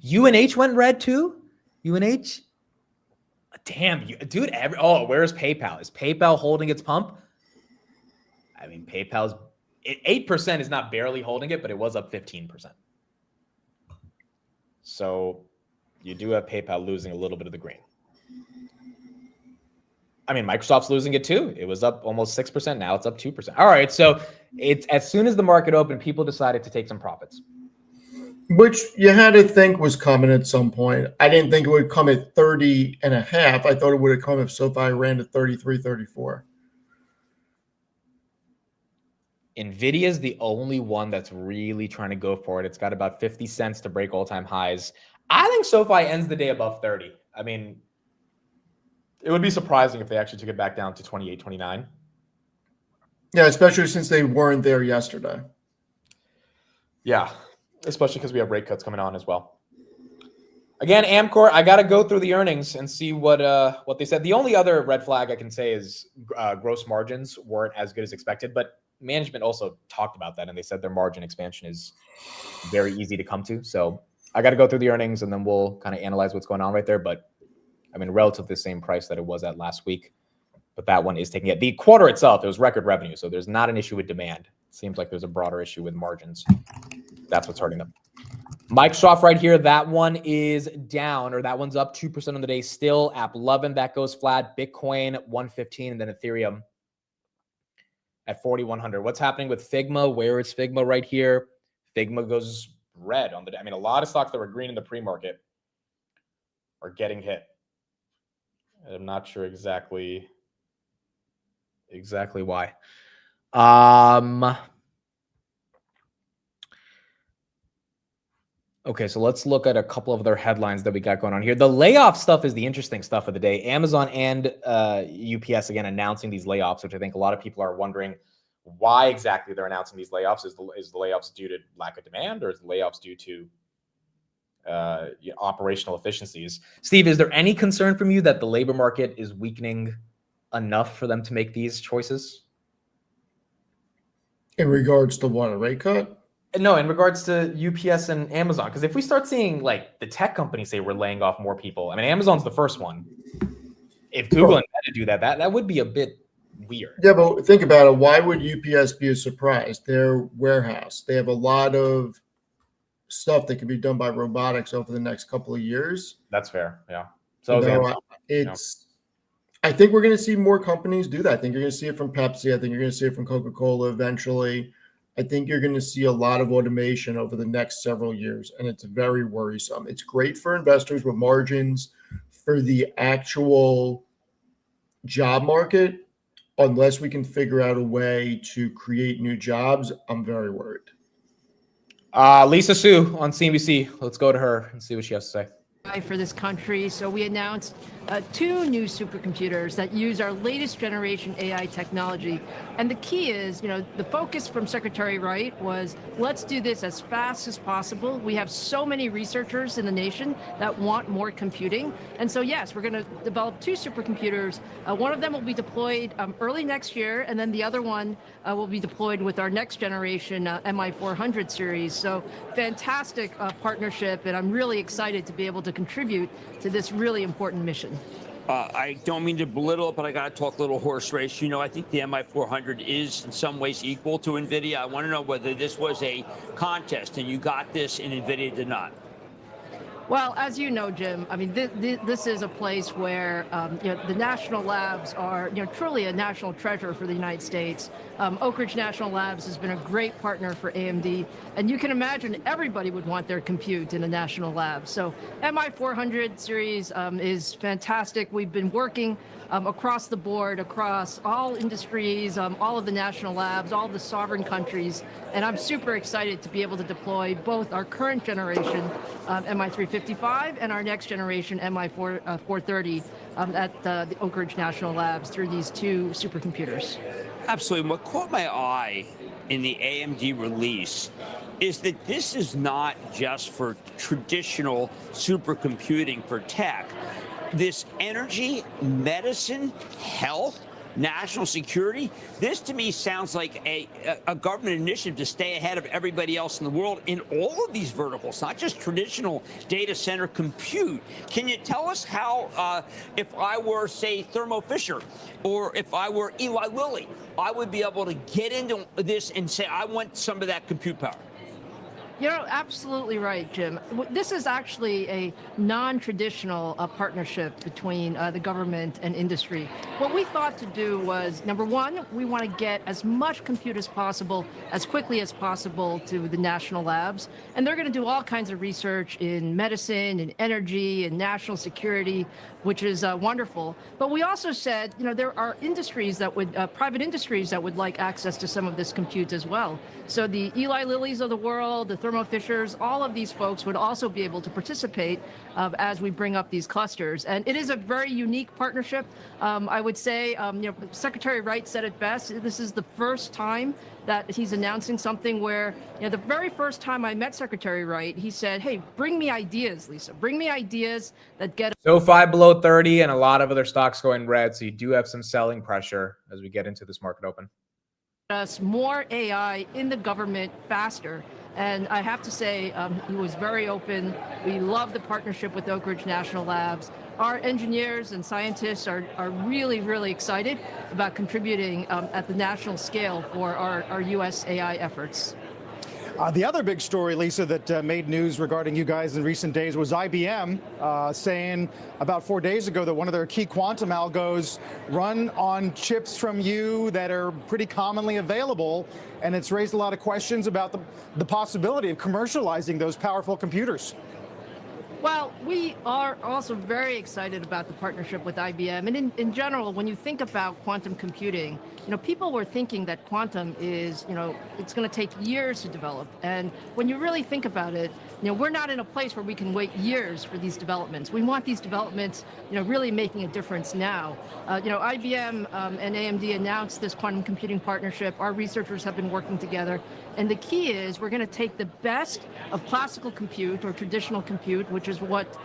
S1: UNH went red too? UNH? Damn, dude. Where's PayPal? Is PayPal holding its pump? I mean, PayPal's 8% is not barely holding it, but it was up 15%. So you do have PayPal losing a little bit of the green. I mean, Microsoft's losing it too. It was up almost 6%. Now it's up 2%. All right. So it's as soon as the market opened, people decided to take some profits.
S2: Which you had to think was coming at some point. I didn't think it would come at 30 and a half. I thought it would have come if SoFi ran to 33, 34.
S1: NVIDIA's the only one that's really trying to go for it. It's got about 50 cents to break all-time highs. I think SoFi ends the day above 30. I mean, it would be surprising if they actually took it back down to 28, 29.
S2: Yeah, especially since they weren't there yesterday.
S1: Yeah, especially because we have rate cuts coming on as well. Again, Amcor, I got to go through the earnings and see what they said. The only other red flag I can say is gross margins weren't as good as expected, but management also talked about that, and they said their margin expansion is very easy to come to. So I got to go through the earnings, and then we'll kind of analyze what's going on right there. But I mean, relative to the same price that it was at last week, but that one is taking it. The quarter itself, it was record revenue, so there's not an issue with demand. It seems like there's a broader issue with margins. That's what's hurting them. Microsoft right here, that one is down, or that one's up 2% on the day still. App 11, that goes flat. Bitcoin, 115, and then Ethereum at 4,100. What's happening with Figma? Where is Figma right here? Figma goes red on the day. I mean, a lot of stocks that were green in the pre-market are getting hit. I'm not sure exactly why. Okay, so let's look at a couple of other headlines that we got going on here. The layoff stuff is the interesting stuff of the day. Amazon and UPS, again, announcing these layoffs, which I think a lot of people are wondering why exactly they're announcing these layoffs. Is the layoffs due to lack of demand, or is the layoffs due to operational efficiencies? Steve, is there any concern from you that the labor market is weakening enough for them to make these choices?
S2: In regards to what, a rate cut?
S1: No, in regards to UPS and Amazon, because if we start seeing like the tech companies say we're laying off more people, I mean, Amazon's the first one. If Google and Meta do that would be a bit weird.
S2: Yeah, but think about it. Why would UPS be a surprise? Their warehouse, they have a lot of stuff that can be done by robotics over the next couple of years.
S1: That's fair. Yeah. So
S2: I think we're going to see more companies do that. I think you're going to see it from Pepsi. I think you're going to see it from Coca-Cola eventually. I think you're going to see a lot of automation over the next several years, and it's very worrisome. It's great for investors with margins. For the actual job market, unless we can figure out a way to create new jobs, I'm very worried.
S1: Lisa Su on CNBC. Let's go to her and see what she has to say.
S18: For this country. So we announced 2 new supercomputers that use our latest generation AI technology. And the key is, the focus from Secretary Wright was, let's do this as fast as possible. We have so many researchers in the nation that want more computing. And so, yes, we're going to develop 2 supercomputers. One of them will be deployed early next year, and then the other one will be deployed with our next generation MI400 series. So fantastic partnership, and I'm really excited to be able to contribute to this really important mission.
S19: I don't mean to belittle it, but I got to talk a little horse race. I think the MI400 is in some ways equal to NVIDIA. I want to know whether this was a contest and you got this and NVIDIA did not.
S18: Well, as you know, Jim, I mean, this is a place where the national labs are truly a national treasure for the United States. Oak Ridge National Labs has been a great partner for AMD, and you can imagine everybody would want their compute in a national lab. So MI400 series is fantastic. We've been working across the board, across all industries, all of the national labs, all the sovereign countries, and I'm super excited to be able to deploy both our current generation MI355 and our next generation MI430 at the Oak Ridge National Labs through these two supercomputers.
S19: Absolutely. What caught my eye in the AMD release is that this is not just for traditional supercomputing for tech. This energy, medicine, health, national security, this to me sounds like a government initiative to stay ahead of everybody else in the world in all of these verticals, not just traditional data center compute. Can you tell us how, if I were, say, Thermo Fisher, or if I were Eli Lilly, I would be able to get into this and say, I want some of that compute power?
S18: You're absolutely right, Jim. This is actually a non-traditional partnership between the government and industry. What we thought to do was, number one, we want to get as much compute as possible, as quickly as possible to the national labs. And they're going to do all kinds of research in medicine and energy and national security, which is wonderful. But we also said, there are industries that would, private industries that would like access to some of this compute as well. So the Eli Lillys of the world, the Thermo Fishers, all of these folks would also be able to participate as we bring up these clusters. And it is a very unique partnership. I would say, Secretary Wright said it best. This is the first time that he's announcing something where, the very first time I met Secretary Wright, he said, hey, bring me ideas, Lisa. Bring me ideas that get
S1: SoFi below 30 and a lot of other stocks going red. So you do have some selling pressure as we get into this market open.
S18: us more AI in the government faster. And I have to say, he was very open. We love the partnership with Oak Ridge National Labs. Our engineers and scientists are really, really excited about contributing at the national scale for our U.S. AI efforts.
S20: The other big story, Lisa, that made news regarding you guys in recent days was IBM saying about 4 days ago that one of their key quantum algos run on chips from you that are pretty commonly available, and it's raised a lot of questions about the possibility of commercializing those powerful computers.
S18: Well, we are also very excited about the partnership with IBM. And in general, when you think about quantum computing, people were thinking that quantum is, it's going to take years to develop. And when you really think about it, we're not in a place where we can wait years for these developments. We want these developments, really making a difference now. IBM and AMD announced this quantum computing partnership. Our researchers have been working together. And the key is we're going to take the best of classical compute or traditional compute, which is what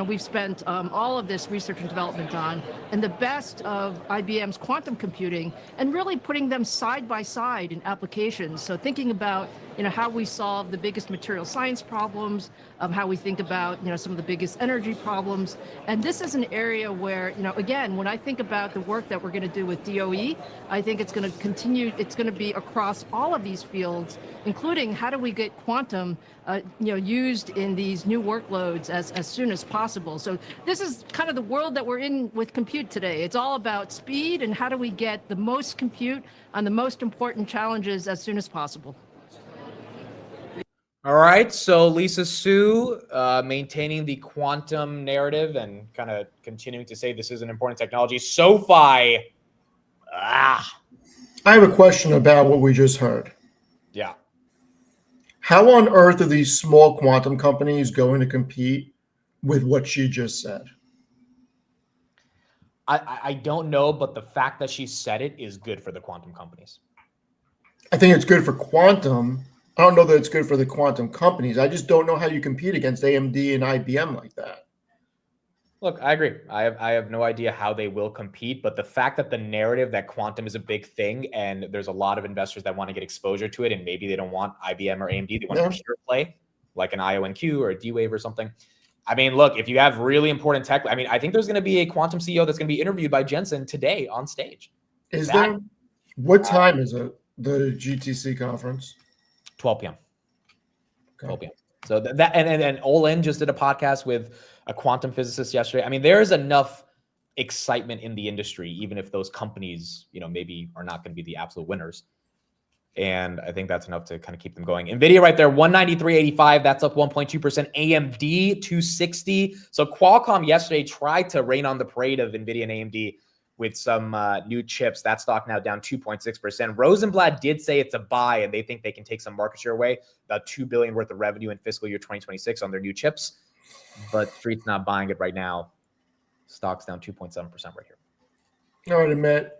S18: we've spent all of this research and development on, and the best of IBM's quantum computing, and really putting them side by side in applications. So thinking about how we solve the biggest material science problems, how we think about some of the biggest energy problems. And this is an area where, again, when I think about the work that we're going to do with DOE, I think it's going to continue. It's going to be across all of these fields, including how do we get quantum used in these new workloads as soon as possible. So this is kind of the world that we're in with compute today. It's all about speed and how do we get the most compute on the most important challenges as soon as possible.
S1: All right, so Lisa Su maintaining the quantum narrative and kind of continuing to say this is an important technology. SoFi,
S2: I have a question about what we just heard.
S1: Yeah.
S2: How on earth are these small quantum companies going to compete with what she just said?
S1: I don't know, but the fact that she said it is good for the quantum companies.
S2: I think it's good for quantum. I don't know that it's good for the quantum companies. I just don't know how you compete against AMD and IBM like that.
S1: Look, I agree. I have no idea how they will compete, but the fact that the narrative that quantum is a big thing and there's a lot of investors that want to get exposure to it, and maybe they don't want IBM or AMD, they want a pure play like an IONQ or a D-Wave or something. I mean, look, if you have really important tech, I mean, I think there's going to be a quantum CEO that's going to be interviewed by Jensen today on stage.
S2: Is there? What time is it? The GTC conference?
S1: 12 p.m.
S2: 12 p.m.
S1: So that and Olin just did a podcast with a quantum physicist yesterday. I mean, there is enough excitement in the industry, even if those companies, maybe are not going to be the absolute winners. And I think that's enough to kind of keep them going. NVIDIA right there, 193.85. That's up 1.2%. AMD, 260. So Qualcomm yesterday tried to rain on the parade of NVIDIA and AMD with some new chips. That stock now down 2.6%. Rosenblatt did say it's a buy, and they think they can take some market share away, about $2 billion worth of revenue in fiscal year 2026 on their new chips. But Street's not buying it right now. Stock's down 2.7% right here.
S2: All right, Amit.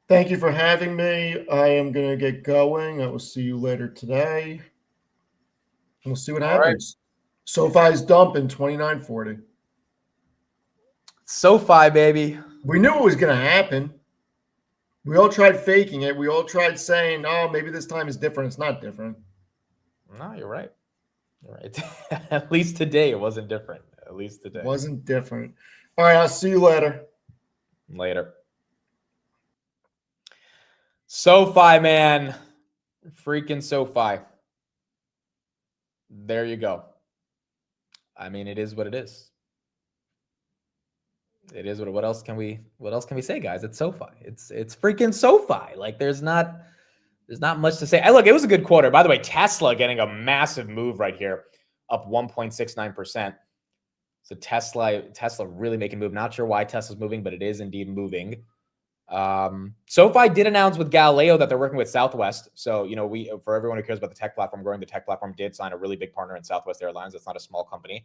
S2: Thank you for having me. I am going to get going. I will see you later today. We'll see what happens. SoFi's dumping 29.40.
S1: SoFi, baby.
S2: We knew it was going to happen. We all tried faking it. We all tried saying, oh, maybe this time is different. It's not different.
S1: No, you're right. You're right. At least today it wasn't different. At least today.
S2: It wasn't different. All right, I'll see you later.
S1: Later. SoFi, man. Freaking SoFi. There you go. I mean, it is what it is. It is what else can we say, guys? It's SoFi. It's freaking SoFi. Like there's not much to say. Look, it was a good quarter. By the way, Tesla getting a massive move right here, up 1.69%. So Tesla really making a move. Not sure why Tesla's moving, but it is indeed moving. SoFi did announce with Galileo that they're working with Southwest. So, for everyone who cares about the tech platform growing, the tech platform did sign a really big partner in Southwest Airlines. It's not a small company,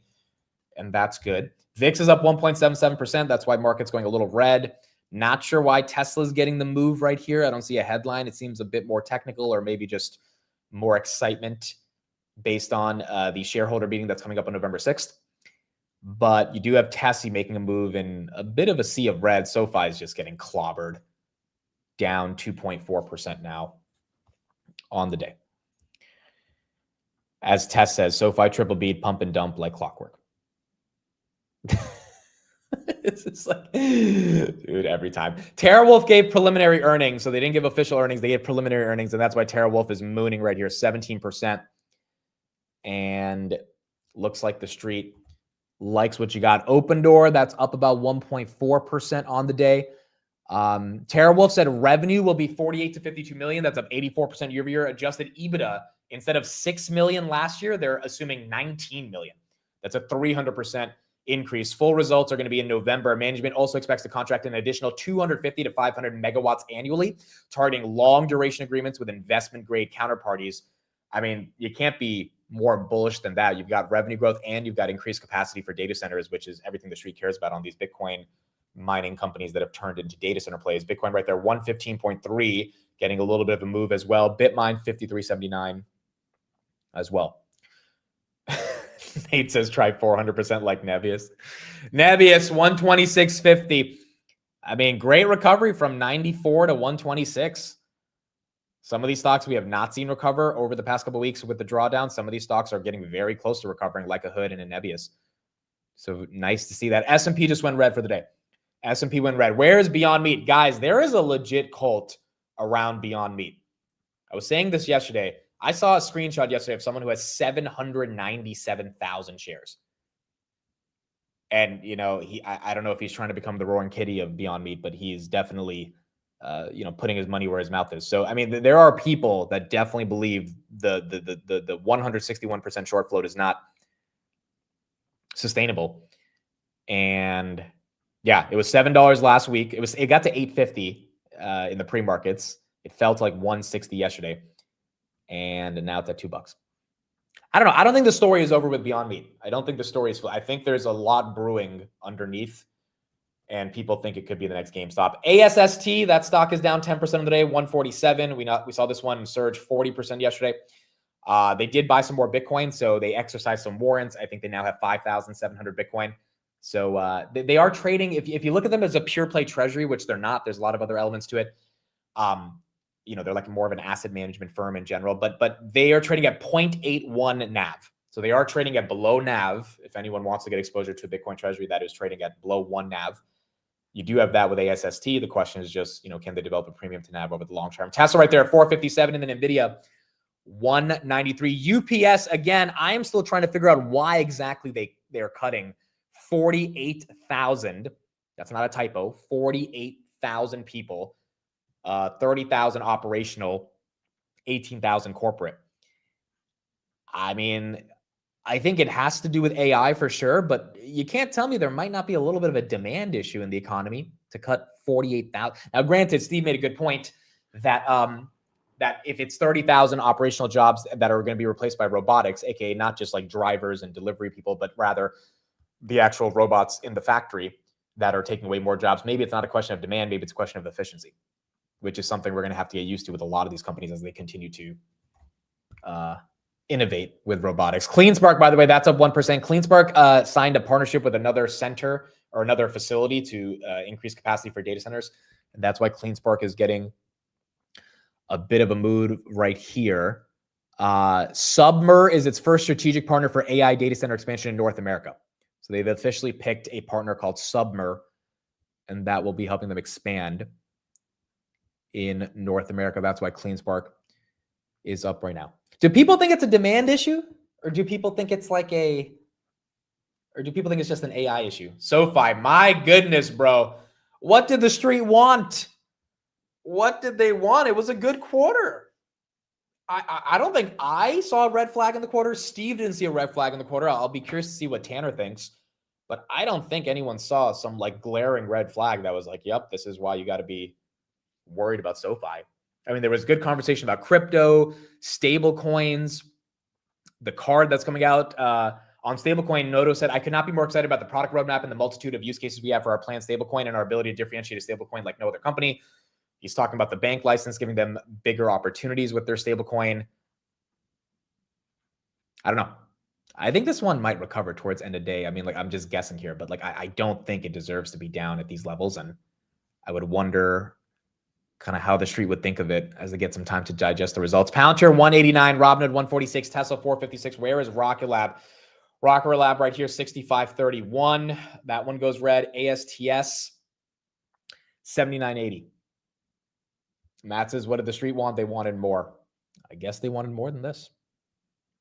S1: and that's good. VIX is up 1.77%. That's why market's going a little red. Not sure why Tesla's getting the move right here. I don't see a headline. It seems a bit more technical, or maybe just more excitement based on the shareholder meeting that's coming up on November 6th. But you do have Tessie making a move in a bit of a sea of red. SoFi is just getting clobbered, down 2.4% now on the day. As Tess says, SoFi triple beat, pump and dump like clockwork. It's just like, dude, every time. TeraWulf gave preliminary earnings, so they didn't give official earnings. They gave preliminary earnings, and that's why TeraWulf is mooning right here, 17%. And looks like the street likes what you got. Open Door, that's up about 1.4% on the day. TeraWulf said revenue will be 48 to 52 million. That's up 84% year over year. Adjusted EBITDA, instead of 6 million last year, they're assuming 19 million. That's a 300% increase. Full results are going to be in November. Management also expects to contract an additional 250 to 500 megawatts annually, targeting long duration agreements with investment grade counterparties. I mean, you can't be more bullish than that. You've got revenue growth and you've got increased capacity for data centers, which is everything the street cares about on these Bitcoin mining companies that have turned into data center plays. Bitcoin right there, 115.3, getting a little bit of a move as well. Bitmine, 53.79 as well. Nate says try 400% like Nebius. Nebius, 126.50. I mean, great recovery from 94 to 126. Some of these stocks we have not seen recover over the past couple of weeks with the drawdown. Some of these stocks are getting very close to recovering, like a Hood and a Nebius. So nice to see that. S&P just went red for the day. S&P went red. Where is Beyond Meat? Guys, there is a legit cult around Beyond Meat. I was saying this yesterday. I saw a screenshot yesterday of someone who has 797,000 shares. And, I don't know if he's trying to become the roaring kitty of Beyond Meat, but he's definitely putting his money where his mouth is. So, I mean, there are people that definitely believe the 161% short float is not sustainable. And yeah, it was $7 last week. It got to $8.50 in the pre-markets. It fell to like $1.60 yesterday. And now it's at $2. I don't know. I don't think the story is over with Beyond Meat. I don't think the story is. I think there's a lot brewing underneath. And people think it could be the next GameStop. ASST, that stock is down 10% of the day, 147. We saw this one surge 40% yesterday. They did buy some more Bitcoin, so they exercised some warrants. I think they now have 5,700 Bitcoin. So they are trading. If you look at them as a pure play treasury, which they're not, there's a lot of other elements to it. They're like more of an asset management firm in general, but they are trading at 0.81 NAV. So they are trading at below NAV. If anyone wants to get exposure to a Bitcoin treasury that is trading at below 1 NAV. You do have that with ASST. The question is just, can they develop a premium to NAV over the long term? Tesla right there at 457, and then NVIDIA 193. UPS, again, I am still trying to figure out why exactly they're cutting 48,000. That's not a typo. 48,000 people, 30,000 operational, 18,000 corporate. I mean, I think it has to do with AI for sure, but you can't tell me there might not be a little bit of a demand issue in the economy to cut 48,000. Now, granted, Steve made a good point that that if it's 30,000 operational jobs that are going to be replaced by robotics, aka not just like drivers and delivery people, but rather the actual robots in the factory that are taking away more jobs, maybe it's not a question of demand, maybe it's a question of efficiency, which is something we're going to have to get used to with a lot of these companies as they continue to innovate with robotics. CleanSpark, by the way, that's up 1%. CleanSpark signed a partnership with another center or another facility to increase capacity for data centers. And that's why CleanSpark is getting a bit of a mood right here. Submer is its first strategic partner for AI data center expansion in North America. So they've officially picked a partner called Submer, and that will be helping them expand in North America. That's why CleanSpark is up right now. Do people think it's a demand issue, or do people think it's just an AI issue? SoFi, my goodness, bro. What did the street want? What did they want? It was a good quarter. I don't think I saw a red flag in the quarter. Steve didn't see a red flag in the quarter. I'll be curious to see what Tanner thinks. But I don't think anyone saw some like glaring red flag that was like, yep, this is why you got to be worried about SoFi. I mean, there was good conversation about crypto, stable coins, the card that's coming out on stablecoin. Noto said, I could not be more excited about the product roadmap and the multitude of use cases we have for our planned stablecoin and our ability to differentiate a stablecoin like no other company. He's talking about the bank license, giving them bigger opportunities with their stablecoin. I don't know. I think this one might recover towards end of day. I mean, like, I'm just guessing here, but like, I don't think it deserves to be down at these levels. And I would wonder kind of how the street would think of it as they get some time to digest the results. Palantir 189, Robinhood 146, Tesla 456. Where is Rocket Lab? Rocket Lab right here, 65.31. That one goes red. ASTS 79.80. Matt says, what did the street want? They wanted more. I guess they wanted more than this.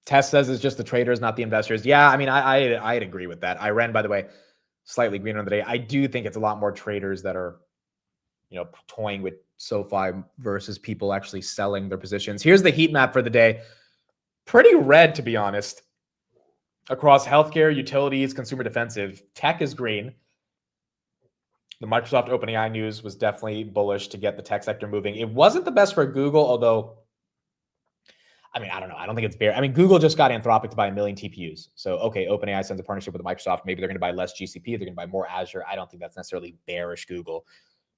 S1: Tess says it's just the traders, not the investors. Yeah, I mean, I'd agree with that. I ran, by the way, slightly green on the day. I do think it's a lot more traders that are, toying with SoFi versus people actually selling their positions. Here's the heat map for the day. Pretty red, to be honest. Across healthcare, utilities, consumer defensive. Tech is green. The Microsoft OpenAI news was definitely bullish to get the tech sector moving. It wasn't the best for Google, although, I mean, I don't know. I don't think it's bear. I mean, Google just got Anthropic to buy 1 million TPUs. So, okay, OpenAI sends a partnership with Microsoft. Maybe they're going to buy less GCP. They're going to buy more Azure. I don't think that's necessarily bearish Google.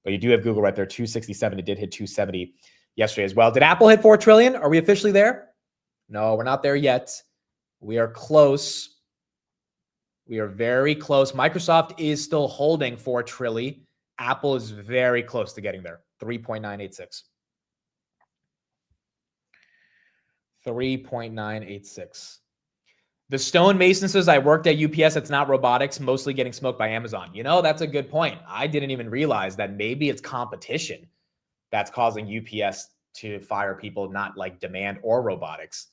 S1: But you do have Google right there, 267. It did hit 270 yesterday as well. Did Apple hit 4 trillion? Are we officially there? No, we're not there yet. We are close. We are very close. Microsoft is still holding 4 trillion. Apple is very close to getting there. 3.986. 3.986. The Stonemason says, I worked at UPS. It's not robotics, mostly getting smoked by Amazon. That's a good point. I didn't even realize that maybe it's competition that's causing UPS to fire people, not like demand or robotics.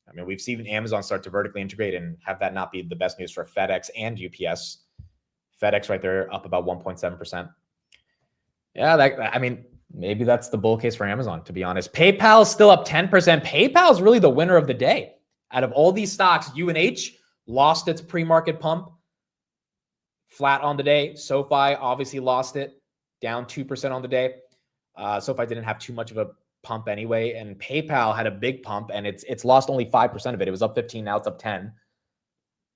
S1: I mean, we've seen Amazon start to vertically integrate and have that not be the best news for FedEx and UPS. FedEx right there up about 1.7%. Yeah, I mean, maybe that's the bull case for Amazon, to be honest. PayPal is still up 10%. PayPal is really the winner of the day. Out of all these stocks, UNH lost its pre-market pump, flat on the day. SoFi obviously lost it, down 2% on the day. SoFi didn't have too much of a pump anyway, and PayPal had a big pump, and it's lost only 5% of it. It was up 15, now it's up 10.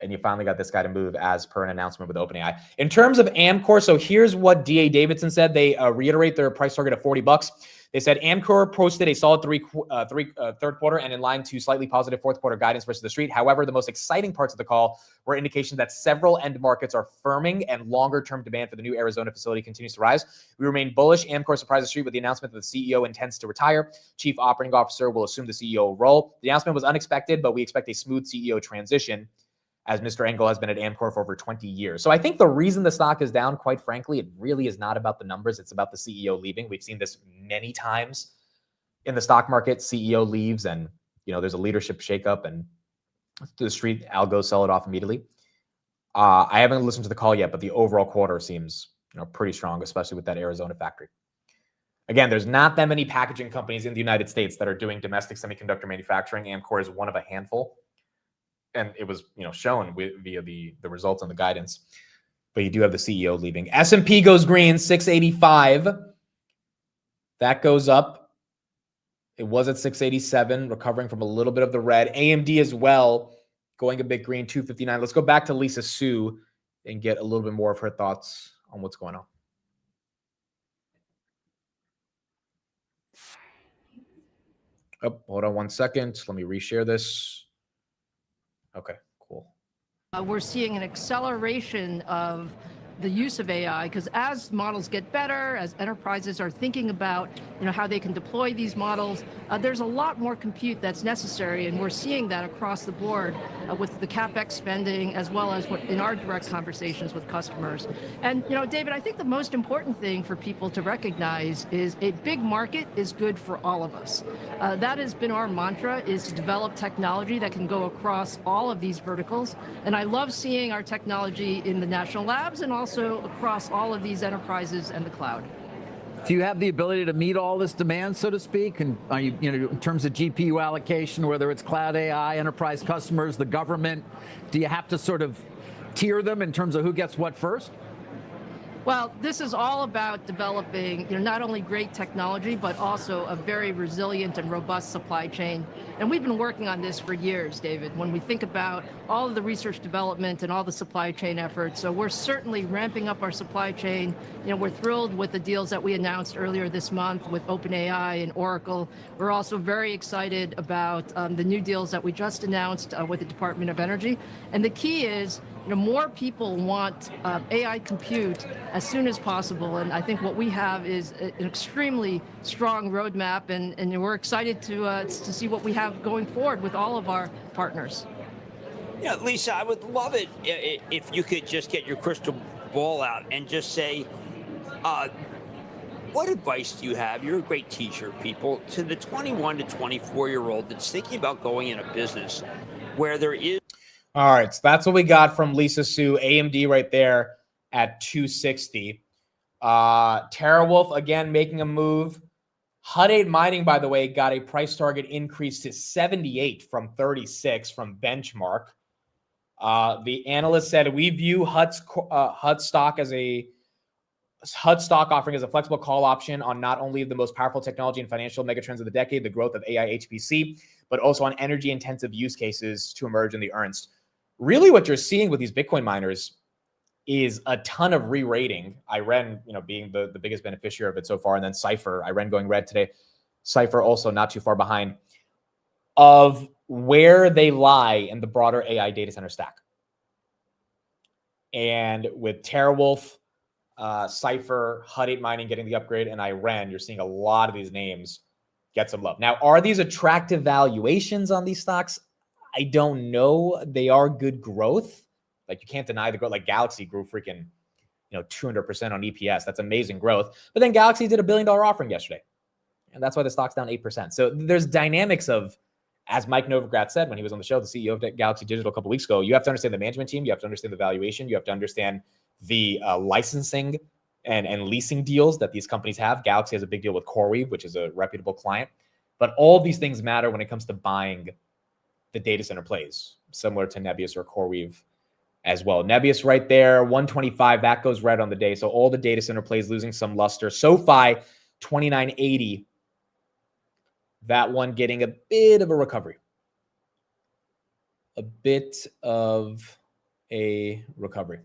S1: And you finally got this guy to move as per an announcement with OpenAI. In terms of Amcor, so here's what D.A. Davidson said. They reiterate their price target of $40. They said Amcor posted a solid third quarter and in line to slightly positive fourth quarter guidance versus the street. However, the most exciting parts of the call were indications that several end markets are firming and longer-term demand for the new Arizona facility continues to rise. We remain bullish. Amcor surprised the street with the announcement that the CEO intends to retire. Chief Operating Officer will assume the CEO role. The announcement was unexpected, but we expect a smooth CEO transition, as Mr. Engel has been at Amcor for over 20 years. So I think the reason the stock is down, quite frankly, it really is not about the numbers. It's about the CEO leaving. We've seen this many times
S21: in the stock market, CEO leaves and, there's a leadership shakeup and to the street, algos sell it off immediately. I haven't listened to the call yet, but the overall quarter seems, pretty strong, especially with that Arizona factory. Again, there's not that many packaging companies in the United States that are doing domestic semiconductor manufacturing. Amcor is one of a handful. And it was, shown via the results and the guidance. But you do have the CEO leaving. S&P goes green, 685. That goes up. It was at 687, recovering from a little bit of the red. AMD as well, going a bit green, 259. Let's go back to Lisa Su and get a little bit more of her thoughts on what's going on. Oh, hold on 1 second. Let me reshare this. Okay, cool.
S18: We're seeing an acceleration of the use of AI because as models get better, as enterprises are thinking about how they can deploy these models, there's a lot more compute that's necessary, and we're seeing that across the board with the CapEx spending as well as in our direct conversations with customers. And David, I think the most important thing for people to recognize is a big market is good for all of us. That has been our mantra, is to develop technology that can go across all of these verticals. And I love seeing our technology in the national labs and also across all of these enterprises and the cloud.
S22: Do you have the ability to meet all this demand, so to speak? And are you, in terms of GPU allocation, whether it's cloud AI, enterprise customers, the government, do you have to sort of tier them in terms of who gets what first?
S18: Well, this is all about developing, not only great technology, but also a very resilient and robust supply chain. And we've been working on this for years, David. When we think about all of the research development and all the supply chain efforts, so we're certainly ramping up our supply chain. We're thrilled with the deals that we announced earlier this month with OpenAI and Oracle. We're also very excited about the new deals that we just announced with the Department of Energy. And the key is, more people want AI compute as soon as possible. And I think what we have is an extremely strong roadmap, and we're excited to see what we have going forward with all of our partners.
S19: Yeah, Lisa, I would love it if you could just get your crystal ball out and just say, what advice do you have? You're a great teacher, people, to the 21 to 24-year-old that's thinking about going in a business where there is.
S21: All right, so that's what we got from Lisa Su, AMD right there at 260. TeraWulf, again, making a move. Hut 8 Mining, by the way, got a price target increase to 78 from 36 from benchmark. The analyst said, we view Hut stock offering as a flexible call option on not only the most powerful technology and financial megatrends of the decade, the growth of AI HPC, but also on energy-intensive use cases to emerge in the Ernst. Really what you're seeing with these Bitcoin miners is a ton of re-rating. Iren, being the biggest beneficiary of it so far, and then Cypher, Iren going red today. Cypher also not too far behind of where they lie in the broader AI data center stack. And with TeraWulf, Cypher, Hut 8 Mining getting the upgrade, and Iren, you're seeing a lot of these names get some love. Now, are these attractive valuations on these stocks? I don't know. They are good growth. Like, you can't deny the growth. Like, Galaxy grew freaking, 200% on EPS. That's amazing growth. But then Galaxy did a $1 billion offering yesterday. And that's why the stock's down 8%. So there's dynamics of, as Mike Novogratz said when he was on the show, the CEO of Galaxy Digital a couple weeks ago, you have to understand the management team. You have to understand the valuation. You have to understand the licensing and leasing deals that these companies have. Galaxy has a big deal with CoreWeave, which is a reputable client. But all of these things matter when it comes to buying the data center plays, similar to Nebius or CoreWeave as well. Nebius right there, 125, that goes red on the day. So all the data center plays losing some luster. SoFi, 2980. That one getting a bit of a recovery. A bit of a recovery.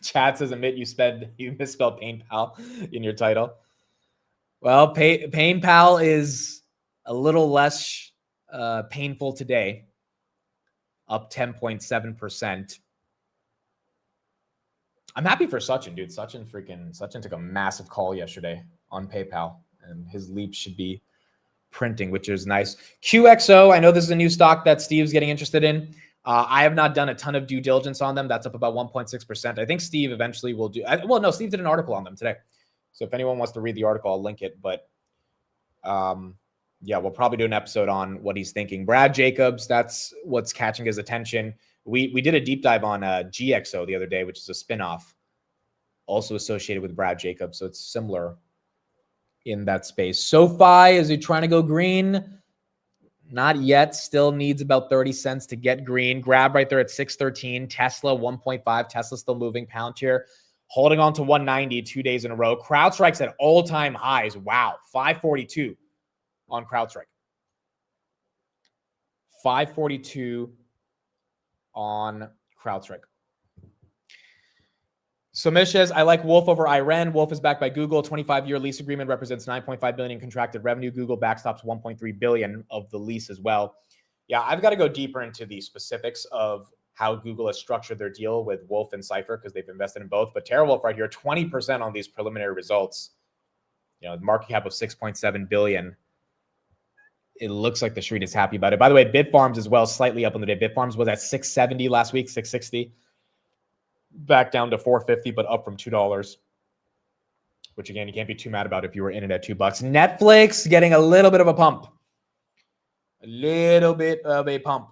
S21: Chad says, admit you misspelled PayPal in your title. Well, PayPal is a little less painful today, up 10.7%. I'm happy for Sachin, dude. Sachin took a massive call yesterday on PayPal, and his leap should be printing, which is nice. QXO, I know this is a new stock that Steve's getting interested in. I have not done a ton of due diligence on them. That's up about 1.6%. I think Steve eventually will do. Steve did an article on them today. So if anyone wants to read the article, I'll link it. But Yeah, we'll probably do an episode on what he's thinking. Brad Jacobs, that's what's catching his attention. We did a deep dive on GXO the other day, which is a spinoff, also associated with Brad Jacobs. So it's similar in that space. SoFi, is he trying to go green? Not yet. Still needs about 30 cents to get green. Grab right there at 613. Tesla 1.5. Tesla still moving. Palantir holding on to 190 2 days in a row. CrowdStrike's at all-time highs. Wow. 542 on CrowdStrike. 542 on CrowdStrike. So Mishes, I like Wolf over Iran. Wolf is backed by Google. 25-year lease agreement represents $9.5 billion in contracted revenue. Google backstops $1.3 billion of the lease as well. Yeah, I've got to go deeper into the specifics of how Google has structured their deal with Wolf and Cypher because they've invested in both. But TeraWolf right here, 20% on these preliminary results. You know, market cap of $6.7 billion. It looks like the street is happy about it. By the way, Bitfarms as well, slightly up on the day. Bitfarms was at 670 last week, 660. Back down to 450, but up from $2, which again, you can't be too mad about if you were in it at $2. Netflix getting a little bit of a pump. A little bit of a pump.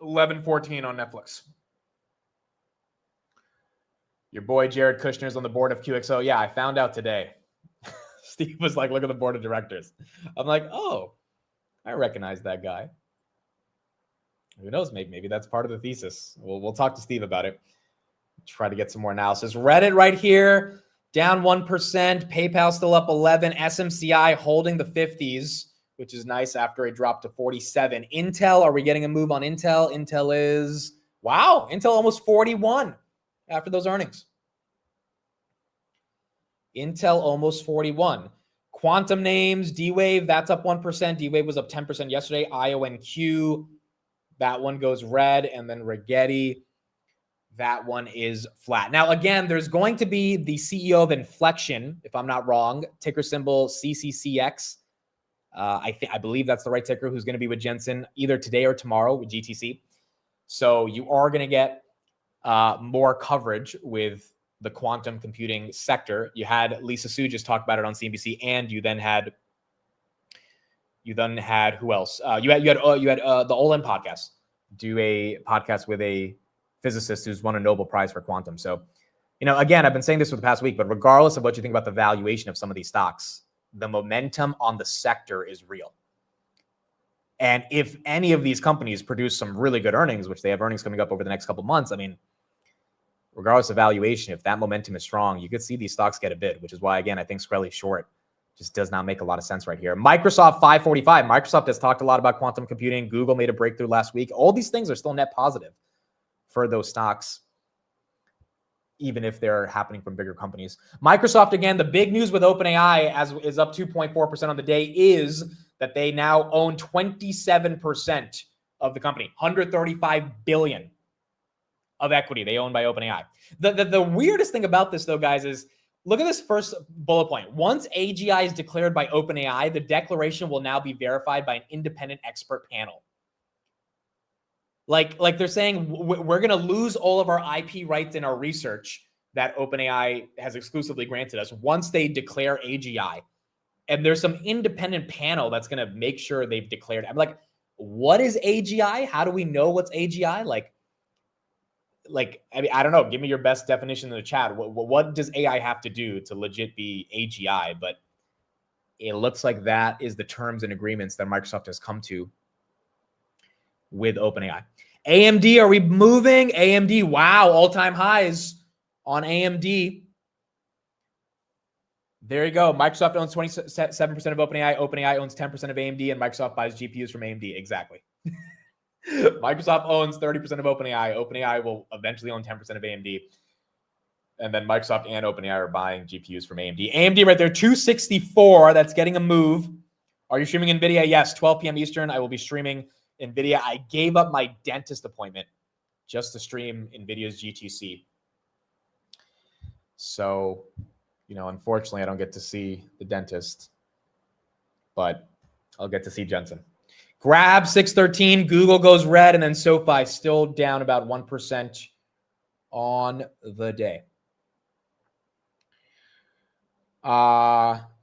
S21: 11.14 on Netflix. Your boy Jared Kushner's on the board of QXO. Yeah, I found out today. Steve was like, look at the board of directors. I'm like, oh, I recognize that guy. Who knows? Maybe that's part of the thesis. We'll talk to Steve about it. Try to get some more analysis. Reddit right here, down 1%. PayPal still up 11. SMCI holding the 50s, which is nice after a drop to 47. Intel, are we getting a move on Intel? Intel is, wow, Intel almost 41 after those earnings. Intel almost 41. Quantum names, D-Wave, that's up 1%. D-Wave was up 10% yesterday. IONQ, that one goes red. And then Rigetti, that one is flat. Now, again, there's going to be the CEO of Inflection, if I'm not wrong, ticker symbol CCCX. I believe that's the right ticker, who's going to be with Jensen either today or tomorrow with GTC. So you are going to get more coverage with the quantum computing sector. You had Lisa Su just talk about it on CNBC, and you then had who else? You had the Olin podcast do a podcast with a physicist who's won a Nobel Prize for quantum. So, you know, again, I've been saying this for the past week, but regardless of what you think about the valuation of some of these stocks, the momentum on the sector is real. And if any of these companies produce some really good earnings, which they have earnings coming up over the next couple months, I mean, regardless of valuation, if that momentum is strong, you could see these stocks get a bid, which is why, again, I think Skrelly short just does not make a lot of sense right here. Microsoft 545. Microsoft has talked a lot about quantum computing. Google made a breakthrough last week. All these things are still net positive for those stocks, even if they're happening from bigger companies. Microsoft, again, the big news with OpenAI is up 2.4% on the day is that they now own 27% of the company, $135 billion of equity they own by OpenAI. The weirdest thing about this, though, guys, is look at this first bullet point. Once AGI is declared by OpenAI, the declaration will now be verified by an independent expert panel. Like they're saying, we're going to lose all of our IP rights in our research that OpenAI has exclusively granted us once they declare AGI. And there's some independent panel that's going to make sure they've declared. I'm like, what is AGI? How do we know what's AGI? Like, I mean, I don't know. Give me your best definition in the chat. What does AI have to do to legit be AGI? But it looks like that is the terms and agreements that Microsoft has come to with OpenAI. AMD, are we moving? AMD, wow, all-time highs on AMD. There you go. Microsoft owns 27% of OpenAI. OpenAI owns 10% of AMD, and Microsoft buys GPUs from AMD. Exactly. Microsoft owns 30% of OpenAI. OpenAI will eventually own 10% of AMD. And then Microsoft and OpenAI are buying GPUs from AMD. AMD right there, 264. That's getting a move. Are you streaming NVIDIA? Yes, 12 p.m. Eastern. I will be streaming NVIDIA. I gave up my dentist appointment just to stream NVIDIA's GTC. So, you know, unfortunately, I don't get to see the dentist, but I'll get to see Jensen. Grab 613. Google goes red, and then SoFi still down about 1% on the day.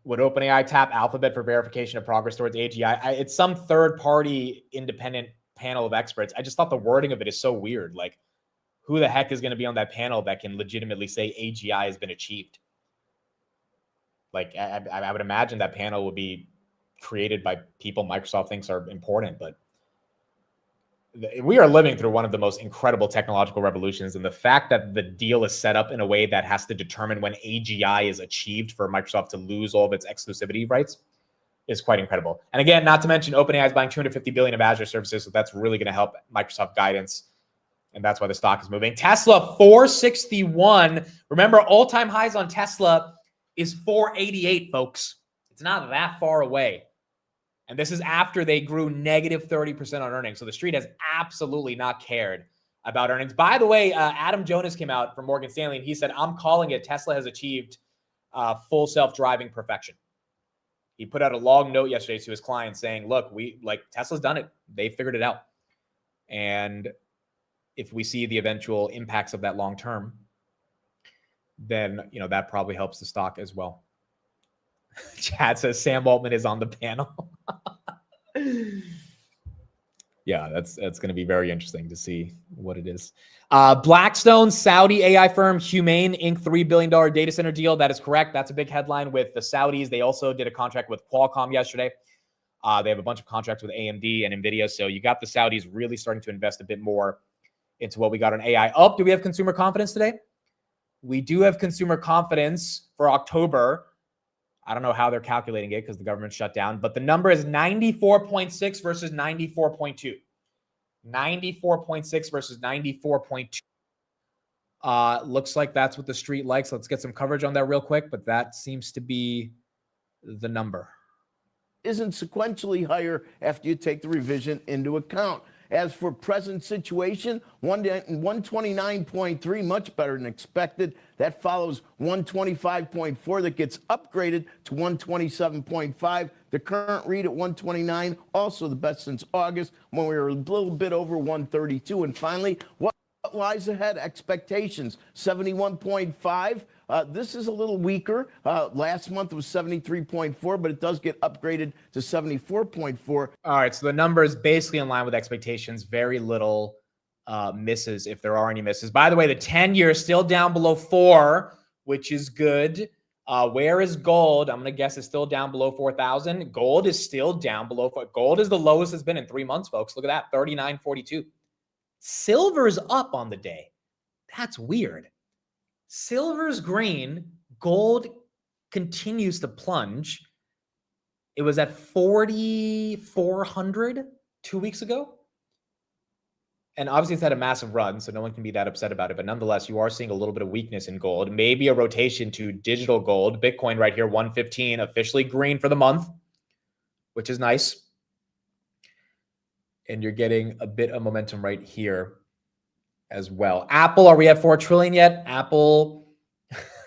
S21: Would OpenAI tap Alphabet for verification of progress towards AGI? It's some third-party independent panel of experts. I just thought the wording of it is so weird. Like, who the heck is going to be on that panel that can legitimately say AGI has been achieved? Like, I would imagine that panel would be created by people Microsoft thinks are important, but we are living through one of the most incredible technological revolutions. And the fact that the deal is set up in a way that has to determine when AGI is achieved for Microsoft to lose all of its exclusivity rights is quite incredible. And again, not to mention OpenAI is buying $250 billion of Azure services. So that's really going to help Microsoft guidance. And that's why the stock is moving. Tesla, 461. Remember, all-time highs on Tesla is 488, folks. It's not that far away. And this is after they grew negative 30% on earnings. So the street has absolutely not cared about earnings. By the way, Adam Jonas came out from Morgan Stanley, and he said, I'm calling it. Tesla has achieved full self-driving perfection. He put out a long note yesterday to his clients saying, look, Tesla's done it. They figured it out. And if we see the eventual impacts of that long term, then, that probably helps the stock as well. Chad says Sam Altman is on the panel. Yeah, that's going to be very interesting to see what it is. Blackstone, Saudi AI firm Humane Inc. $3 billion data center deal. That is correct. That's a big headline with the Saudis. They also did a contract with Qualcomm yesterday. They have a bunch of contracts with AMD and NVIDIA. So you got the Saudis really starting to invest a bit more into what we got on AI. Do we have consumer confidence today? We do have consumer confidence for October. I don't know how they're calculating it because the government shut down, but the number is 94.6 versus 94.2. 94.6 versus 94.2. Looks like that's what the street likes. Let's get some coverage on that real quick, but that seems to be the number.
S3: Isn't sequentially higher after you take the revision into account. As for present situation, 129.3, much better than expected. That follows 125.4 that gets upgraded to 127.5. The current read at 129, also the best since August when we were a little bit over 132. And finally, what lies ahead? Expectations, 71.5. This is a little weaker. Last month was 73.4, but it does get upgraded to 74.4.
S21: All right, so the number is basically in line with expectations. Very little misses, if there are any misses. By the way, the 10-year is still down below 4, which is good. Where is gold? I'm going to guess it's still down below 4,000. Gold is still down below 4. Gold is the lowest it's been in 3 months, folks. Look at that, 39.42. Silver's up on the day. That's weird. Silver's green, gold continues to plunge. It was at 4,400 2 weeks ago. And obviously it's had a massive run, so no one can be that upset about it. But nonetheless, you are seeing a little bit of weakness in gold. Maybe a rotation to digital gold. Bitcoin right here, 115, officially green for the month, which is nice. And you're getting a bit of momentum right here as well. Apple, are we at 4 trillion yet? Apple,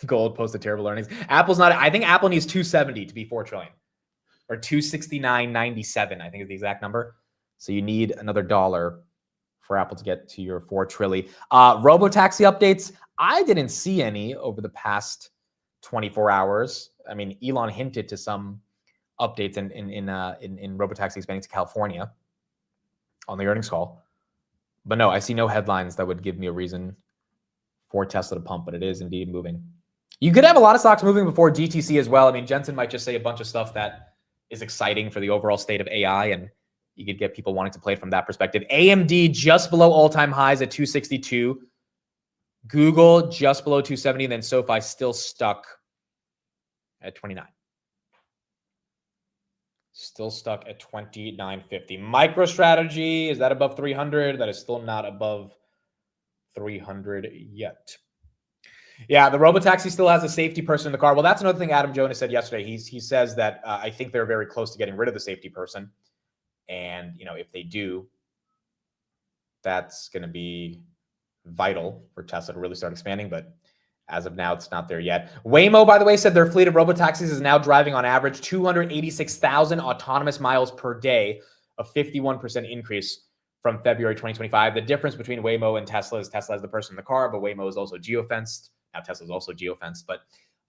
S21: gold posted terrible earnings. Apple's not, I think Apple needs 270 to be 4 trillion or 269.97, I think is the exact number. So you need another dollar for Apple to get to your 4 trillion. Robotaxi updates. I didn't see any over the past 24 hours. I mean, Elon hinted to some updates in Robotaxi expanding to California on the earnings call. But no, I see no headlines that would give me a reason for Tesla to pump, but it is indeed moving. You could have a lot of stocks moving before GTC as well. I mean, Jensen might just say a bunch of stuff that is exciting for the overall state of AI, and you could get people wanting to play it from that perspective. AMD just below all-time highs at 262. Google just below 270, and then SoFi still stuck at 29. Still stuck at 29.50. MicroStrategy, is that above 300? That is still not above 300 yet. Yeah, the Robotaxi still has a safety person in the car. Well, that's another thing Adam Jonas said yesterday. He says that I think they're very close to getting rid of the safety person. And, if they do, that's going to be vital for Tesla to really start expanding. But as of now, it's not there yet. Waymo, by the way, said their fleet of robotaxis is now driving on average 286,000 autonomous miles per day, a 51% increase from February 2025. The difference between Waymo and Tesla is Tesla has the person in the car, but Waymo is also geofenced. Now Tesla is also geofenced. But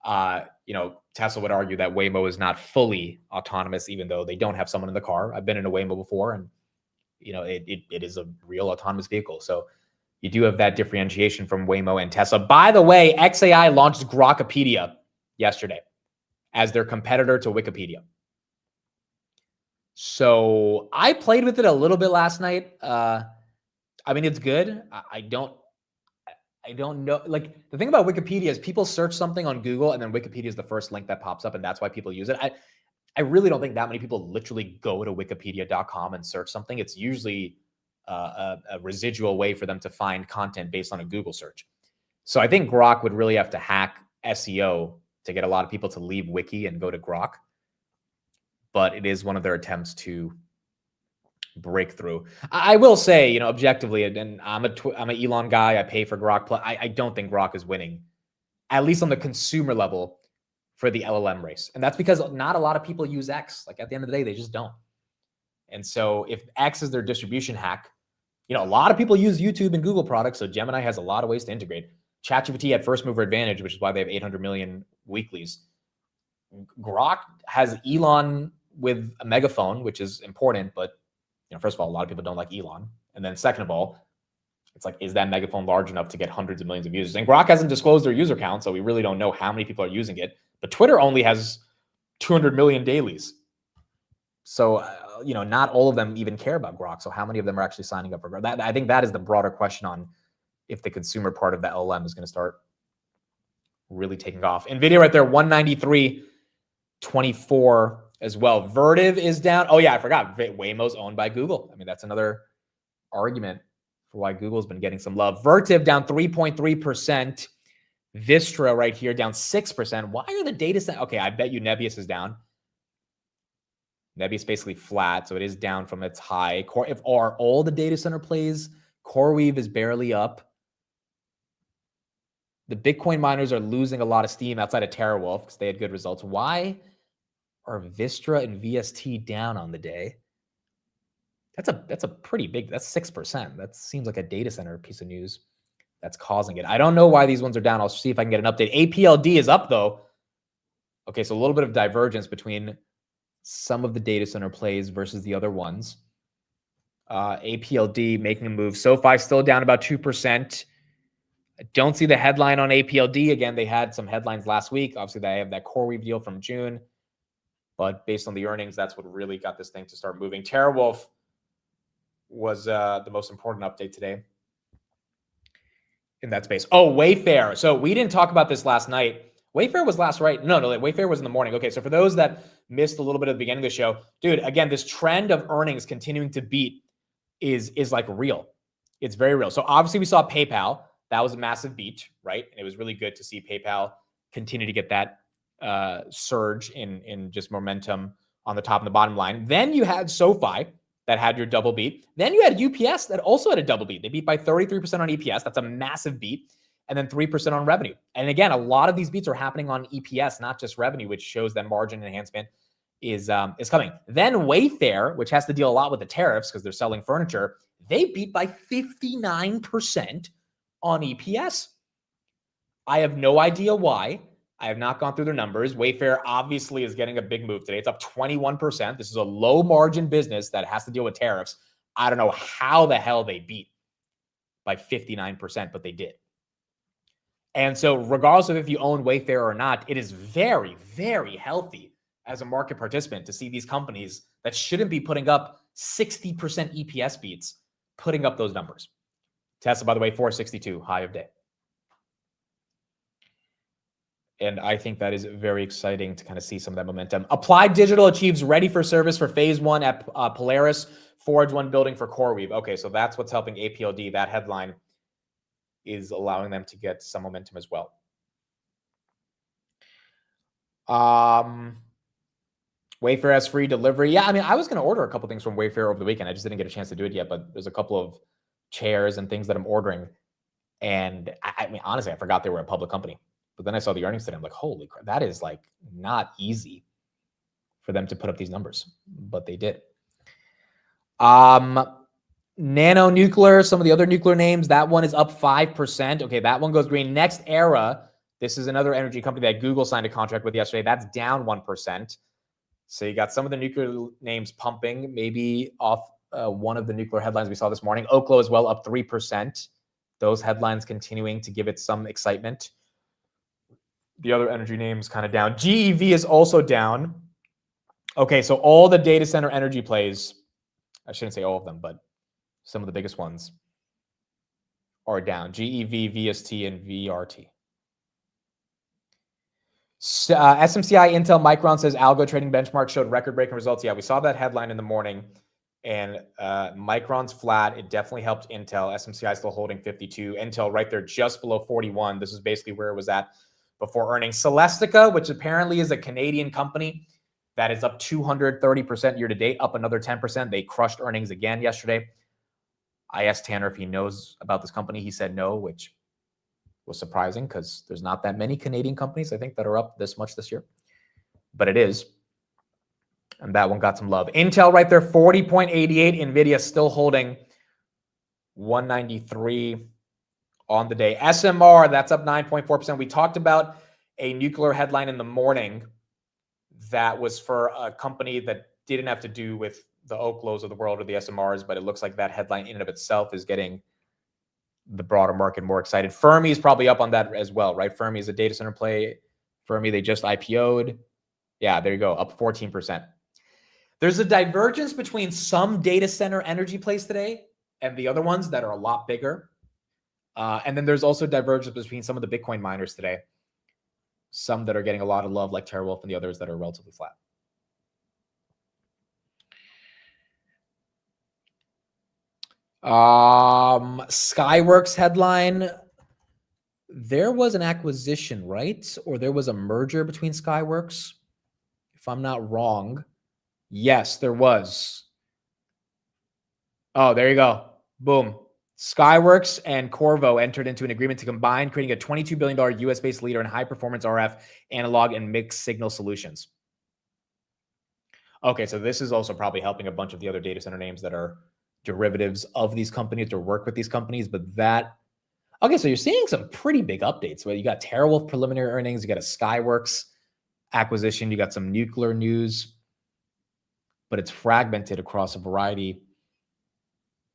S21: Tesla would argue that Waymo is not fully autonomous, even though they don't have someone in the car. I've been in a Waymo before, and it is a real autonomous vehicle. So you do have that differentiation from Waymo and Tesla. By the way, XAI launched Grokpedia yesterday as their competitor to Wikipedia. So I played with it a little bit last night. It's good. I don't know. Like, the thing about Wikipedia is people search something on Google and then Wikipedia is the first link that pops up, and that's why people use it. I really don't think that many people literally go to wikipedia.com and search something. It's usually a residual way for them to find content based on a Google search. So I think Grok would really have to hack SEO to get a lot of people to leave Wiki and go to Grok. But it is one of their attempts to break through. I will say, objectively, and I'm an Elon guy. I pay for Grok Plus. I don't think Grok is winning, at least on the consumer level, for the LLM race. And that's because not a lot of people use X. Like, at the end of the day, they just don't. And so if X is their distribution hack, a lot of people use YouTube and Google products. So Gemini has a lot of ways to integrate. ChatGPT had first mover advantage, which is why they have 800 million weeklies. Grok has Elon with a megaphone, which is important. But, first of all, a lot of people don't like Elon. And then second of all, it's like, is that megaphone large enough to get hundreds of millions of users? And Grok hasn't disclosed their user count, so we really don't know how many people are using it. But Twitter only has 200 million dailies. So, not all of them even care about Grok. So how many of them are actually signing up for Grok? I think that is the broader question on if the consumer part of the LLM is going to start really taking off. NVIDIA right there, 193.24 as well. Vertiv is down. Oh, yeah, I forgot. Waymo's owned by Google. That's another argument for why Google's been getting some love. Vertiv down 3.3%. Vistra right here down 6%. Why are the data set? Okay, I bet you Nebius is down. Nebius basically flat, so it is down from its high. If are all the data center plays, CoreWeave is barely up. The Bitcoin miners are losing a lot of steam outside of TeraWulf because they had good results. Why are Vistra and VST down on the day? That's a pretty big, that's 6%. That seems like a data center piece of news that's causing it. I don't know why these ones are down. I'll see if I can get an update. APLD is up though. Okay, so a little bit of divergence between some of the data center plays versus the other ones. APLD making a move. SoFi still down about 2%. I don't see the headline on APLD. Again, they had some headlines last week. Obviously, they have that CoreWeave deal from June. But based on the earnings, that's what really got this thing to start moving. TeraWulf was the most important update today in that space. Oh, Wayfair. So we didn't talk about this last night. Wayfair was last, right? No, Wayfair was in the morning. Okay, so for those that missed a little bit at the beginning of the show, dude, again, this trend of earnings continuing to beat is like real. It's very real. So obviously we saw PayPal. That was a massive beat, right? And it was really good to see PayPal continue to get that surge in just momentum on the top and the bottom line. Then you had SoFi that had your double beat. Then you had UPS that also had a double beat. They beat by 33% on EPS. That's a massive beat. And then 3% on revenue. And again, a lot of these beats are happening on EPS, not just revenue, which shows that margin enhancement is coming. Then Wayfair, which has to deal a lot with the tariffs because they're selling furniture, they beat by 59% on EPS. I have no idea why. I have not gone through their numbers. Wayfair obviously is getting a big move today. It's up 21%. This is a low margin business that has to deal with tariffs. I don't know how the hell they beat by 59%, but they did. And so regardless of if you own Wayfair or not, it is very, very healthy as a market participant to see these companies that shouldn't be putting up 60% EPS beats, putting up those numbers. Tesla, by the way, 462, high of day. And I think that is very exciting to kind of see some of that momentum. Applied Digital achieves ready for service for phase 1 at Polaris, Forge 1 building for CoreWeave. Okay, so that's what's helping APLD. That headline is allowing them to get some momentum as well. Wayfair has free delivery. Yeah, I was going to order a couple things from Wayfair over the weekend. I just didn't get a chance to do it yet, but there's a couple of chairs and things that I'm ordering. And honestly, I forgot they were a public company. But then I saw the earnings today. I'm like, holy crap, that is like not easy for them to put up these numbers, but they did. Nano Nuclear, some of the other nuclear names, that one is up 5%. Okay, that one goes green. Next Era This is another energy company that Google signed a contract with yesterday. That's down 1%. So you got some of the nuclear names pumping, maybe off one of the nuclear headlines we saw this morning. Oklo as well, up 3%. Those headlines continuing to give it some excitement. The other energy names kind of down. GEV is also down. Okay, so all the data center energy plays, I shouldn't say all of them, but some of the biggest ones are down. GEV, VST, and VRT. SMCI, Intel, Micron says algo trading benchmark showed record-breaking results. Yeah, we saw that headline in the morning, and Micron's flat. It definitely helped Intel. SMCI still holding 52. Intel right there just below 41. This is basically where it was at before earnings. Celestica, which apparently is a Canadian company that is up 230% year to date, up another 10%. They crushed earnings again yesterday. I asked Tanner if he knows about this company. He said no, which was surprising because there's not that many Canadian companies, I think, that are up this much this year. But it is. And that one got some love. Intel right there, 40.88. NVIDIA still holding 193 on the day. SMR, that's up 9.4%. We talked about a nuclear headline in the morning that was for a company that didn't have to do with the Oklos of the world or the SMRs, but it looks like that headline in and of itself is getting the broader market more excited. Fermi is probably up on that as well, right? Fermi is a data center play. Fermi, they just IPO'd. Yeah, there you go, up 14%. There's a divergence between some data center energy plays today and the other ones that are a lot bigger. And then there's also divergence between some of the Bitcoin miners today. Some that are getting a lot of love like TeraWulf and the others that are relatively flat. Skyworks headline. There was an acquisition, right? Or there was a merger between Skyworks, if I'm not wrong. Yes, there was. Oh, there you go. Boom. Skyworks and Qorvo entered into an agreement to combine, creating a $22 billion US-based leader in high-performance RF, analog, and mixed signal solutions. Okay, so this is also probably helping a bunch of the other data center names that are derivatives of these companies to work with these companies, but that... Okay, so you're seeing some pretty big updates. Well, you got TeraWulf preliminary earnings, you got a Skyworks acquisition, you got some nuclear news, but it's fragmented across a variety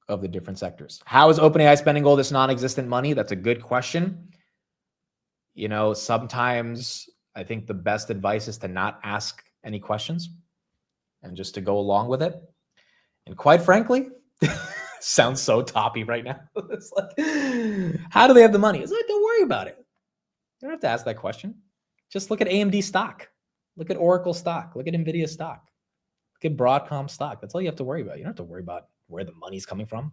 S21: of the different sectors. How is OpenAI spending all this non-existent money? That's a good question. You know, sometimes I think the best advice is to not ask any questions and just to go along with it. And quite frankly, sounds so toppy right now. It's like, how do they have the money? It's like, don't worry about it. You don't have to ask that question. Just look at AMD stock. Look at Oracle stock. Look at NVIDIA stock. Look at Broadcom stock. That's all you have to worry about. You don't have to worry about where the money's coming from.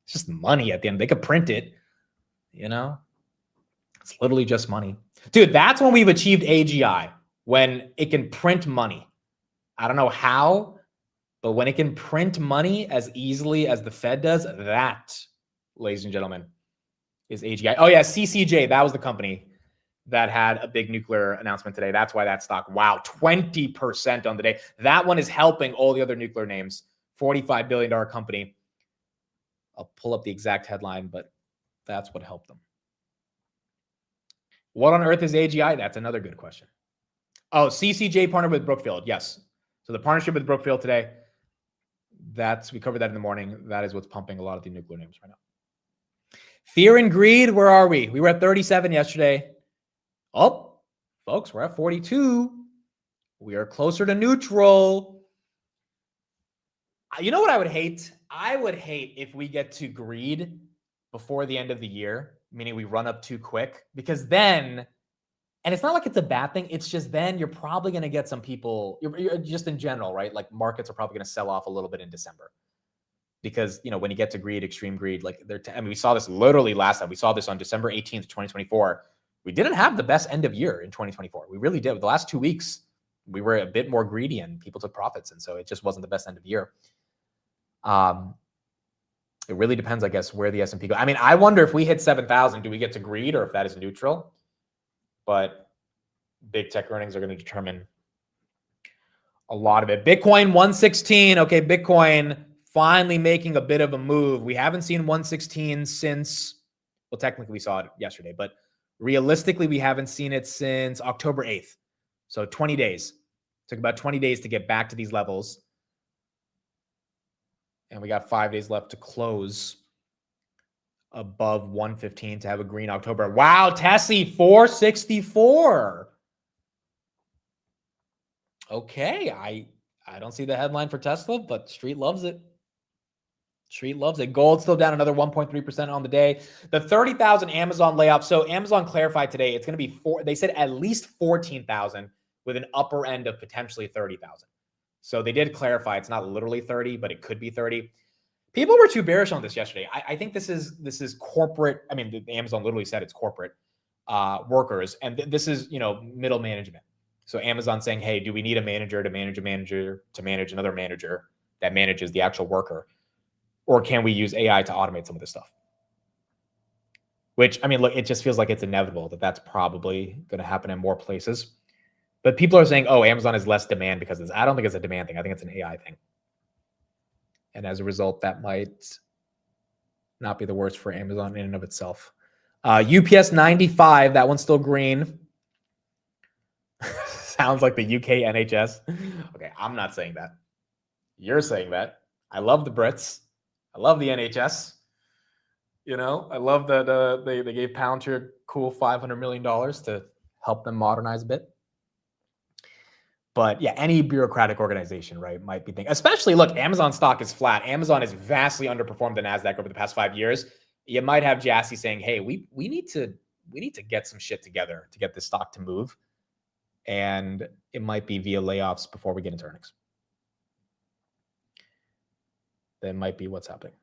S21: It's just money at the end. They could print it, you know? It's literally just money. Dude, that's when we've achieved AGI, when it can print money. I don't know how, but when it can print money as easily as the Fed does, that, ladies and gentlemen, is AGI. Oh yeah, CCJ, that was the company that had a big nuclear announcement today. That's why that stock, wow, 20% on the day. That one is helping all the other nuclear names. $45 billion company. I'll pull up the exact headline, but that's what helped them. What on earth is AGI? That's another good question. Oh, CCJ partnered with Brookfield. Yes. So the partnership with Brookfield today, we covered that in the morning. That is what's pumping a lot of the nuclear names right now. Fear and greed, where are we? We were at 37 yesterday. Oh, folks, we're at 42. We are closer to neutral. You know what I would hate? I would hate if we get to greed before the end of the year, meaning we run up too quick, because then, and it's not like it's a bad thing, it's just then you're probably going to get some people, you're just in general, right? Like markets are probably going to sell off a little bit in December. Because, you know, when you get to greed, extreme greed, like I mean, we saw this literally last time. We saw this on December 18th, 2024. We didn't have the best end of year in 2024. We really did. The last 2 weeks, we were a bit more greedy and people took profits. And so it just wasn't the best end of year. It really depends, I guess, where the S&P goes. I mean, I wonder if we hit 7,000, do we get to greed or if that is neutral? But big tech earnings are going to determine a lot of it. Bitcoin 116. Okay, Bitcoin finally making a bit of a move. We haven't seen 116 since, well, technically we saw it yesterday, but Realistically, we haven't seen it since October 8th. So 20 days. Took about 20 days to get back to these levels. And we got 5 days left to close above 115 to have a green October. Wow, Tessie, 464. Okay, I don't see the headline for Tesla, but Street loves it. Street loves it. Gold still down another 1.3% on the day. The 30,000 Amazon layoff. So Amazon clarified today it's going to be they said at least 14,000 with an upper end of potentially 30,000. So they did clarify it's not literally 30, but it could be 30. People were too bearish on this yesterday. I think this is corporate. I mean, Amazon literally said it's corporate workers, and this is middle management. So Amazon saying, hey, do we need a manager to manage another manager that manages the actual worker? Or can we use AI to automate some of this stuff? Which, I mean, look, it just feels like it's inevitable that that's probably going to happen in more places. But people are saying, oh, Amazon is less demand because of this. I don't think it's a demand thing. I think it's an AI thing. And as a result, that might not be the worst for Amazon in and of itself. UPS 95, that one's still green. Sounds like the UK NHS. Okay, I'm not saying that. You're saying that. I love the Brits. I love the NHS. I love that they gave Palantir a cool $500 million to help them modernize a bit. But yeah, any bureaucratic organization, right, might be thinking. Especially, look, Amazon stock is flat. Amazon has vastly underperformed the Nasdaq over the past 5 years. You might have Jassy saying, "Hey, we need to get some shit together to get this stock to move," and it might be via layoffs before we get into earnings. That might be what's happening.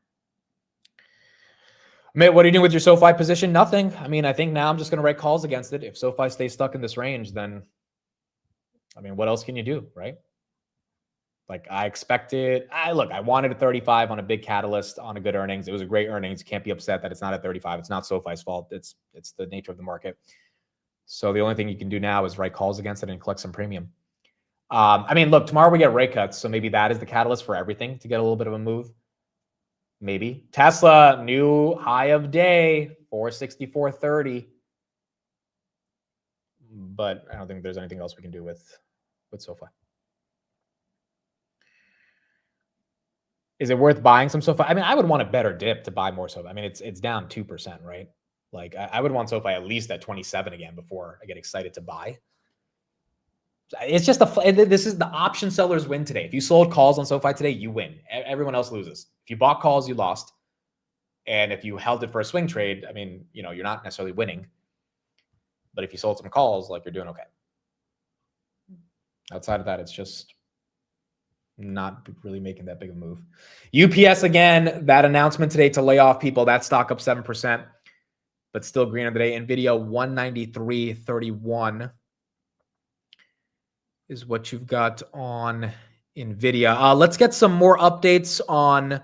S21: Mitt, what are you doing with your SoFi position? Nothing. I mean, I think now I'm just going to write calls against it. If SoFi stays stuck in this range, then, I mean, what else can you do, right? Like, I expected, I wanted a 35 on a big catalyst on a good earnings. It was a great earnings. You can't be upset that it's not at 35. It's not SoFi's fault. It's the nature of the market. So the only thing you can do now is write calls against it and collect some premium. I mean, look, tomorrow we get rate cuts, so maybe that is the catalyst for everything to get a little bit of a move. Maybe. Tesla, new high of day, 464.30. But I don't think there's anything else we can do with SoFi. Is it worth buying some SoFi? I mean, I would want a better dip to buy more SoFi. I mean, it's down 2%, right? Like, I would want SoFi at least at 27 again before I get excited to buy. It's just this is the option sellers win today. If you sold calls on SoFi today, you win. Everyone else loses. If you bought calls, you lost. And if you held it for a swing trade, I mean, you're not necessarily winning. But if you sold some calls, like, you're doing okay. Outside of that, it's just not really making that big of a move. UPS, again, that announcement today to lay off people, that stock up 7%, but still green on the day. NVIDIA 193.31 is what you've got on NVIDIA. Let's get some more updates on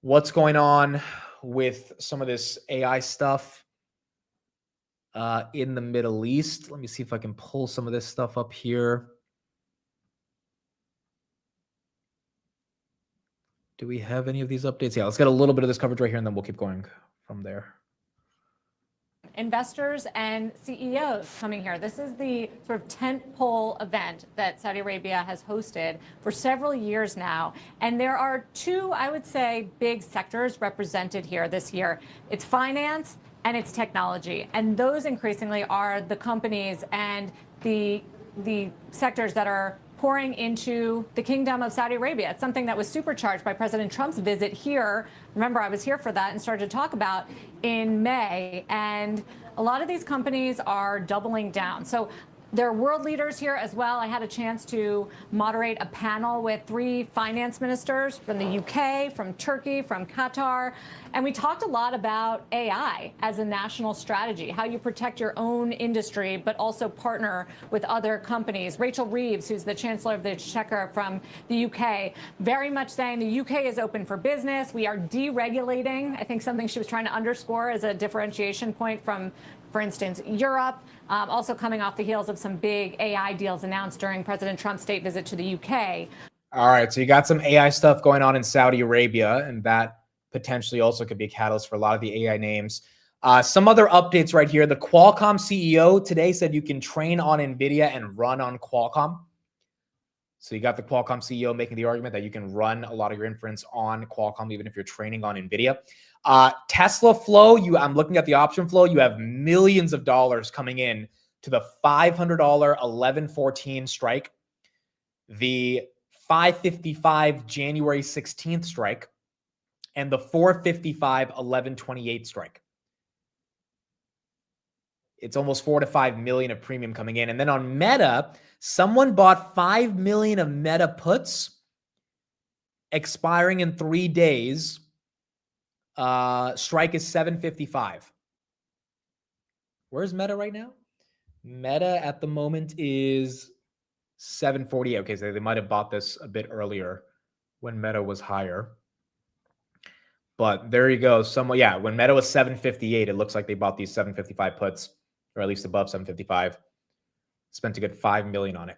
S21: what's going on with some of this AI stuff in the Middle East. Let me see if I can pull some of this stuff up here. Do we have any of these updates? Yeah, let's get a little bit of this coverage right here, and then we'll keep going from there.
S4: Investors and CEOs coming here. This is the sort of tentpole event that Saudi Arabia has hosted for several years now. And there are two, I would say, big sectors represented here this year. It's finance and it's technology. And those increasingly are the companies and the sectors that are pouring into the Kingdom of Saudi Arabia. It's something that was supercharged by President Trump's visit here. Remember, I was here for that and started to talk about in May. And a lot of these companies are doubling down. So there are world leaders here as well. I had a chance to moderate a panel with 3 finance ministers from the UK, from Turkey, from Qatar. And we talked a lot about AI as a national strategy, how you protect your own industry, but also partner with other companies. Rachel Reeves, who's the Chancellor of the Exchequer from the UK, very much saying the UK is open for business. We are deregulating. I think something she was trying to underscore as a differentiation point from, for instance, Europe. Also coming off the heels of some big AI deals announced during President Trump's state visit to the UK.
S21: All right, so you got some AI stuff going on in Saudi Arabia, and that potentially also could be a catalyst for a lot of the AI names. Some other updates right here. The Qualcomm CEO today said you can train on NVIDIA and run on Qualcomm. So you got the Qualcomm CEO making the argument that you can run a lot of your inference on Qualcomm, even if you're training on NVIDIA. Tesla flow, I'm looking at the option flow. You have millions of dollars coming in to the $500 1114 strike, the 555 January 16th strike, and the 455 1128 strike. It's almost 4 to 5 million of premium coming in. And then on Meta, someone bought 5 million of Meta puts expiring in 3 days. Strike is 755. Where's Meta right now? Meta at the moment is 748. Okay, so they might have bought this a bit earlier when Meta was higher. But there you go. When Meta was 758, it looks like they bought these 755 puts, or at least above 755. Spent a good 5 million on it.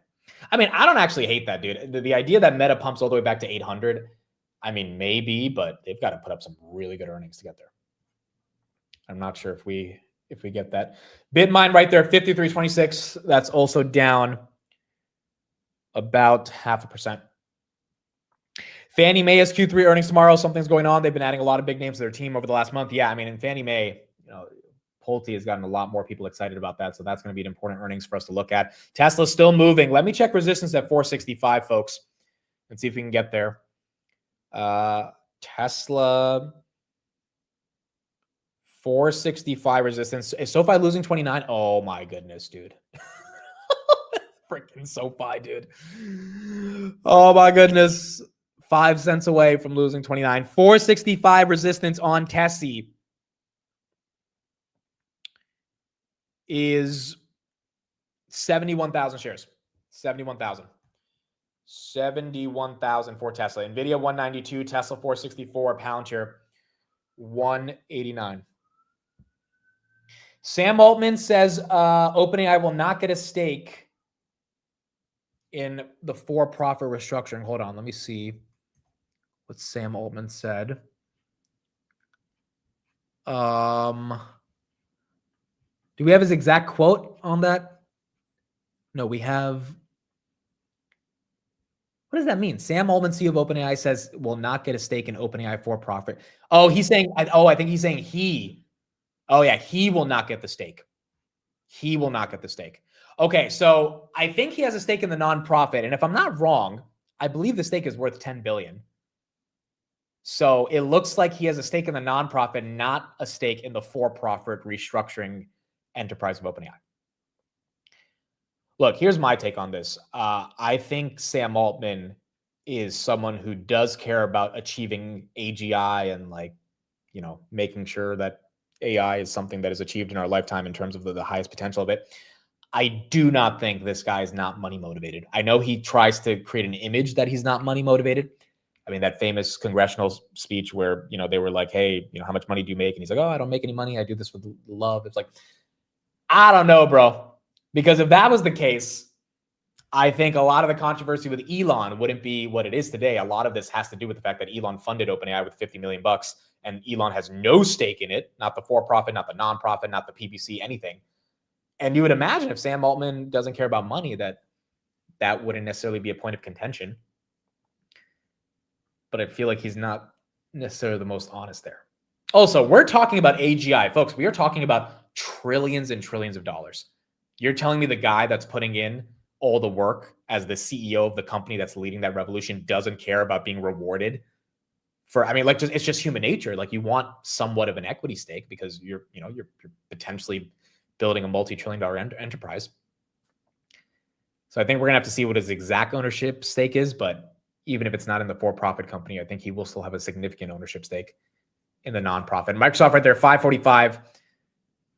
S21: I mean, I don't actually hate that, dude. The idea that Meta pumps all the way back to 800, I mean, maybe, but they've got to put up some really good earnings to get there. I'm not sure if we get that. BitMine right there, 53.26. That's also down about 0.5%. Fannie Mae has Q3 earnings tomorrow. Something's going on. They've been adding a lot of big names to their team over the last month. Yeah, I mean, in Fannie Mae, Pulte has gotten a lot more people excited about that. So that's going to be an important earnings for us to look at. Tesla's still moving. Let me check resistance at 465, folks, and see if we can get there. Tesla, 465 resistance. Is SoFi losing 29? Oh my goodness, dude. Freaking SoFi, dude. Oh my goodness. 5 cents away from losing 29. 465 resistance on Tessie is 71,000 shares. 71,000. 71,000 for Tesla. NVIDIA 192, Tesla 464, Palantir 189. Sam Altman says OpenAI will not get a stake in the for-profit restructuring. Hold on, let me see what Sam Altman said. Do we have his exact quote on that? No, we have. What does that mean? Sam Altman, CEO of OpenAI, says will not get a stake in OpenAI for profit. Oh, he's saying. I think he's saying he. Oh yeah, he will not get the stake. He will not get the stake. Okay, so I think he has a stake in the nonprofit, and if I'm not wrong, I believe the stake is worth $10 billion. So it looks like he has a stake in the nonprofit, not a stake in the for-profit restructuring enterprise of OpenAI. Look, here's my take on this. I think Sam Altman is someone who does care about achieving AGI and making sure that AI is something that is achieved in our lifetime in terms of the highest potential of it. I do not think this guy is not money motivated. I know he tries to create an image that he's not money motivated. I mean, that famous congressional speech where, they were like, hey, how much money do you make? And he's like, oh, I don't make any money. I do this with love. It's like, I don't know, bro. Because if that was the case, I think a lot of the controversy with Elon wouldn't be what it is today. A lot of this has to do with the fact that Elon funded OpenAI with $50 million, and Elon has no stake in it, not the for-profit, not the nonprofit, not the PBC, anything. And you would imagine if Sam Altman doesn't care about money, that wouldn't necessarily be a point of contention. But I feel like he's not necessarily the most honest there. Also, we're talking about AGI, folks. We are talking about trillions and trillions of dollars. You're telling me the guy that's putting in all the work as the CEO of the company that's leading that revolution doesn't care about being rewarded for, it's just human nature. Like, you want somewhat of an equity stake because you're potentially building a multi-trillion-dollar enterprise. So I think we're gonna have to see what his exact ownership stake is, but even if it's not in the for-profit company, I think he will still have a significant ownership stake in the nonprofit. Microsoft right there, 545.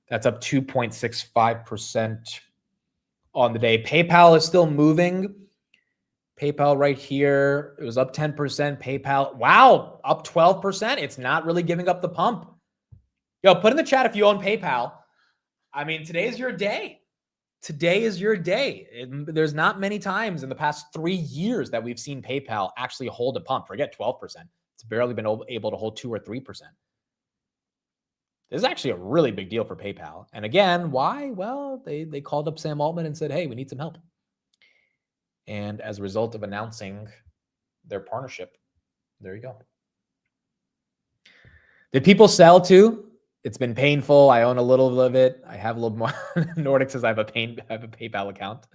S21: That's up 2.65% on the day. PayPal is still moving. PayPal right here, it was up 10%. PayPal, wow, up 12%. It's not really giving up the pump. Yo, put in the chat if you own PayPal. I mean, today is your day. Today is your day. There's not many times in the past 3 years that we've seen PayPal actually hold a pump. Forget 12%. It's barely been able to hold 2 or 3%. This is actually a really big deal for PayPal. And again, why? Well, they called up Sam Altman and said, hey, we need some help. And as a result of announcing their partnership, there you go. Did people sell too? It's been painful. I own a little of it. I have a little more. Nordic says I have a PayPal account.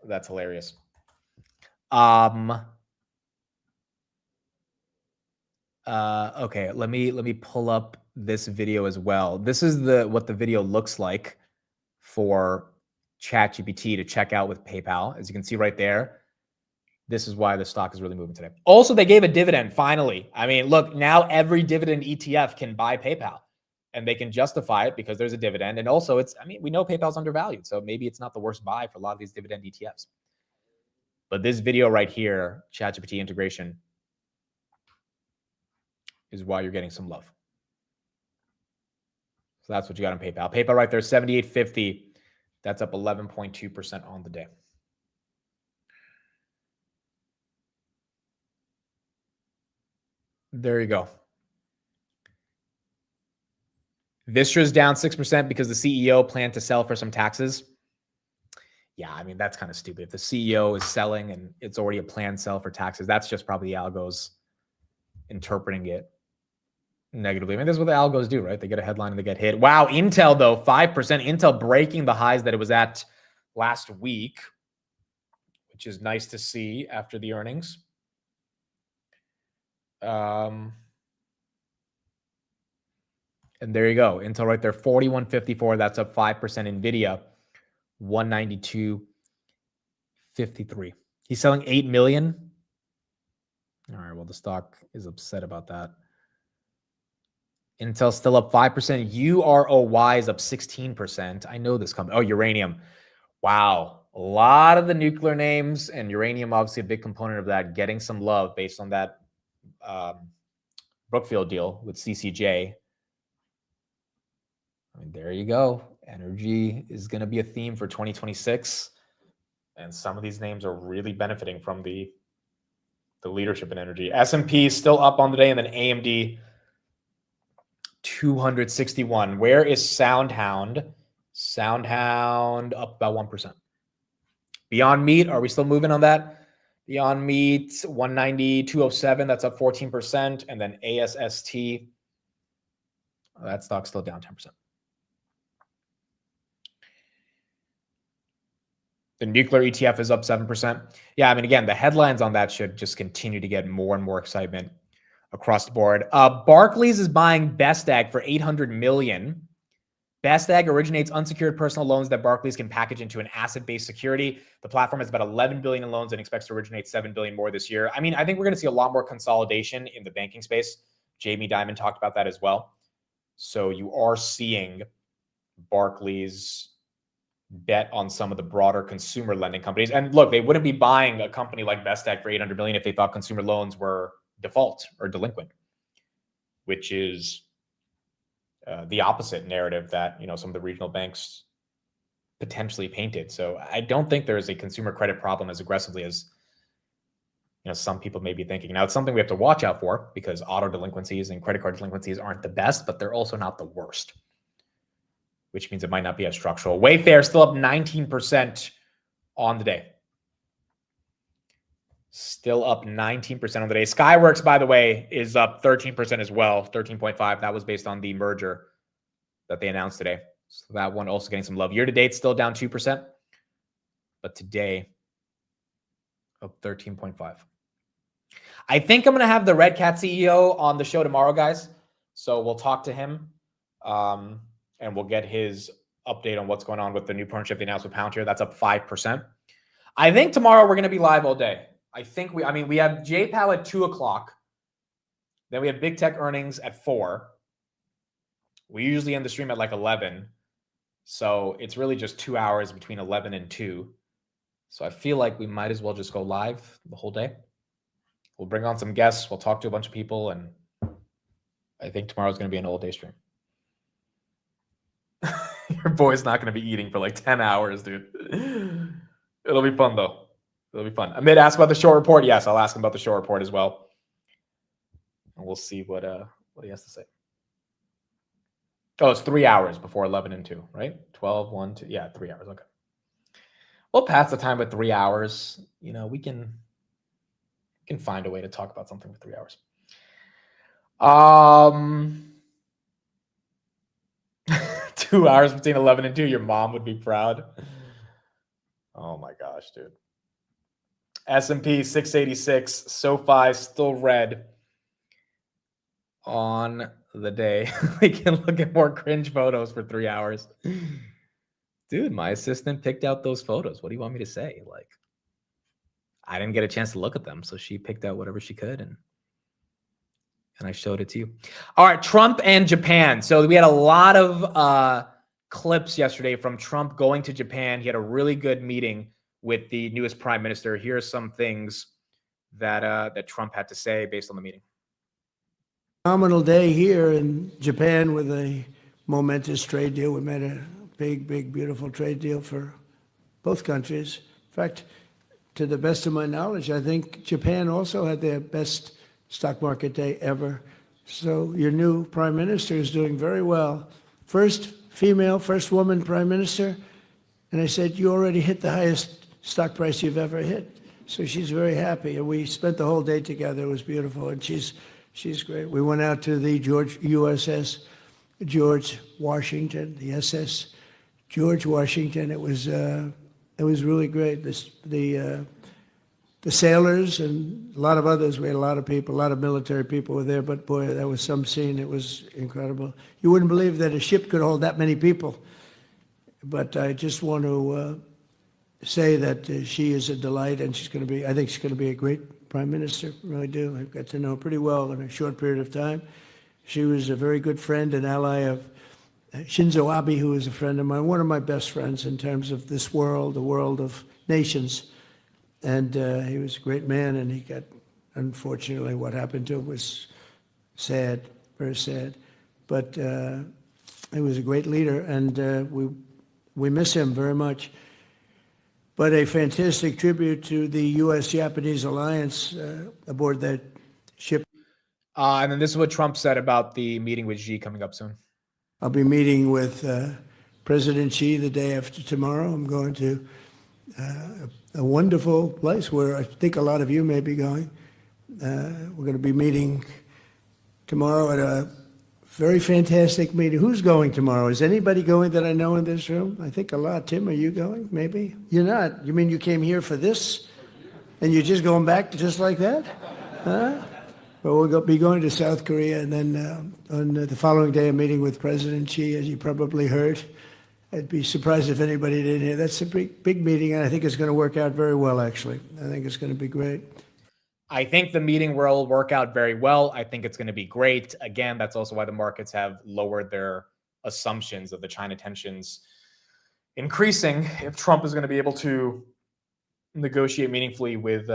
S21: That's hilarious. Okay, let me pull up this video as well. This is what the video looks like for ChatGPT to check out with PayPal. As you can see right there, this is why the stock is really moving today. Also, they gave a dividend finally. I mean, look, now every dividend ETF can buy PayPal and they can justify it because there's a dividend. And also we know PayPal's undervalued, so maybe it's not the worst buy for a lot of these dividend ETFs. But this video right here, ChatGPT integration, is why you're getting some love. So that's what you got on PayPal. PayPal right there, 78.50. That's up 11.2% on the day. There you go. Vistra's down 6% because the CEO planned to sell for some taxes. Yeah, I mean, that's kind of stupid. If the CEO is selling and it's already a planned sell for taxes, that's just probably the algos interpreting it negatively. I mean, this is what the algos do, right? They get a headline and they get hit. Wow, Intel, though, 5%. Intel breaking the highs that it was at last week, which is nice to see after the earnings. And there you go. Intel right there, 41.54. That's up 5%. NVIDIA, 192.53. He's selling 8 million. All right, well, the stock is upset about that. Intel's still up 5%. UROY is up 16%. I know this company. Oh, uranium. Wow. A lot of the nuclear names, and uranium, obviously a big component of that, getting some love based on that Brookfield deal with CCJ. I mean, there you go. Energy is going to be a theme for 2026. And some of these names are really benefiting from the leadership in energy. S&P is still up on the day, and then AMD 261. Where is SoundHound? SoundHound up about 1%. Beyond Meat, are we still moving on that? Beyond Meat, 190, 207. That's up 14%. And then ASST, that stock's still down 10%. The nuclear ETF is up 7%. Yeah, I mean, again, the headlines on that should just continue to get more and more excitement across the board. Barclays is buying Best Ag for $800 million. Best Ag originates unsecured personal loans that Barclays can package into an asset-based security. The platform has about $11 billion in loans and expects to originate $7 billion more this year. I mean, I think we're going to see a lot more consolidation in the banking space. Jamie Dimon talked about that as well. So you are seeing Barclays bet on some of the broader consumer lending companies. And look, they wouldn't be buying a company like Best Ag for $800 million if they thought consumer loans were default or delinquent, which is the opposite narrative that some of the regional banks potentially painted. So I don't think there is a consumer credit problem as aggressively as some people may be thinking. Now, it's something we have to watch out for because auto delinquencies and credit card delinquencies aren't the best, but they're also not the worst, which means it might not be as structural. Wayfair still up 19% on the day. Still up 19% on the day. Skyworks, by the way, is up 13% as well, 13.5. That was based on the merger that they announced today. So that one also getting some love. Year to date, still down 2%. But today, up 13.5. I think I'm going to have the Red Cat CEO on the show tomorrow, guys. So we'll talk to him. And we'll get his update on what's going on with the new partnership they announced with Palantir. That's up 5%. I think tomorrow we're going to be live all day. I think we have JPAL at 2:00. Then we have big tech earnings at 4. We usually end the stream at like 11. So it's really just 2 hours between 11 and 2. So I feel like we might as well just go live the whole day. We'll bring on some guests. We'll talk to a bunch of people. And I think tomorrow's going to be an all day stream. Your boy's not going to be eating for like 10 hours, dude. It'll be fun, though. It'll be fun. Amit asked about the short report. Yes, I'll ask him about the short report as well. and we'll see what he has to say. Oh, it's 3 hours before 11 and 2, right? 12, 1, 2. Yeah, 3 hours. Okay. We'll pass the time with 3 hours. You know, we can find a way to talk about something for 3 hours. 2 hours between 11 and 2. Your mom would be proud. Oh my gosh, dude. S&P 686. SoFi still red on the day. We can look at more cringe photos for 3 hours. Dude, my assistant picked out those photos. What do you want me to say? Like, I didn't get a chance to look at them, so she picked out whatever she could, and I showed it to you. All right, Trump and Japan. So we had a lot of clips yesterday from Trump going to Japan. He had a really good meeting with the newest prime minister. Here are some things that Trump had to say based on the meeting.
S6: Phenomenal day here in Japan with a momentous trade deal. We made a big, beautiful trade deal for both countries. In fact, to the best of my knowledge, I think Japan also had their best stock market day ever. So your new prime minister is doing very well. First female, first woman prime minister. And I said, you already hit the highest stock price you've ever hit. So she's very happy. And we spent the whole day together. It was beautiful. And she's great. We went out to the USS George Washington, the SS George Washington. It was really great. The sailors and a lot of others. We had a lot of people, a lot of military people were there. But boy, that was some scene. It was incredible. You wouldn't believe that a ship could hold that many people. But I just want to say that she is a delight, and I think she's going to be a great prime minister. I really do. I've got to know her pretty well in a short period of time. She was a very good friend and ally of Shinzo Abe, who is a friend of mine, one of my best friends in terms of this world, the world of nations. And he was a great man, and he got, unfortunately, what happened to him was sad, very sad. But he was a great leader, and we miss him very much. But a fantastic tribute to the U.S.-Japanese alliance aboard that ship.
S21: And then this is what Trump said about the meeting with Xi coming up soon.
S6: I'll be meeting with President Xi the day after tomorrow. I'm going to a wonderful place where I think a lot of you may be going. We're going to be meeting tomorrow at a very fantastic meeting. Who's going tomorrow? Is anybody going that I know in this room? I think a lot. Tim, are you going? Maybe? You're not. You mean you came here for this? And you're just going back just like that? Huh? Well, we'll be going to South Korea, and then on the following day, a meeting with President Xi, as you probably heard. I'd be surprised if anybody didn't hear. That's a big meeting, and I think it's going to work out very well, actually. I think it's going to be great.
S21: I think the meeting will work out very well. I think it's going to be great. Again, that's also why the markets have lowered their assumptions of the China tensions increasing if Trump is going to be able to negotiate meaningfully with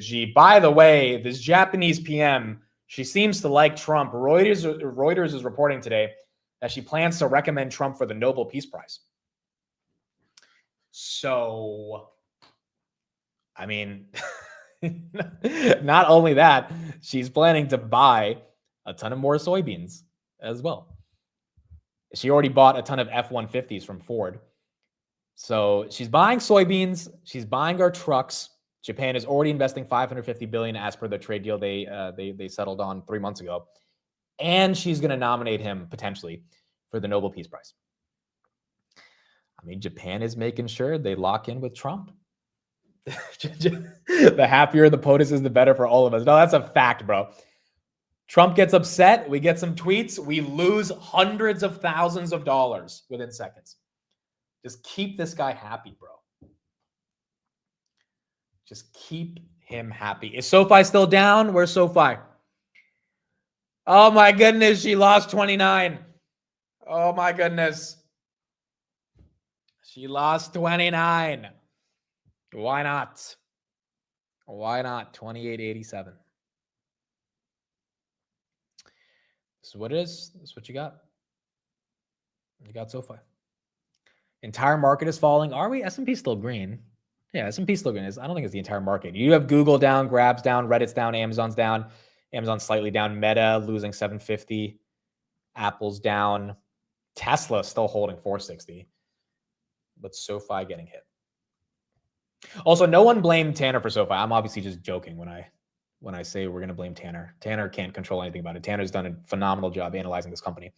S21: Xi. By the way, this Japanese PM, she seems to like Trump. Reuters is reporting today that she plans to recommend Trump for the Nobel Peace Prize. So, I mean, not only that, she's planning to buy a ton of more soybeans as well. She already bought a ton of F-150s from Ford. So she's buying soybeans. She's buying our trucks. Japan is already investing $550 billion as per the trade deal they settled on 3 months ago. And she's going to nominate him potentially for the Nobel Peace Prize. I mean, Japan is making sure they lock in with Trump. The happier the POTUS is, the better for all of us. No, that's a fact, bro. Trump gets upset. We get some tweets. We lose hundreds of thousands of dollars within seconds. Just keep this guy happy, bro. Just keep him happy. Is SoFi still down? Where's SoFi? Oh, my goodness. She lost 29. Oh, my goodness. She lost 29. Why not? Why not? 28.87. This is what it is. This is what you got. You got SoFi. Entire market is falling. Are we? S&P still green. Yeah, S&P still green. I don't think it's the entire market. You have Google down, Grab's down, Reddit's down, Amazon's down. Amazon slightly down. Meta losing 750. Apple's down. Tesla still holding 460. But SoFi getting hit. Also, no one blamed Tanner for SoFi. I'm obviously just joking when I say we're going to blame Tanner. Tanner can't control anything about it. Tanner's done a phenomenal job analyzing this company.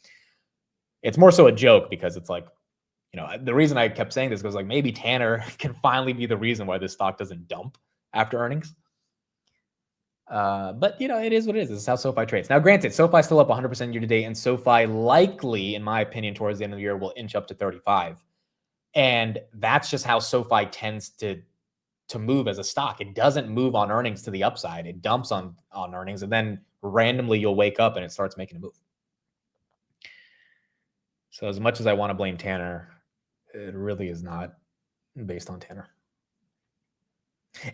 S21: It's more so a joke because it's like, the reason I kept saying this goes like maybe Tanner can finally be the reason why this stock doesn't dump after earnings. But it is what it is. This is how SoFi trades. Now, granted, SoFi's still up 100% year to date, and SoFi likely, in my opinion, towards the end of the year will inch up to 35. And that's just how SoFi tends to move as a stock. It doesn't move on earnings to the upside. It dumps on earnings, and then randomly you'll wake up and it starts making a move. So as much as I want to blame Tanner, it really is not based on Tanner.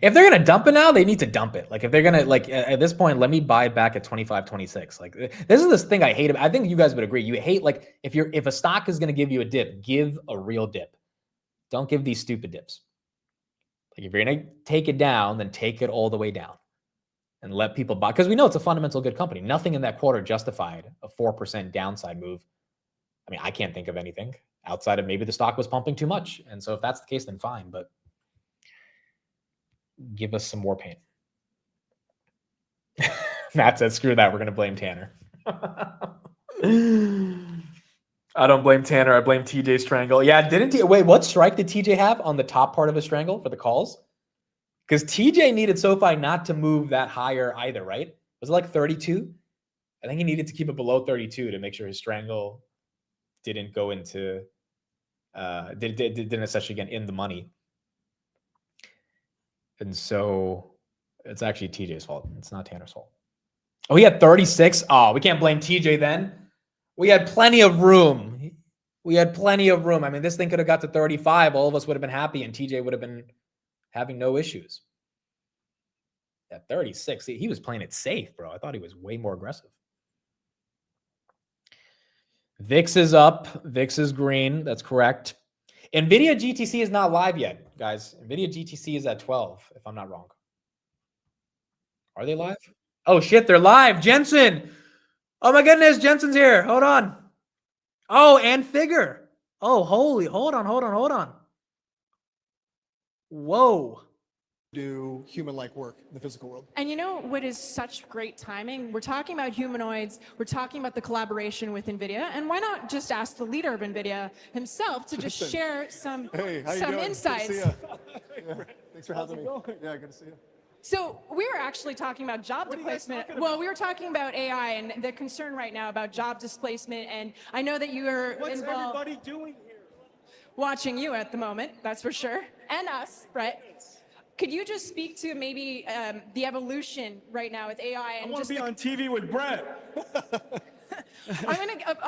S21: If they're going to dump it now, they need to dump it. Like if they're going to, at this point, let me buy it back at 25, 26. Like this is this thing I hate. I think you guys would agree. You hate, like if a stock is going to give you a dip, give a real dip. Don't give these stupid dips. Like if you're going to take it down, then take it all the way down and let people buy. Because we know it's a fundamental good company. Nothing in that quarter justified a 4% downside move. I mean, I can't think of anything outside of maybe the stock was pumping too much. And so if that's the case, then fine. But give us some more pain. Matt says, screw that. We're going to blame Tanner. I don't blame Tanner. I blame TJ Strangle. Yeah, wait, what strike did TJ have on the top part of his strangle for the calls? Because TJ needed SoFi not to move that higher either, right? Was it like 32? I think he needed to keep it below 32 to make sure his strangle didn't go into, didn't essentially get in the money. And so it's actually TJ's fault. It's not Tanner's fault. Oh, he had 36? Oh, we can't blame TJ then. We had plenty of room. I mean, this thing could have got to 35. All of us would have been happy, and TJ would have been having no issues. At 36, he was playing it safe, bro. I thought he was way more aggressive. VIX is up. VIX is green. That's correct. NVIDIA GTC is not live yet, guys. NVIDIA GTC is at 12, if I'm not wrong. Are they live? Oh, shit, they're live. Jensen. Oh, my goodness. Jensen's here. Hold on. Oh, and Figure. Oh, holy. Hold on. Whoa.
S8: Do human-like work in the physical world.
S9: And you know what is such great timing? We're talking about humanoids, we're talking about the collaboration with NVIDIA, and why not just ask the leader of NVIDIA himself to just share some insights.
S8: Good to see you. Yeah, thanks for having me. Yeah, good to see you.
S9: So we were actually talking about job displacement. Well, we were talking about AI and the concern right now about job displacement, and I know that you are
S8: What's
S9: involved.
S8: everybody doing here?
S9: Watching you at the moment, that's for sure, and us, right? Could you just speak to maybe the evolution right now with AI? And
S8: I want to be on TV with Brett.
S9: I'm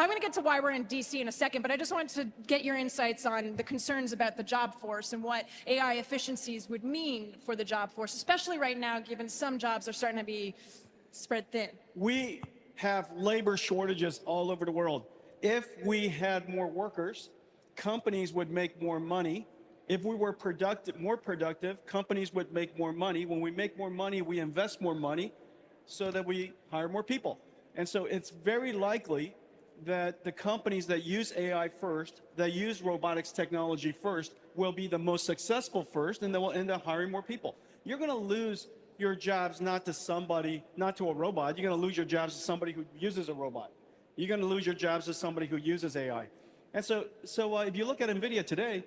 S9: gonna get to why we're in DC in a second, but I just wanted to get your insights on the concerns about the job force and what AI efficiencies would mean for the job force, especially right now, given some jobs are starting to be spread thin.
S8: We have labor shortages all over the world. If we had more workers, companies would make more money. If we were more productive, companies would make more money. When we make more money, we invest more money so that we hire more people. And so it's very likely that the companies that use AI first, that use robotics technology first, will be the most successful first, and then we'll end up hiring more people. You're going to lose your jobs not to a robot. You're going to lose your jobs to somebody who uses a robot. You're going to lose your jobs to somebody who uses AI. And so if you look at NVIDIA today,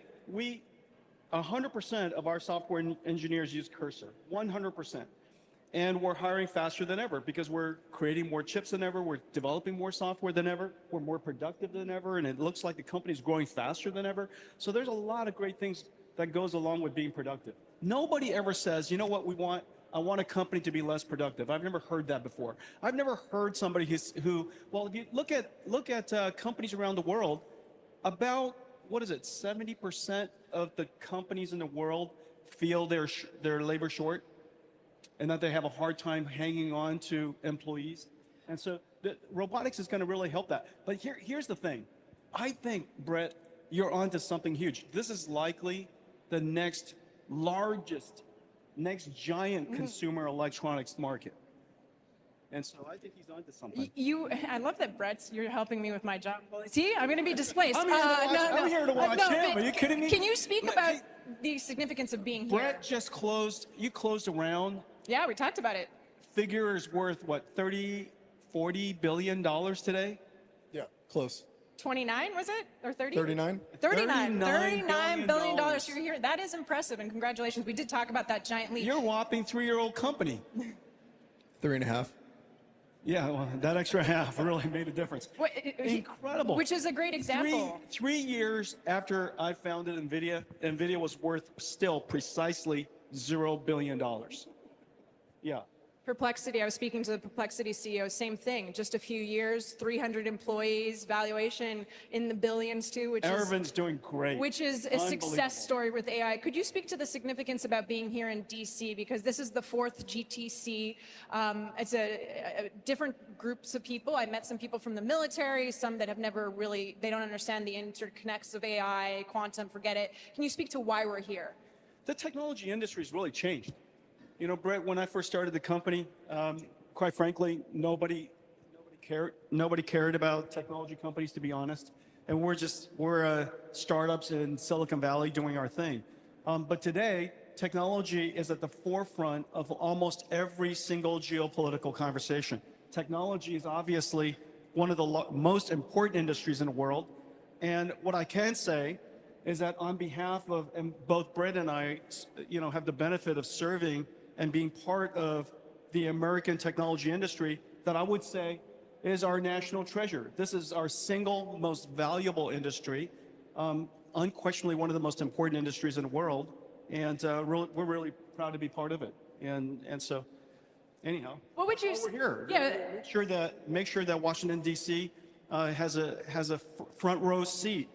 S8: 100% of our software engineers use Cursor, 100%. And we're hiring faster than ever because we're creating more chips than ever, we're developing more software than ever, we're more productive than ever, and it looks like the company's growing faster than ever. So there's a lot of great things that goes along with being productive. Nobody ever says, you know what we want? I want a company to be less productive. I've never heard that before. I've never heard somebody who well, if you look at companies around the world, about, 70% of the companies in the world feel they're labor short and that they have a hard time hanging on to employees. And so robotics is going to really help that. But here's the thing. I think, Brett, you're onto something huge. This is likely the next giant consumer electronics market. And so I think he's onto something.
S9: I love that, Brett. You're helping me with my job. See, I'm going to be displaced.
S8: I'm here to watch him. Are you kidding me?
S9: Can you speak about the significance of being here?
S8: Brett just closed. You closed a round.
S9: Yeah, we talked about it.
S8: Figure is worth what, 30, 40 billion dollars today?
S11: Yeah, close.
S9: 29 was it, or 30?
S11: 39.
S9: 39 billion dollars. You're here. That is impressive, and congratulations. We did talk about that giant leap.
S8: You're a whopping 3-year-old company.
S11: 3.5.
S8: Yeah, well, that extra half really made a difference. Incredible.
S9: Which is a great example.
S8: 3 years after I founded NVIDIA was worth still precisely $0 billion. Yeah.
S9: Perplexity, I was speaking to the Perplexity CEO, same thing. Just a few years, 300 employees, valuation in the billions too,
S8: Ervin's doing great.
S9: Which is a success story with AI. Could you speak to the significance about being here in DC? Because this is the 4th GTC. It's a different groups of people. I met some people from the military, some that have never really, they don't understand the interconnects of AI, quantum, forget it. Can you speak to why we're here?
S8: The technology industry has really changed. You know, Brett, when I first started the company, quite frankly, nobody cared about technology companies, to be honest. And we're startups in Silicon Valley doing our thing. But today, technology is at the forefront of almost every single geopolitical conversation. Technology is obviously one of the most important industries in the world. And what I can say is that on behalf of, and both Brett and I, have the benefit of serving and being part of the American technology industry, that I would say is our national treasure. This is our single most valuable industry, unquestionably one of the most important industries in the world, and we're really proud to be part of it. And so, anyhow,
S9: what would you?
S8: We're here.
S9: Yeah.
S8: Make sure that Washington D.C. has a front row seat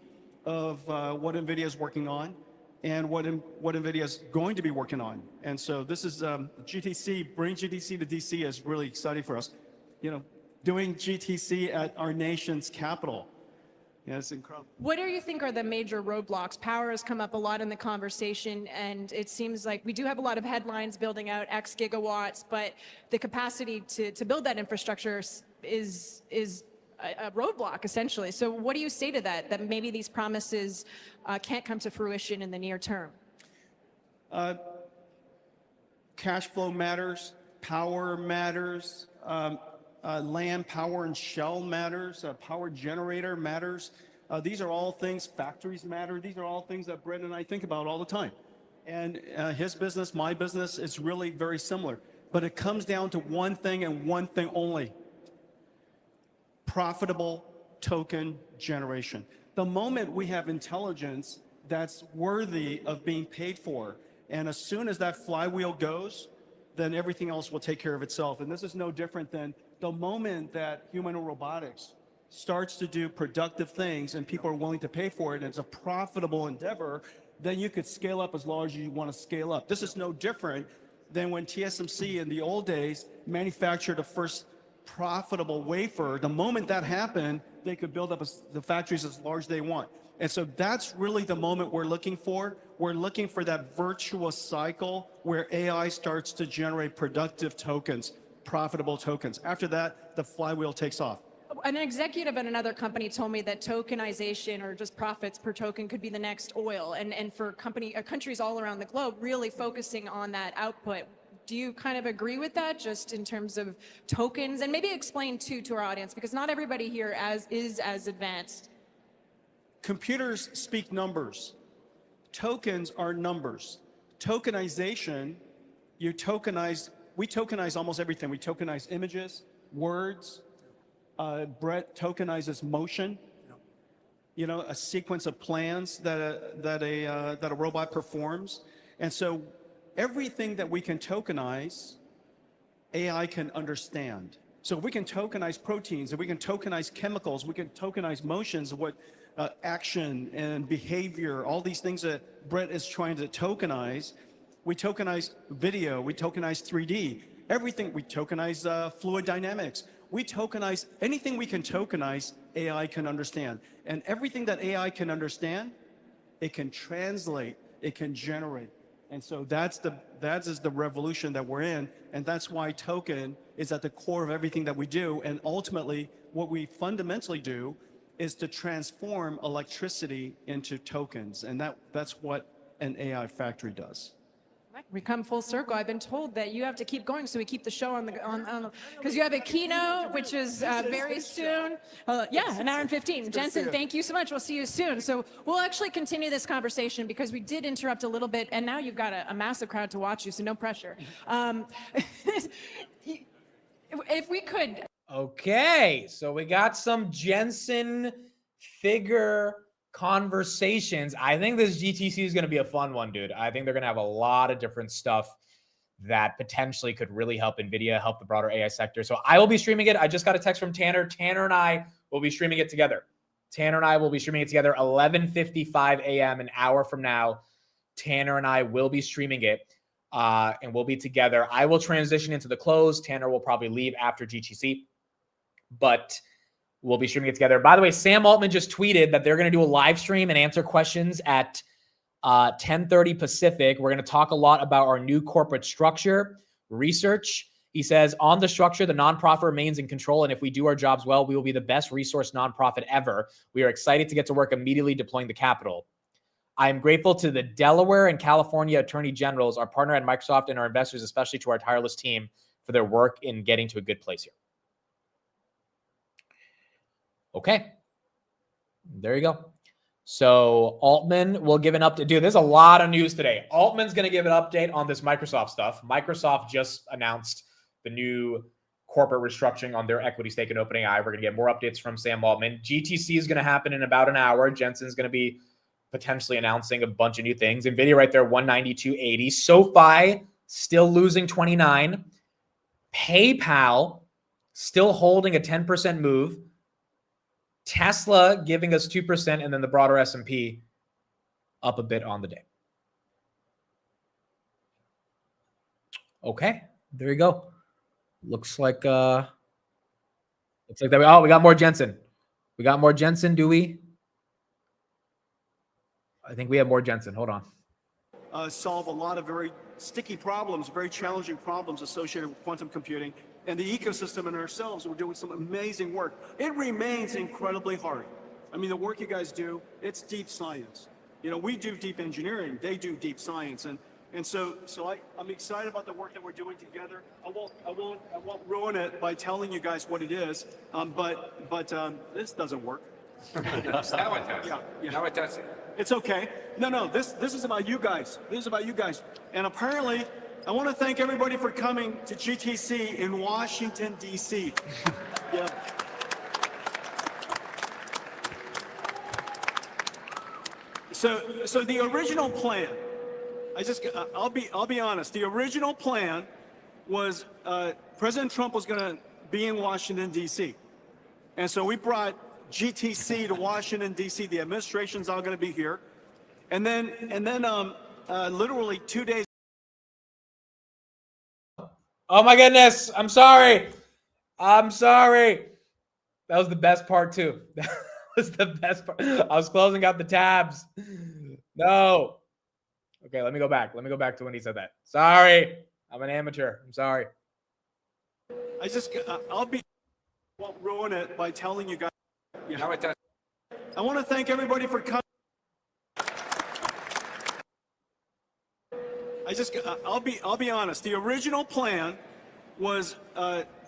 S8: of what NVIDIA is working on, and what NVIDIA is going to be working on. And so this is GTC, bring GTC to DC is really exciting for us. Doing GTC at our nation's capital. Yeah, it's incredible.
S9: What do you think are the major roadblocks? Power has come up a lot in the conversation, and it seems like we do have a lot of headlines building out X gigawatts, but the capacity to build that infrastructure is a roadblock, essentially. So what do you say to that maybe these promises can't come to fruition in the near term?
S8: Cash flow matters, power matters, land, power, and shell matters, power generator matters. These are all things, factories matter. These are all things that Brett and I think about all the time. And his business, my business, is really very similar. But it comes down to one thing and one thing only: profitable token generation. The moment we have intelligence that's worthy of being paid for, and as soon as that flywheel goes, then everything else will take care of itself. And this is no different than the moment that humanoid robotics starts to do productive things and people are willing to pay for it, and it's a profitable endeavor, then you could scale up as large as you want to scale up. This is no different than when TSMC in the old days manufactured the first profitable wafer. The moment that happened, they could build up the factories as large as they want. And so that's really the moment we're looking for. We're looking for that virtuous cycle where AI starts to generate productive tokens, profitable tokens. After that, the flywheel takes off.
S9: An executive at another company told me that tokenization, or just profits per token, could be the next oil. And for countries all around the globe really focusing on that output. Do you kind of agree with that, just in terms of tokens? And maybe explain too to our audience, because not everybody here is as advanced.
S8: Computers speak numbers. Tokens are numbers. Tokenization, we tokenize almost everything. We tokenize images, words. Brett tokenizes motion. A sequence of plans that a robot performs. And so everything that we can tokenize, AI can understand. So we can tokenize proteins, and we can tokenize chemicals, we can tokenize motions, what action and behavior, all these things that Brett is trying to tokenize. We tokenize video, we tokenize 3D, everything. We tokenize fluid dynamics. We tokenize anything we can tokenize, AI can understand. And everything that AI can understand, it can translate, it can generate. And so that is the revolution that we're in, and that's why token is at the core of everything that we do. And ultimately, what we fundamentally do is to transform electricity into tokens, and that's what an AI factory does.
S9: We come full circle. I've been told that you have to keep going, so we keep the show on because you have a keynote, which is very soon. Yeah, an hour and 15. Jensen, thank you so much. We'll see you soon. So we'll actually continue this conversation because we did interrupt a little bit, and now you've got a massive crowd to watch you, so no pressure. If we could.
S21: Okay, so we got some Jensen figure conversations. I think this GTC is going to be a fun one, dude. I think they're going to have a lot of different stuff that potentially could really help NVIDIA, help the broader AI sector. So I will be streaming it. I just got a text from Tanner. Tanner and I will be streaming it together. 11:55 a.m., an hour from now. Tanner and I will be streaming it, and we'll be together. I will transition into the close. Tanner will probably leave after GTC, but we'll be streaming it together. By the way, Sam Altman just tweeted that they're going to do a live stream and answer questions at 10:30 Pacific. We're going to talk a lot about our new corporate structure research. He says, on the structure, the nonprofit remains in control, and if we do our jobs well, we will be the best resource nonprofit ever. We are excited to get to work immediately deploying the capital. I am grateful to the Delaware and California Attorney Generals, our partner at Microsoft, and our investors, especially to our tireless team, for their work in getting to a good place here. Okay, there you go. So Altman will give an update. Dude, there's a lot of news today. Altman's going to give an update on this Microsoft stuff. Microsoft just announced the new corporate restructuring on their equity stake in OpenAI. We're going to get more updates from Sam Altman. GTC is going to happen in about an hour. Jensen's going to be potentially announcing a bunch of new things. NVIDIA right there, 192.80. SoFi still losing 29. PayPal still holding a 10% move. Tesla giving us 2%, and then the broader S&P up a bit on the day. Okay, there you go. Looks like that. We got more Jensen. We got more Jensen, do we? I think we have more Jensen. Hold on.
S8: Solve a lot of very sticky problems, very challenging problems associated with quantum computing. And the ecosystem and ourselves, we're doing some amazing work. It remains incredibly hard. I mean, the work you guys do, it's deep science. You know, we do deep engineering, they do deep science. And so I'm excited about the work that we're doing together. I won't ruin it by telling you guys what it is, but this doesn't work.
S12: Now it does.
S8: Yeah.
S12: Now it does.
S8: It's okay. No, this is about you guys. This is about you guys. And apparently, I want to thank everybody for coming to GTC in Washington, D.C. Yeah. So the original plan, I'll be honest. The original plan was President Trump was going to be in Washington, D.C. And so we brought GTC to Washington, D.C. The administration's all going to be here. And then literally 2 days.
S21: Oh my goodness. I'm sorry. That was the best part too. That was the best part. I was closing out the tabs. No. Okay, let me go back. Let me go back to when he said that. Sorry. I'm an amateur. I'm sorry.
S8: Won't ruin it by telling you guys. Yeah.
S12: Now it does.
S8: I want to thank everybody for coming. I'll be honest. The original plan was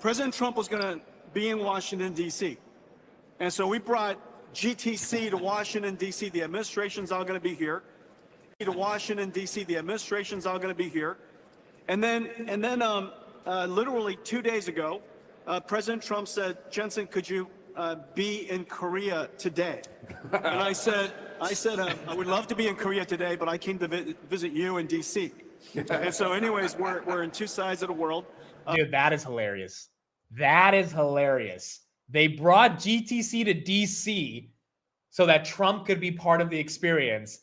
S8: President Trump was going to be in Washington, D.C. And so we brought GTC to Washington, D.C. The administration's all going to be here. To Washington, D.C. The administration's all going to be here. And then literally 2 days ago, President Trump said, Jensen, could you be in Korea today? And I said, I would love to be in Korea today, but I came to visit you in D.C. And so anyways, we're in two sides of the world.
S21: Dude, that is hilarious. That is hilarious. They brought GTC to DC so that Trump could be part of the experience.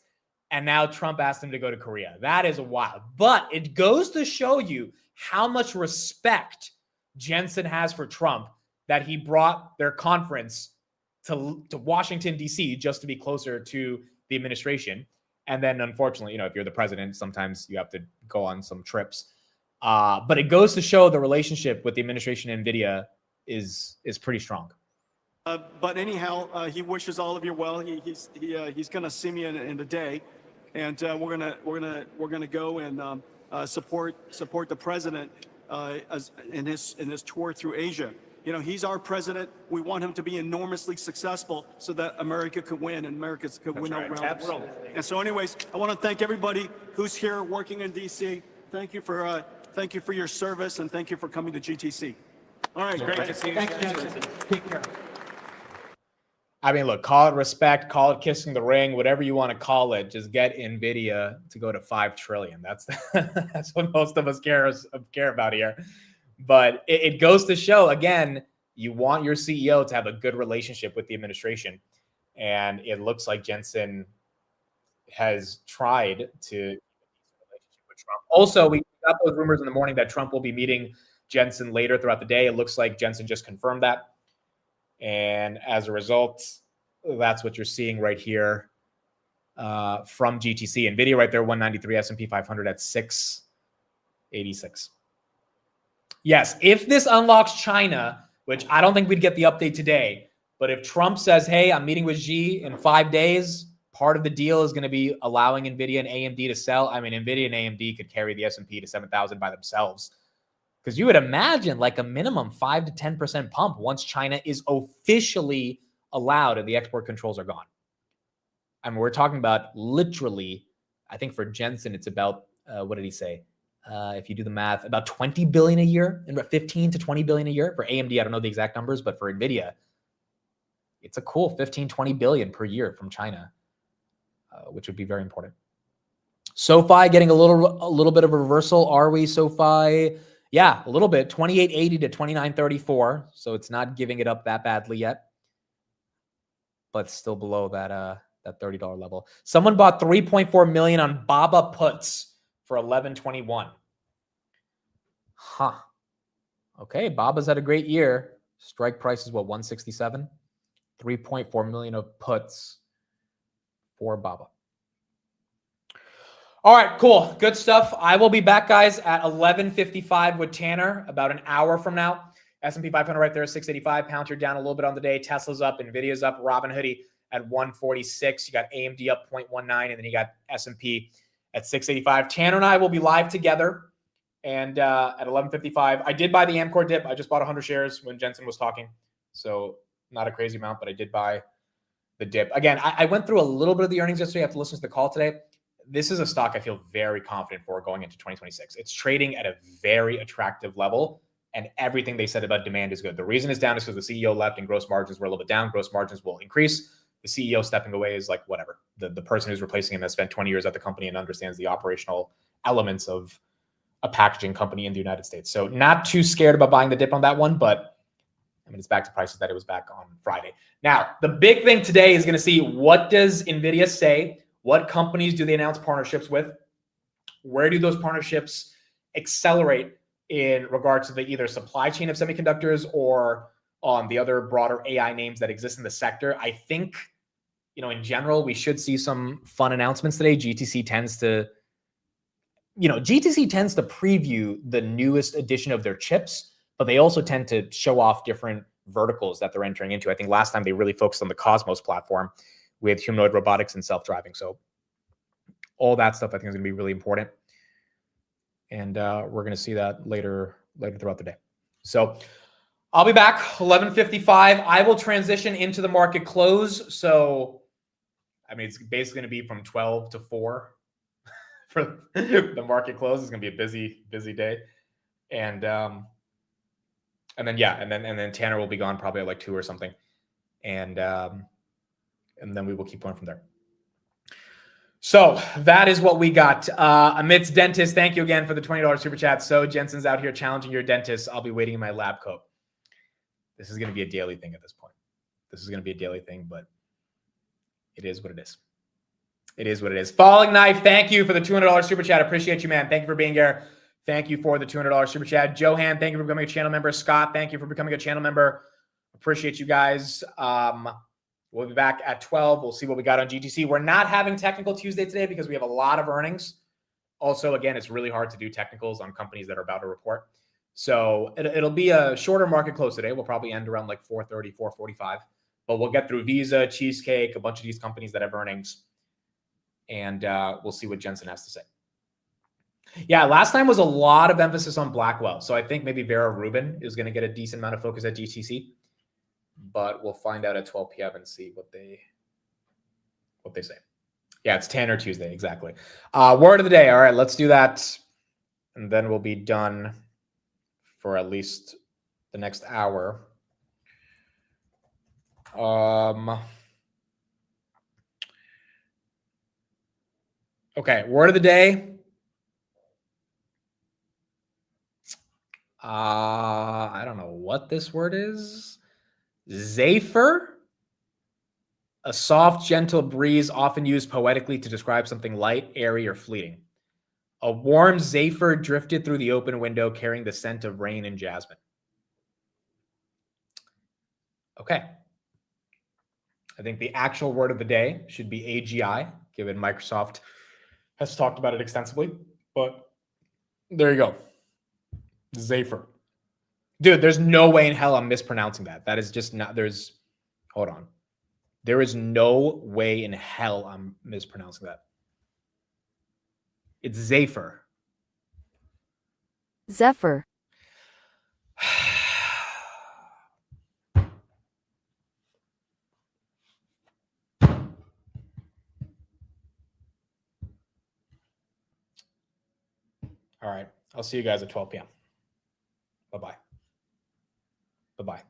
S21: And now Trump asked him to go to Korea. That is wild. But it goes to show you how much respect Jensen has for Trump that he brought their conference to Washington, D.C. just to be closer to the administration. And then unfortunately, if you're the president, sometimes you have to go on some trips. But it goes to show the relationship with the administration and NVIDIA is pretty strong.
S8: But anyhow, he wishes all of you well. He's going to see me in a day, and we're gonna go and support the president in his tour through Asia. He's our president. We want him to be enormously successful so that America could win and America could win around the world. And so, anyways, I want to thank everybody who's here working in DC. Thank you for your service, and thank you for coming to GTC. All right, great to see you.
S21: Thank you. Take care. I mean, look, call it respect, call it kissing the ring, whatever you want to call it. Just get NVIDIA to go to 5 trillion. That's what most of us care about here. But it goes to show, again, you want your CEO to have a good relationship with the administration. And it looks like Jensen has tried to relationship with Trump. Also, we got those rumors in the morning that Trump will be meeting Jensen later throughout the day. It looks like Jensen just confirmed that. And as a result, that's what you're seeing right here from GTC. NVIDIA right there, 193, S&P 500 at 686. Yes, if this unlocks China, which I don't think we'd get the update today, but if Trump says, hey, I'm meeting with Xi in 5 days, part of the deal is going to be allowing NVIDIA and AMD to sell. I mean, NVIDIA and AMD could carry the S&P to 7,000 by themselves. Because you would imagine like a minimum 5 to 10% pump once China is officially allowed and the export controls are gone. I mean, we're talking about literally, I think for Jensen, it's about, what did he say? If you do the math, about 20 billion a year, and 15 to 20 billion a year. For AMD, I don't know the exact numbers, but for NVIDIA, it's a cool 15, 20 billion per year from China, which would be very important. SoFi getting a little bit of a reversal. Are we SoFi? Yeah, a little bit, 28.80 to 29.34. So it's not giving it up that badly yet, but still below that $30 level. Someone bought 3.4 million on Baba puts for 11.21. Huh. Okay, Baba's had a great year. Strike price is what, 167? 3.4 million of puts for Baba. All right, cool. Good stuff. I will be back, guys, at 11:55 with Tanner, about an hour from now. S&P 500 right there, 685. Palantir down a little bit on the day. Tesla's up. NVIDIA's up. Robinhood at 146. You got AMD up 0.19, and then you got S&P at 685. Tanner and I will be live together, and at 11:55. I did buy the Amcor dip. I just bought 100 shares when Jensen was talking, so not a crazy amount, but I did buy the dip. Again, I went through a little bit of the earnings yesterday. I have to listen to the call today. This is a stock I feel very confident for going into 2026. It's trading at a very attractive level, and everything they said about demand is good. The reason it's down is because the CEO left and gross margins were a little bit down. Gross margins will increase. The CEO stepping away is like whatever. The person who's replacing him has spent 20 years at the company and understands the operational elements of a packaging company in the United States. So not too scared about buying the dip on that one, but I mean, it's back to prices that it was back on Friday. Now, the big thing today is going to see what does NVIDIA say? What companies do they announce partnerships with? Where do those partnerships accelerate in regards to the either supply chain of semiconductors or on the other broader AI names that exist in the sector? I think, in general, we should see some fun announcements today. GTC tends to preview the newest edition of their chips, but they also tend to show off different verticals that they're entering into. I think last time they really focused on the Cosmos platform with humanoid robotics and self-driving. So all that stuff I think is going to be really important. And we're going to see that later throughout the day. So I'll be back 11:55. I will transition into the market close. So, I mean, it's basically going to be from 12 to 4 for the market close. It's going to be a busy day. And then Tanner will be gone probably at like 2 or something. And then we will keep going from there. So that is what we got. Amit's dentist, thank you again for the $20 super chat. So Jensen's out here challenging your dentist. I'll be waiting in my lab coat. This is going to be a daily thing at this point. This is going to be a daily thing, but it is what it is. It is what it is. Falling Knife, thank you for the $200 super chat. Appreciate you, man. Thank you for being here. Thank you for the $200 super chat. Johan, thank you for becoming a channel member. Scott, thank you for becoming a channel member. Appreciate you guys. We'll be back at 12. We'll see what we got on GTC. We're not having Technical Tuesday today because we have a lot of earnings. Also, again, it's really hard to do technicals on companies that are about to report. So it'll be a shorter market close today. We'll probably end around like 4:30, 4:45. But we'll get through Visa, Cheesecake, a bunch of these companies that have earnings. And we'll see what Jensen has to say. Yeah, last time was a lot of emphasis on Blackwell. So I think maybe Vera Rubin is going to get a decent amount of focus at GTC. But we'll find out at 12 p.m. and see what they say. Yeah, it's Tanner Tuesday, exactly. Word of the day. All right, let's do that. And then we'll be done for at least the next hour. Okay, word of the day. I don't know what this word is. Zephyr. A soft, gentle breeze often used poetically to describe something light, airy, or fleeting. A warm zephyr drifted through the open window carrying the scent of rain and jasmine. Okay. I think the actual word of the day should be AGI, given Microsoft has talked about it extensively. But there you go. Zephyr. Dude, there's no way in hell I'm mispronouncing that. That is just not, hold on. There is no way in hell I'm mispronouncing that. It's Zephyr.
S12: Zephyr.
S21: All right. I'll see you guys at 12 p.m. Bye-bye. Bye-bye.